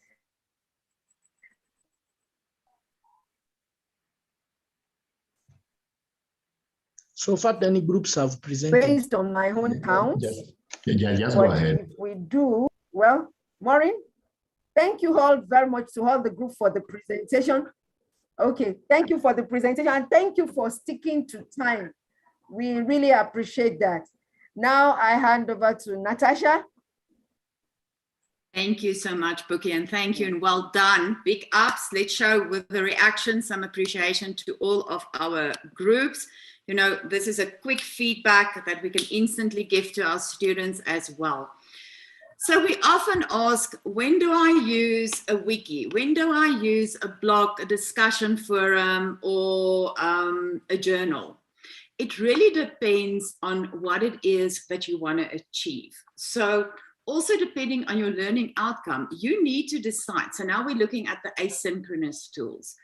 So far, any groups have presented? Based on my own count. Just go ahead. If we do, well, Maureen, thank you all very much to all the group for the presentation. Okay, thank you for the presentation and thank you for sticking to time. We really appreciate that. Now I hand over to Natasha. Thank you so much, Bookie, and thank you and well done. Big ups. Let's show with the reaction some appreciation to all of our groups. You know, this is a quick feedback that we can instantly give to our students as well. So we often ask, when do I use a wiki? When do I use a blog, a discussion forum, or a journal? It really depends on what it is that you want to achieve. So also depending on your learning outcome, you need to decide. So now we're looking at the asynchronous tools.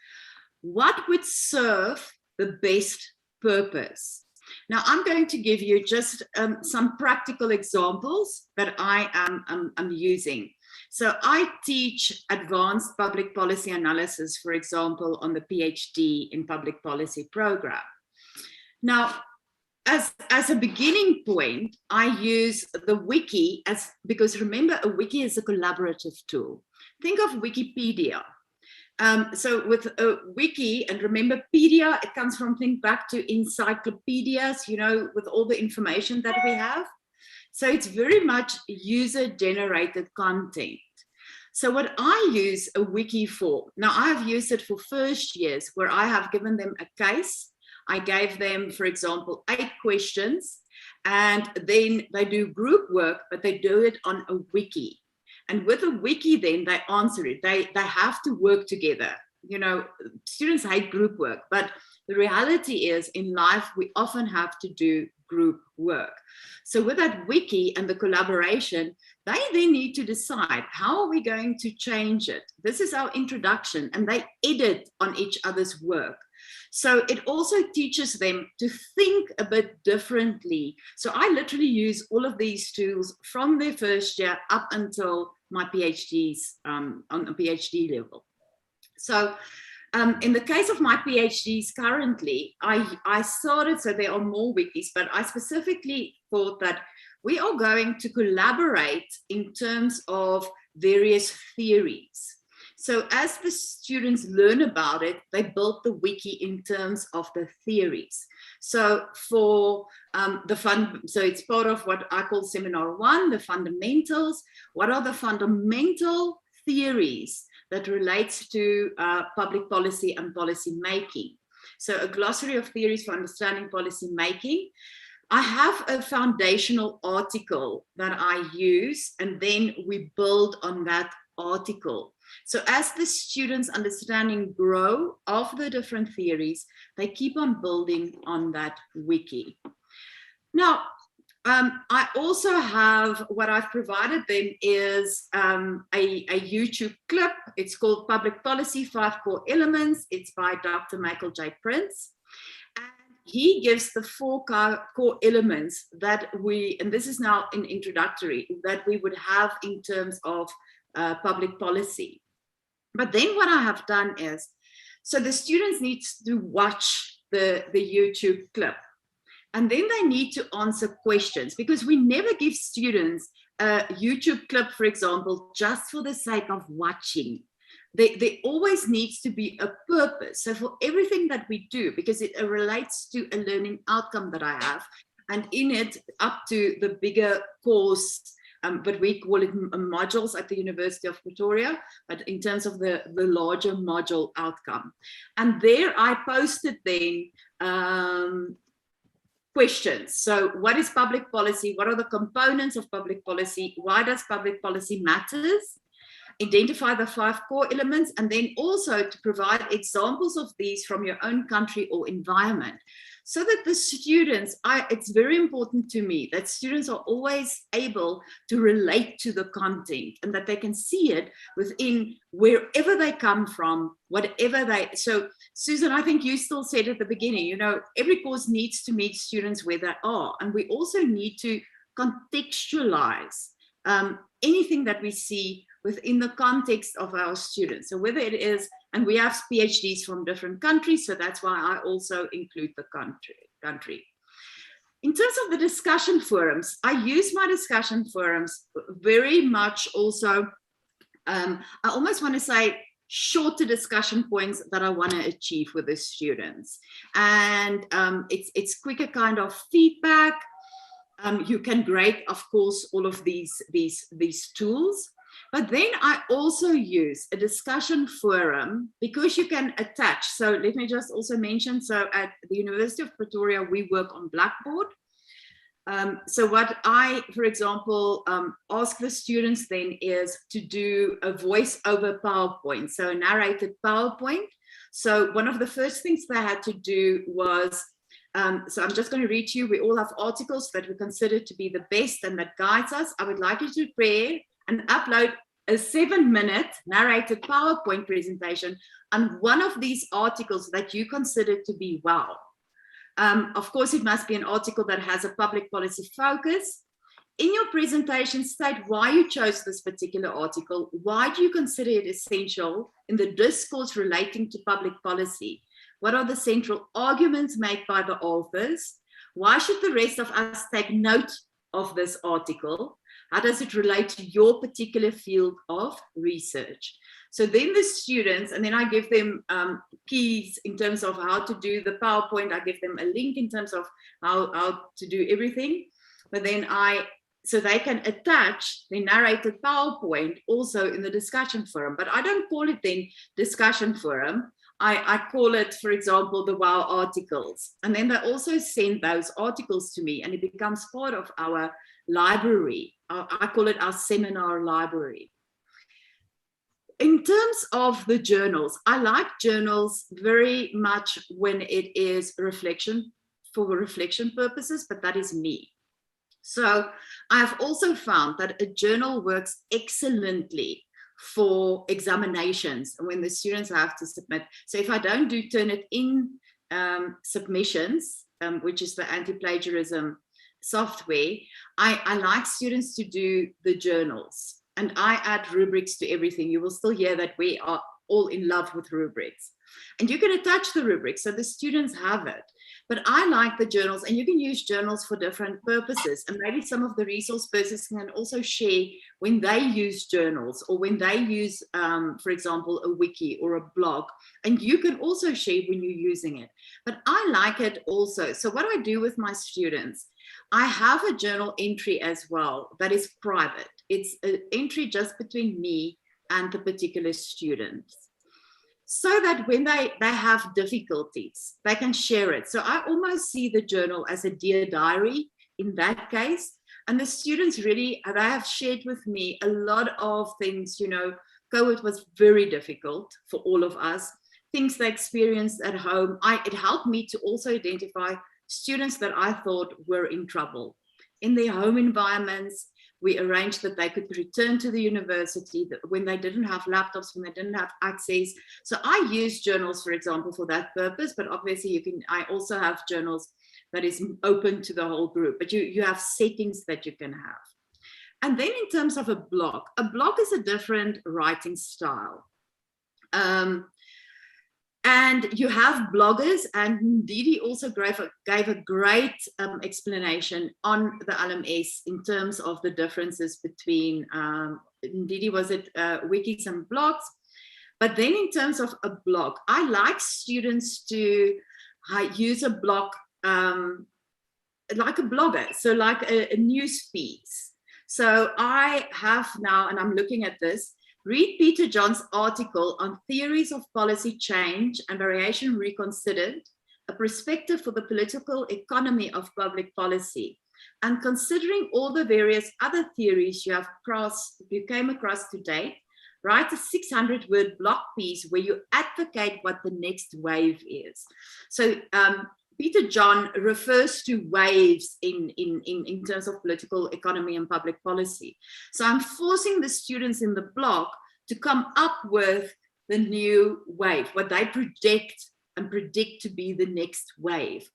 What would serve the best purpose? Now I'm going to give you just some practical examples that I am using. So I teach advanced public policy analysis, for example, on the PhD in public policy program. Now, as a beginning point, I use the wiki because remember, a wiki is a collaborative tool. Think of Wikipedia. So with a wiki, and remember pedia, it comes from, think back to encyclopedias, you know, with all the information that we have. So it's very much user-generated content. So what I use a wiki for, now I've used it for first years where I have given them a case. I gave them, for example, 8 questions, and then they do group work, but they do it on a wiki. And with a wiki, then they answer it. They have to work together. You know, students hate group work, but the reality is in life, we often have to do group work. So with that wiki and the collaboration, they then need to decide, how are we going to change it? This is our introduction, and they edit on each other's work. So it also teaches them to think a bit differently. So I literally use all of these tools from their first year up until my PhDs on a PhD level. So in the case of my PhDs currently, I started, so there are more wikis, but I specifically thought that we are going to collaborate in terms of various theories. So as the students learn about it, they build the wiki in terms of the theories. So for so it's part of what I call Seminar 1, the fundamentals. What are the fundamental theories that relates to public policy and policy making? So a glossary of theories for understanding policy making. I have a foundational article that I use, and then we build on that article. So as the students' understanding grow of the different theories, they keep on building on that wiki. Now, I also have, what I've provided them is a YouTube clip. It's called Public Policy, 5 Core Elements. It's by Dr. Michael J. Prince. And he gives the 4 core elements that we, and this is now in introductory, that we would have in terms of public policy. But then what I have done is, so the students need to watch the YouTube clip. And then they need to answer questions, because we never give students a YouTube clip, for example, just for the sake of watching. There always needs to be a purpose. So for everything that we do, because it relates to a learning outcome that I have, and in it up to the bigger course, but we call it modules at the University of Pretoria, but in terms of the larger module outcome. And there I posted then questions. So what is public policy? What are the components of public policy? Why does public policy matters? Identify the 5 core elements, and then also to provide examples of these from your own country or environment, so that the students, it's very important to me that students are always able to relate to the content, and that they can see it within wherever they come from, whatever they, so Susan, I think you still said at the beginning, you know, every course needs to meet students where they are, and we also need to contextualize anything that we see within the context of our students. So whether it is, and we have PhDs from different countries, so that's why I also include the country. In terms of the discussion forums, I use my discussion forums very much also, I almost want to say shorter discussion points that I want to achieve with the students. And it's quicker kind of feedback. You can grade, of course, all of these tools. But then I also use a discussion forum, because you can attach. So let me just also mention, so at the University of Pretoria, we work on Blackboard. So what I, for example, ask the students then is to do a voice over PowerPoint, so a narrated PowerPoint. So one of the first things they had to do was, so I'm just going to read to you, we all have articles that we consider to be the best and that guides us. I would like you to prepare and upload a 7-minute narrated PowerPoint presentation on one of these articles that you consider to be well. Of course, it must be an article that has a public policy focus. In your presentation, state why you chose this particular article. Why do you consider it essential in the discourse relating to public policy? What are the central arguments made by the authors? Why should the rest of us take note of this article? How does it relate to your particular field of research? So then the students, and then I give them keys in terms of how to do the PowerPoint. I give them a link in terms of how to do everything. But then so they can attach the narrated PowerPoint also in the discussion forum. But I don't call it then discussion forum. I call it, for example, the WOW articles. And then they also send those articles to me, and it becomes part of our library. I call it our seminar library. In terms of the journals, I like journals very much when it is reflection, for reflection purposes, but that is me. So I've also found that a journal works excellently for examinations when the students have to submit. So if I don't do Turnitin submissions, which is the anti-plagiarism software, I like students to do the journals, and I add rubrics to everything. You will still hear that we are all in love with rubrics, and you can attach the rubrics so the students have it. But I like the journals, and you can use journals for different purposes. And maybe some of the resource persons can also share when they use journals, or when they use, for example, a wiki or a blog, and you can also share when you're using it. But I like it also. So what I do with my students, I have a journal entry as well that is private. It's an entry just between me and the particular student. so that when they have difficulties, they can share it. So I almost see the journal as a dear diary in that case. And the students really, they have shared with me a lot of things, you know, COVID was very difficult for all of us, things they experienced at home. It helped me to also identify students that I thought were in trouble. In their home environments, we arranged that they could return to the university when they didn't have laptops, when they didn't have access. So I use journals, for example, for that purpose, but obviously I also have journals that is open to the whole group, but you have settings that you can have. And then in terms of a blog is a different writing style. And you have bloggers, and Didi also gave a great explanation on the LMS in terms of the differences between, Didi was it wikis and blogs. But then in terms of a blog, I like students to use a blog like a blogger, so like a news piece. So I have now, and I'm looking at this, read Peter John's article on theories of policy change and variation reconsidered, a perspective for the political economy of public policy. And considering all the various other theories you came across to date, write a 600-word blog piece where you advocate what the next wave is. So Peter John refers to waves in terms of political economy and public policy. So I'm forcing the students in the blog to come up with the new wave, what they predict to be the next wave.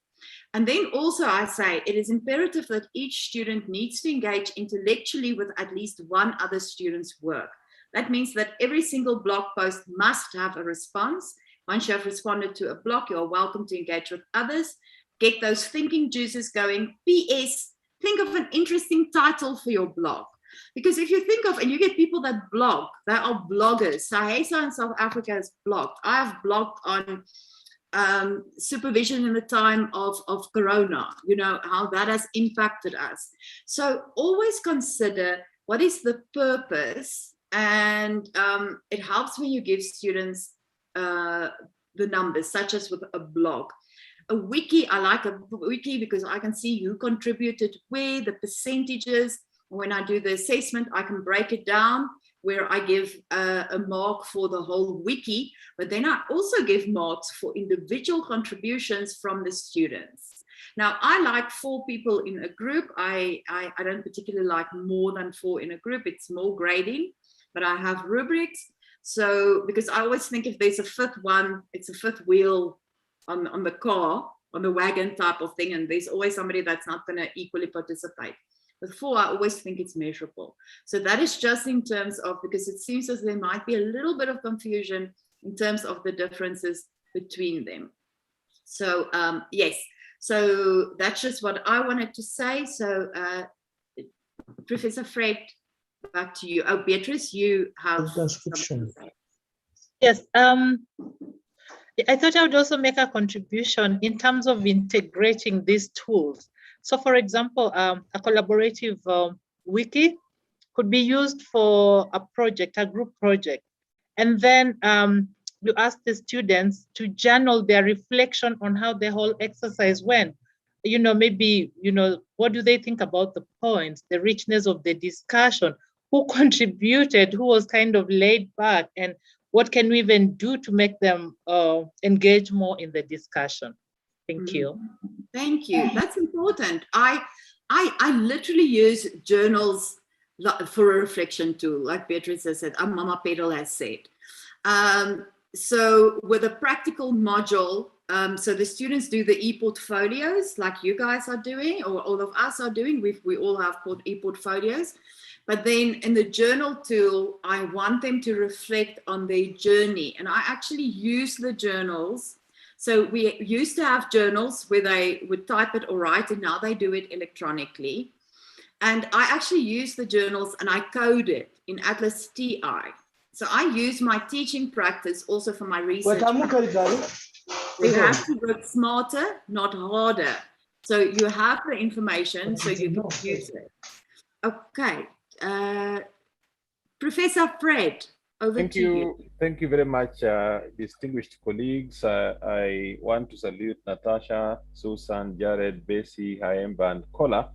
And then also I say it is imperative that each student needs to engage intellectually with at least one other student's work. That means that every single blog post must have a response. Once you have responded to a blog, you're welcome to engage with others, get those thinking juices going. PS, think of an interesting title for your blog. Because if you think of, and you get people that blog, they are bloggers. Sahesa in South Africa has blogged. I have blogged on supervision in the time of Corona, you know, how that has impacted us. So always consider what is the purpose, and it helps when you give students the numbers, such as with a blog. A wiki, I like a wiki because I can see who contributed where, the percentages. When I do the assessment, I can break it down where I give a mark for the whole wiki, but then I also give marks for individual contributions from the students. Now, I like 4 people in a group. I don't particularly like more than 4 in a group. It's more grading, but I have rubrics. So, because I always think if there's a 5th one, it's a 5th wheel on the car, on the wagon type of thing, and there's always somebody that's not going to equally participate. With 4, I always think it's measurable. So that is just in terms of, because it seems as there might be a little bit of confusion in terms of the differences between them. So yes, so that's just what I wanted to say. So Professor Fred, back to you. Oh, Beatrice, you have transcription. Yes, I thought I would also make a contribution in terms of integrating these tools. So for example, a collaborative wiki could be used for a project, a group project. And then you ask the students to journal their reflection on how the whole exercise went. You know, maybe, you know, what do they think about the points, the richness of the discussion, who contributed, who was kind of laid back, and what can we even do to make them engage more in the discussion? Thank you. Thank you. That's important. I literally use journals for a reflection tool, like Beatrice has said, Mama PedaL has said. So with a practical module, so the students do the e-portfolios like you guys are doing, or all of us are doing. We all have e-portfolios. But then in the journal tool, I want them to reflect on their journey. And I actually use the journals. So we used to have journals where they would type it or write, and now they do it electronically. And I actually use the journals and I code it in Atlas TI. So I use my teaching practice also for my research. You have to work smarter, not harder. So you have the information, so you can use it. Okay. Professor Fred, Thank you very much, distinguished colleagues. I want to salute Natasha, Susan, Jared, Bessie, Haemba, and Kola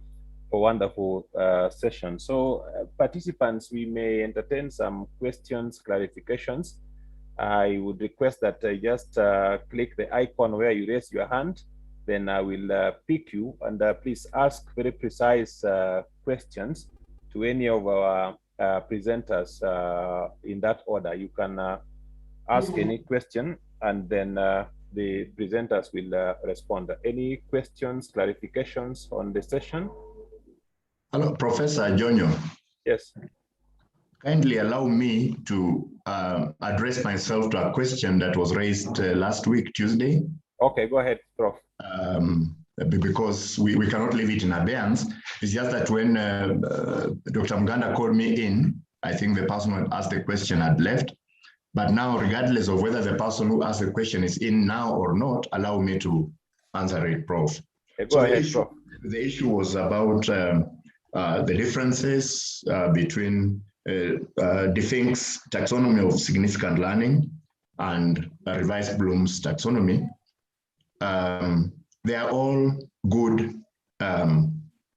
for wonderful session. So participants, we may entertain some questions, clarifications. I would request that just click the icon where you raise your hand, then I will pick you, and please ask very precise questions to any of our presenters in that order. You can ask any question, and then the presenters will respond. Any questions, clarifications on the session? Hello, Professor Jonyo. Yes. Kindly allow me to address myself to a question that was raised last week, Tuesday. Okay, go ahead, Prof. Because we cannot leave it in abeyance. It's just that when Dr. Mganda called me in, I think the person who had asked the question had left. But now, regardless of whether the person who asked the question is in now or not, allow me to answer it, Prof. Okay, go ahead, Prof. The issue was about the differences between Defink's taxonomy of significant learning and revised Bloom's taxonomy. They are all good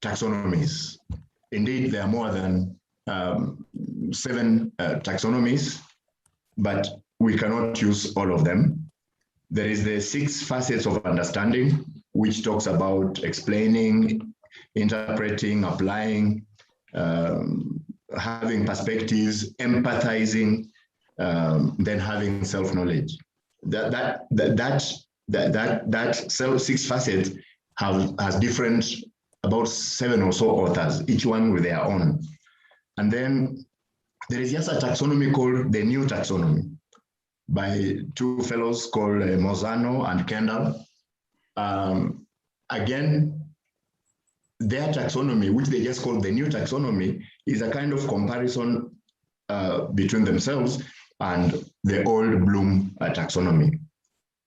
taxonomies. Indeed, there are more than 7 taxonomies, but we cannot use all of them. There is the 6 facets of understanding, which talks about explaining, interpreting, applying, having perspectives, empathizing, then having self-knowledge. That 6 facets has different, about 7 or so authors, each one with their own. And then there is just a taxonomy called the New Taxonomy by 2 fellows called Mozano and Kendall. Again, their taxonomy, which they just call the New Taxonomy, is a kind of comparison between themselves and the old Bloom taxonomy.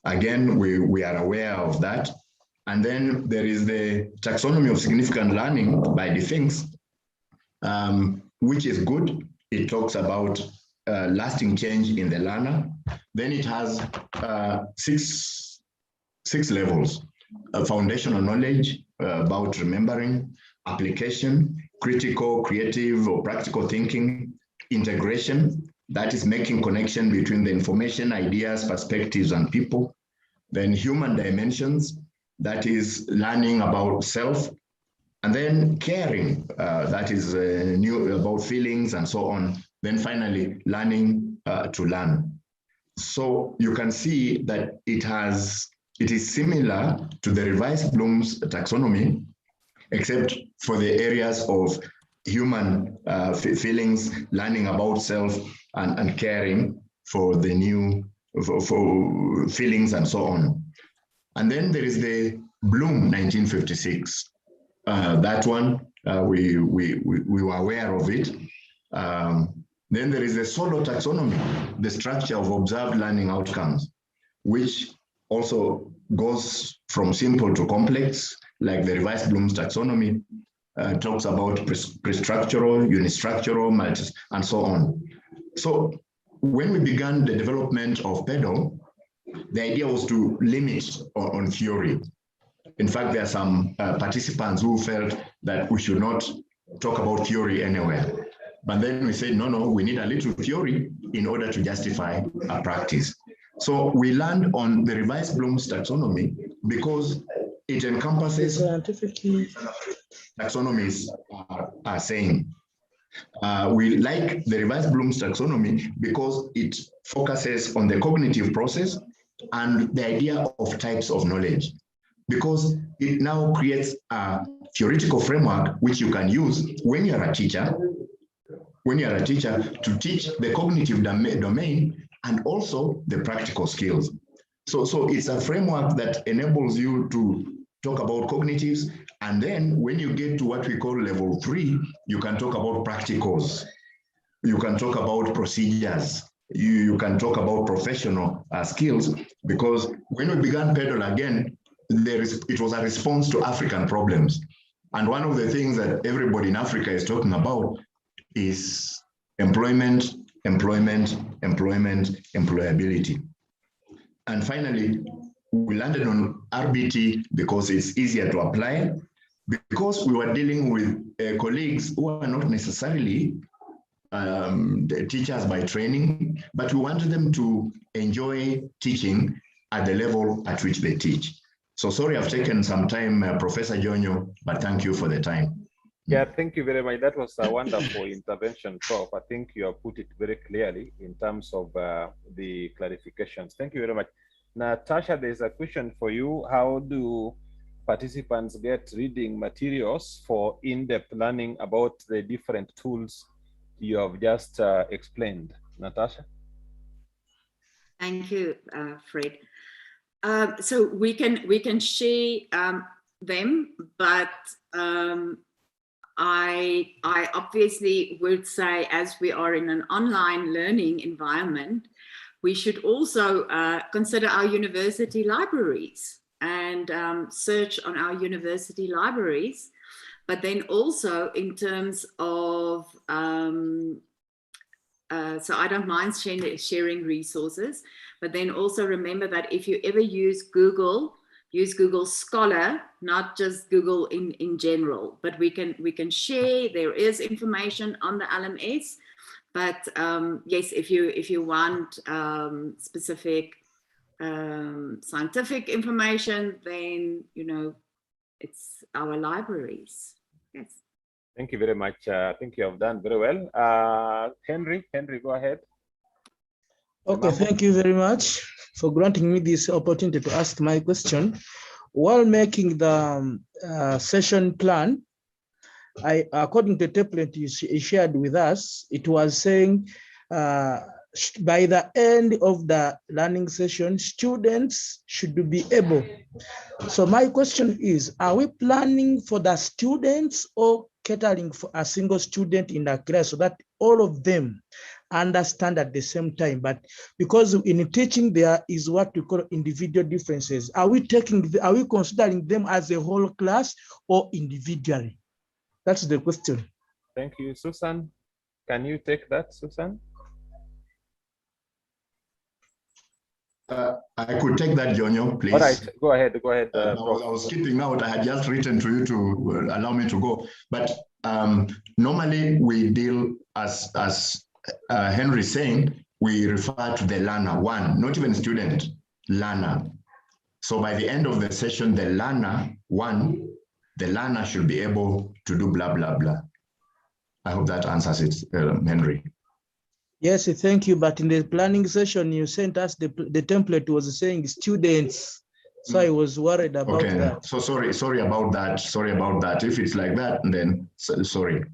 Again, we are aware of that. And then there is the taxonomy of significant learning by Definks, which is good. It talks about lasting change in the learner. Then it has 6 levels: foundational knowledge about remembering, application, critical, creative, or practical thinking, integration, that is making connection between the information, ideas, perspectives, and people. Then human dimensions, that is learning about self. And then caring, that is new about feelings and so on. Then finally, learning to learn. So you can see that it is similar to the revised Bloom's taxonomy, except for the areas of human feelings, learning about self, and caring for the new for feelings and so on. And then there is the Bloom 1956. That one, we were aware of it. Then there is the solo taxonomy, the structure of observed learning outcomes, which also goes from simple to complex, like the revised Bloom's taxonomy, talks about pre-structural, unistructural, and so on. So when we began the development of PedaL, the idea was to limit on theory. In fact, there are some participants who felt that we should not talk about theory anywhere. But then we said, no, we need a little theory in order to justify a practice. So we land on the revised Bloom's taxonomy because it encompasses taxonomies are saying. We like the revised Bloom's taxonomy because it focuses on the cognitive process and the idea of types of knowledge, because it now creates a theoretical framework which you can use when you're a teacher, to teach the cognitive domain and also the practical skills. So it's a framework that enables you to talk about cognitives, and then when you get to what we call level 3, you can talk about practicals, you can talk about procedures, you can talk about professional skills, because when we began PedaL again, it was a response to African problems. And one of the things that everybody in Africa is talking about is employment employment, employability. And finally, we landed on RBT because it's easier to apply, because we were dealing with colleagues who are not necessarily the teachers by training, but we wanted them to enjoy teaching at the level at which they teach. So sorry I've taken some time, Professor Jonyo, but thank you for the time. Yeah, thank you very much. That was a wonderful intervention, Prof. I think you have put it very clearly in terms of the clarifications. Thank you very much. Natasha, there's a question for you. How do participants get reading materials for in-depth learning about the different tools you have just explained? Natasha? Thank you, Fred. So we can share them, but I obviously would say, as we are in an online learning environment, we should also consider our university libraries and search on our university libraries. But then also in terms of, so I don't mind sharing resources, but then also remember that if you ever use Google Scholar, not just Google in general, but we can share. There is information on the LMS, but yes, if you want specific scientific information, then it's our libraries. Yes. Thank you very much. I think you have done very well. Henry, go ahead. Okay, thank you very much for granting me this opportunity to ask my question. While making the session plan, according to the template you shared with us, it was saying by the end of the learning session, students should be able. So my question is, are we planning for the students or catering for a single student in the class so that all of them understand at the same time? But because in teaching there is what we call individual differences, are we considering them as a whole class or individually? That's the question. Thank you. Susan, can you take that, Susan? I could take that, Jonyo, please. All right, go ahead. I was skipping out. I had just written to you to allow me to go. But normally we deal, as Henry saying, we refer to the learner, one, not even student, learner. So by the end of the session, the learner, the learner should be able to do blah, blah, blah. I hope that answers it, Henry. Yes, thank you. But in the planning session, you sent us the template was saying students. So I was worried about that. So sorry about that. If it's like that, then sorry.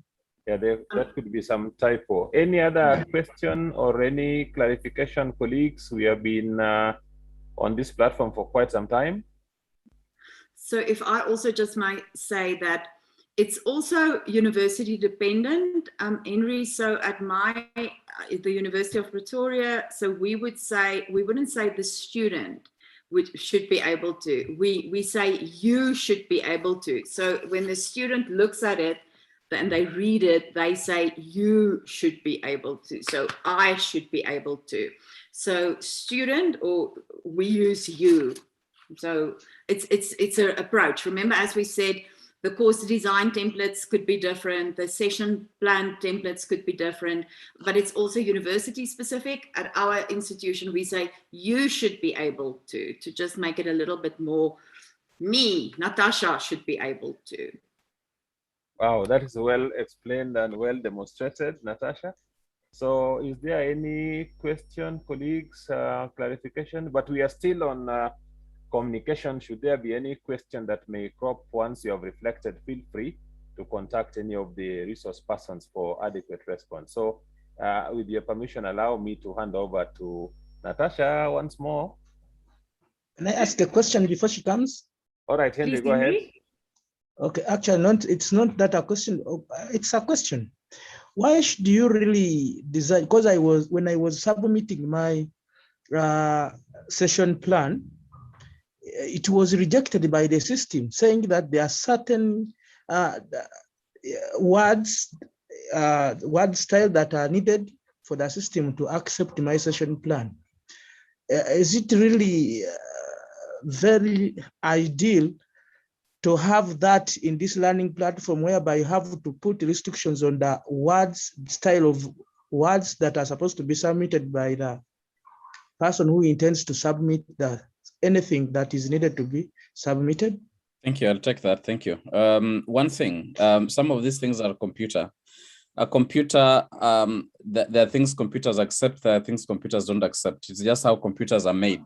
Yeah, that could be some typo. Any other question or any clarification, colleagues? We have been on this platform for quite some time. So if I also just might say that it's also university dependent, Henry. So at the University of Pretoria, so we wouldn't say the student should be able to. We say you should be able to. So when the student looks at it and they read it, they say you should be able to. So I should be able to. So student, or we use you. So it's an approach. Remember, as we said, the course design templates could be different. The session plan templates could be different, but it's also university specific. At our institution, we say you should be able to just make it a little bit more me, Natasha, should be able to. Wow, that is well explained and well demonstrated, Natasha. So is there any question, colleagues, clarification? But we are still on communication. Should there be any question that may crop once you have reflected, feel free to contact any of the resource persons for adequate response. So with your permission, allow me to hand over to Natasha once more. Can I ask a question before she comes? All right, Henry, go ahead. Okay, actually, it's not that a question. It's a question. Why should you really design? Because when I was submitting my session plan, it was rejected by the system, saying that there are certain word style that are needed for the system to accept my session plan. Is it really very ideal to have that in this learning platform, whereby you have to put restrictions on the words, style of words that are supposed to be submitted by the person who intends to submit anything that is needed to be submitted? Thank you. I'll take that. Thank you. One thing, some of these things are computer. A computer, there are things computers accept, there are things computers don't accept. It's just how computers are made.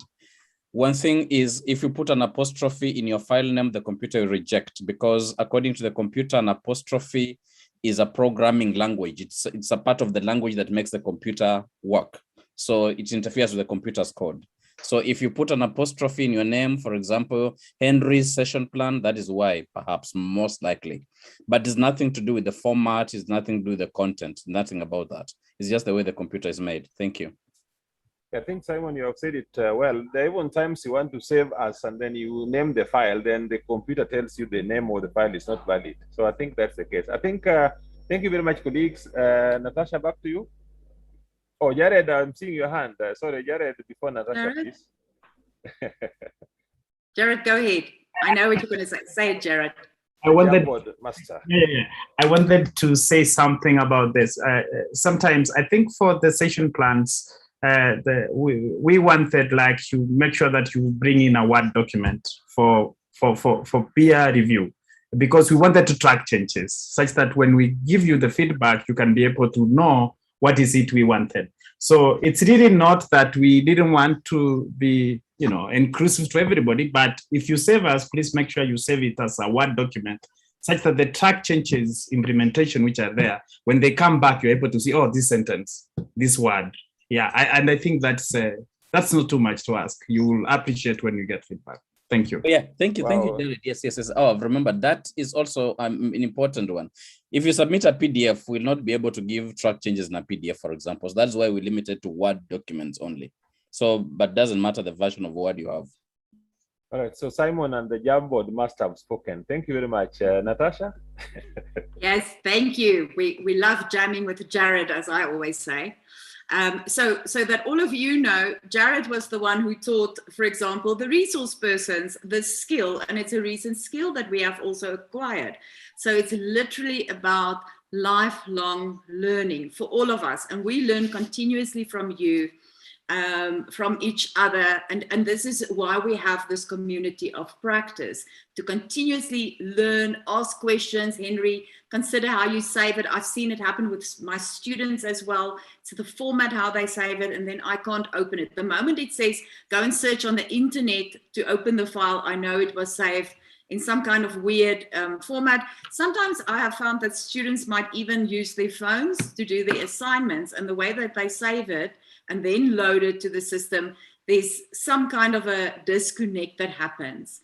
One thing is, if you put an apostrophe in your file name, the computer will reject, because according to the computer, an apostrophe is a programming language. It's a part of the language that makes the computer work. So it interferes with the computer's code. So if you put an apostrophe in your name, for example, Henry's session plan, that is why, perhaps, most likely. But it's nothing to do with the format, it's nothing to do with the content, nothing about that. It's just the way the computer is made. Thank you. I think, Simon, you have said it well. There are even times you want to save as, and then you name the file, then the computer tells you the name of the file is not valid. So I think that's the case. I think, thank you very much, colleagues. Natasha, back to you. Oh, Jared, I'm seeing your hand. Sorry, Jared, before Natasha, Jared? please. Jared, go ahead. I know what you're going to say. Say it, Jared. I wanted, Master. I wanted to say something about this. Sometimes I think for the session plans, we wanted like to make sure that you bring in a Word document for peer review, because we wanted to track changes such that when we give you the feedback, you can be able to know what is it we wanted. So it's really not that we didn't want to be, inclusive to everybody, but if you save us, please make sure you save it as a Word document, such that the track changes implementation which are there, when they come back, you're able to see, oh, this sentence, this word. Yeah, and I think that's not too much to ask. You will appreciate when you get feedback. Thank you. Yeah, thank you. Wow. Thank you, Jared. Yes. Oh, remember, that is also an important one. If you submit a PDF, we'll not be able to give track changes in a PDF, for example. So that's why we limited to Word documents only. So, but doesn't matter the version of Word you have. All right, so Simon and the Jamboard must have spoken. Thank you very much. Natasha? Yes, thank you. We love jamming with Jared, as I always say. So that all of you know, Jared was the one who taught, for example, the resource persons this skill, and it's a recent skill that we have also acquired. So it's literally about lifelong learning for all of us, and we learn continuously from you, from each other, and this is why we have this community of practice, to continuously learn, ask questions. Henry, consider how you save it. I've seen it happen with my students as well. So the format, how they save it, and then I can't open it. The moment it says go and search on the internet to open the file, I know it was saved in some kind of weird format. Sometimes I have found that students might even use their phones to do their assignments, and the way that they save it and then load it to the system, there's some kind of a disconnect that happens.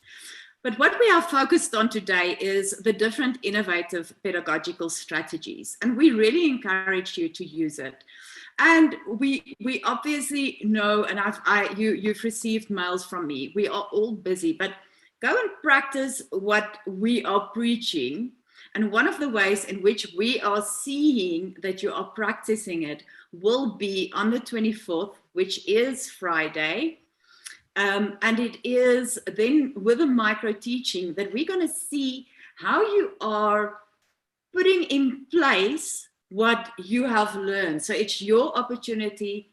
But what we are focused on today is the different innovative pedagogical strategies, and we really encourage you to use it. And we obviously know, and you've received mails from me, we are all busy, but go and practice what we are preaching. And one of the ways in which we are seeing that you are practicing it will be on the 24th, which is Friday. And it is then with a micro teaching that we're going to see how you are putting in place what you have learned. So it's your opportunity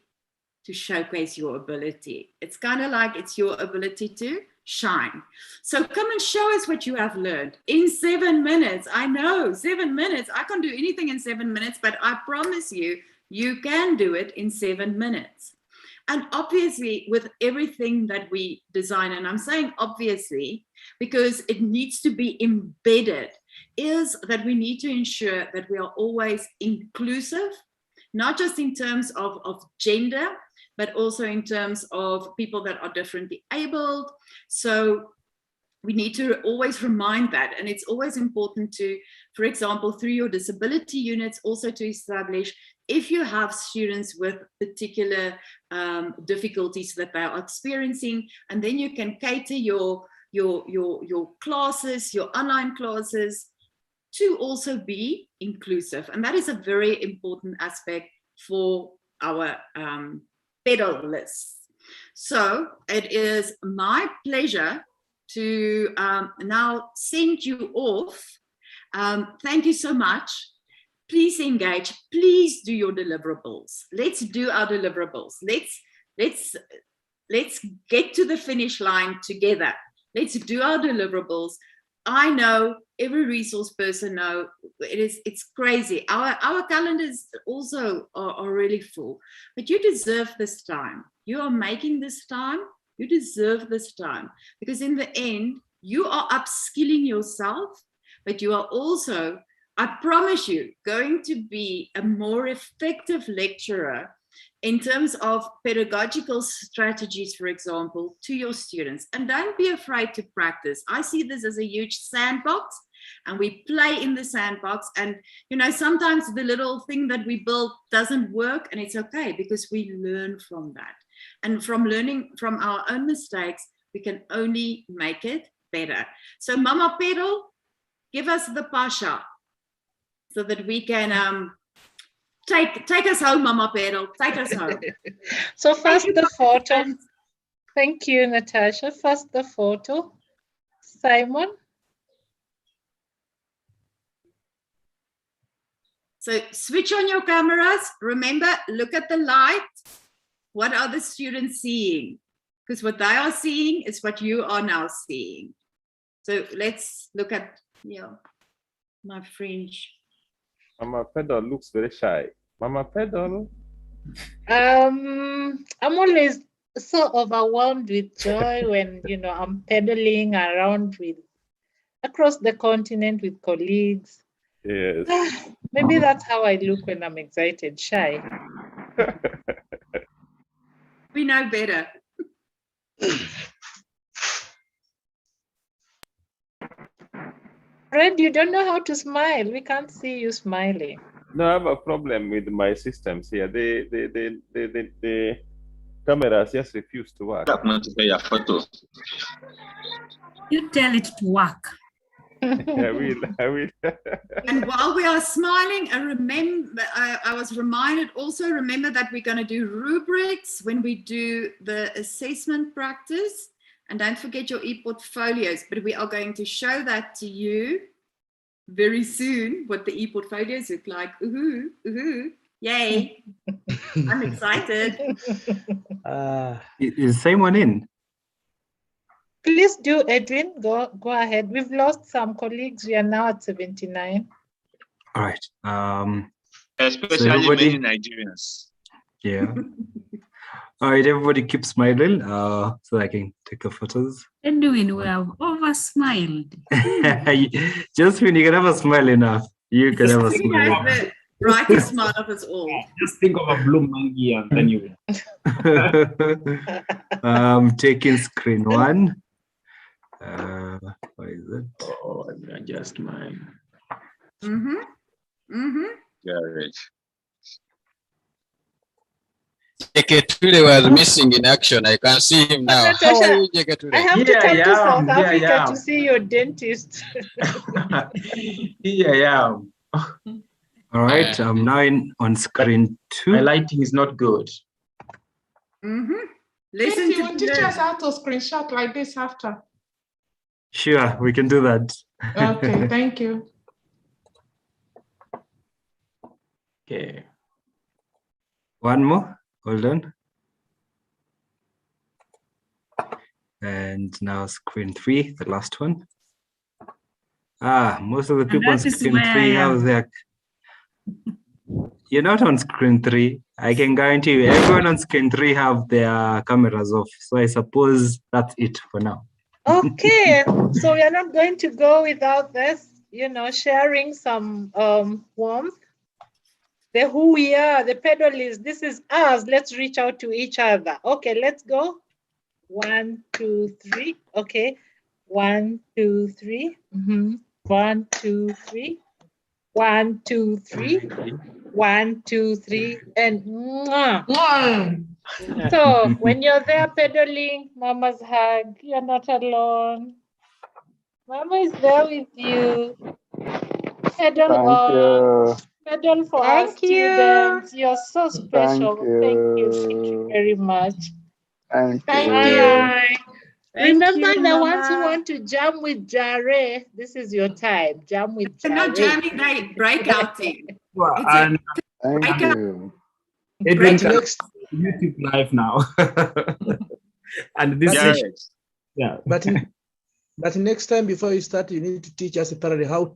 to showcase your ability. It's kind of like it's your ability to shine. So come and show us what you have learned in 7 minutes. I know, 7 minutes. I can't do anything in 7 minutes, but I promise you, you can do it in 7 minutes. And obviously, with everything that we design, and I'm saying obviously, because it needs to be embedded, is that we need to ensure that we are always inclusive, not just in terms of gender, but also in terms of people that are differently abled. So we need to always remind that. And it's always important to, for example, through your disability units, also to establish if you have students with particular difficulties that they are experiencing, and then you can cater your classes, your online classes, to also be inclusive. And that is a very important aspect for our PedaL list. So it is my pleasure to now send you off. Thank you so much. Please engage. Please do your deliverables. Let's do our deliverables. Let's get to the finish line together. Let's do our deliverables. I know every resource person know it's crazy. Our calendars also are really full, but you deserve this time. You are making this time. You deserve this time, because in the end, you are upskilling yourself, but you are also, I promise you, going to be a more effective lecturer in terms of pedagogical strategies, for example, to your students. And don't be afraid to practice. I see this as a huge sandbox, and we play in the sandbox. And, you know, sometimes the little thing that we build doesn't work, and it's okay, because we learn from that. And from learning from our own mistakes, we can only make it better. So Mama PedaL, give us the pasha so that we can take us home, Mama PedaL, take us home. So first the photo. Thank you, Natasha. First the photo. Simon. So switch on your cameras. Remember, look at the light. What are the students seeing? Because what they are seeing is what you are now seeing. So let's look at, my fringe. Mama PedaL looks very shy. Mama PedaL. I'm always so overwhelmed with joy when, I'm pedaling around across the continent with colleagues. Yes. Maybe that's how I look when I'm excited, shy. We know better. Fred, you don't know how to smile. We can't see you smiling. No, I have a problem with my systems here. The cameras just refuse to work. You tell it to work. I will. And while we are smiling, I was reminded also, remember that we're going to do rubrics when we do the assessment practice. And don't forget your e-portfolios, but we are going to show that to you very soon, what the e-portfolios look like. Ooh, ooh, yay. I'm excited. Is Simon in? Please do, Edwin, go ahead. We've lost some colleagues. We are now at 79. All right. Especially many Nigerians. Yeah. All right, everybody keep smiling so I can take the photos. Edwin, we have over-smiled. Just when you can have a smile enough, you can have a smile. The brightest smile of us all. Just think of a blue monkey and then you I'm taking screen one. What is it? Oh, let me adjust mine. Garage. Jeketule was missing in action. I can see him now. How are you, Jeketule? I have to come to South Africa to see your dentist. Yeah. All right, I'm now on screen 2. My lighting is not good. Listen to we'll teach us how to screenshot like this after. Sure, we can do that. Okay, thank you. Okay. One more. Hold on. And now screen 3, the last one. Most of the people on screen 3, how's that? You're not on screen 3. I can guarantee you, everyone on screen 3 have their cameras off. So I suppose that's it for now. Okay, so we are not going to go without this, sharing some warmth. The who we are, the pedalists, this is us. Let's reach out to each other. Okay, let's go. 1, 2, 3. Okay. 1, 2, 3. 1, 2, 3. 1, 2, 3. 1, 2, 3. And so when you're there pedaling, Mama's hug, you're not alone. Mama is there with you. Pedal on. PedaL for our students. You're so special. Thank you very much. Thank you. Remember you, the ones who Mama. want to jam with Jare, this is your time. Jam with Jare. Not jamming, they breakout team. And Thank you. Adrian can YouTube live now. And this session, But next time before you start, you need to teach us thoroughly how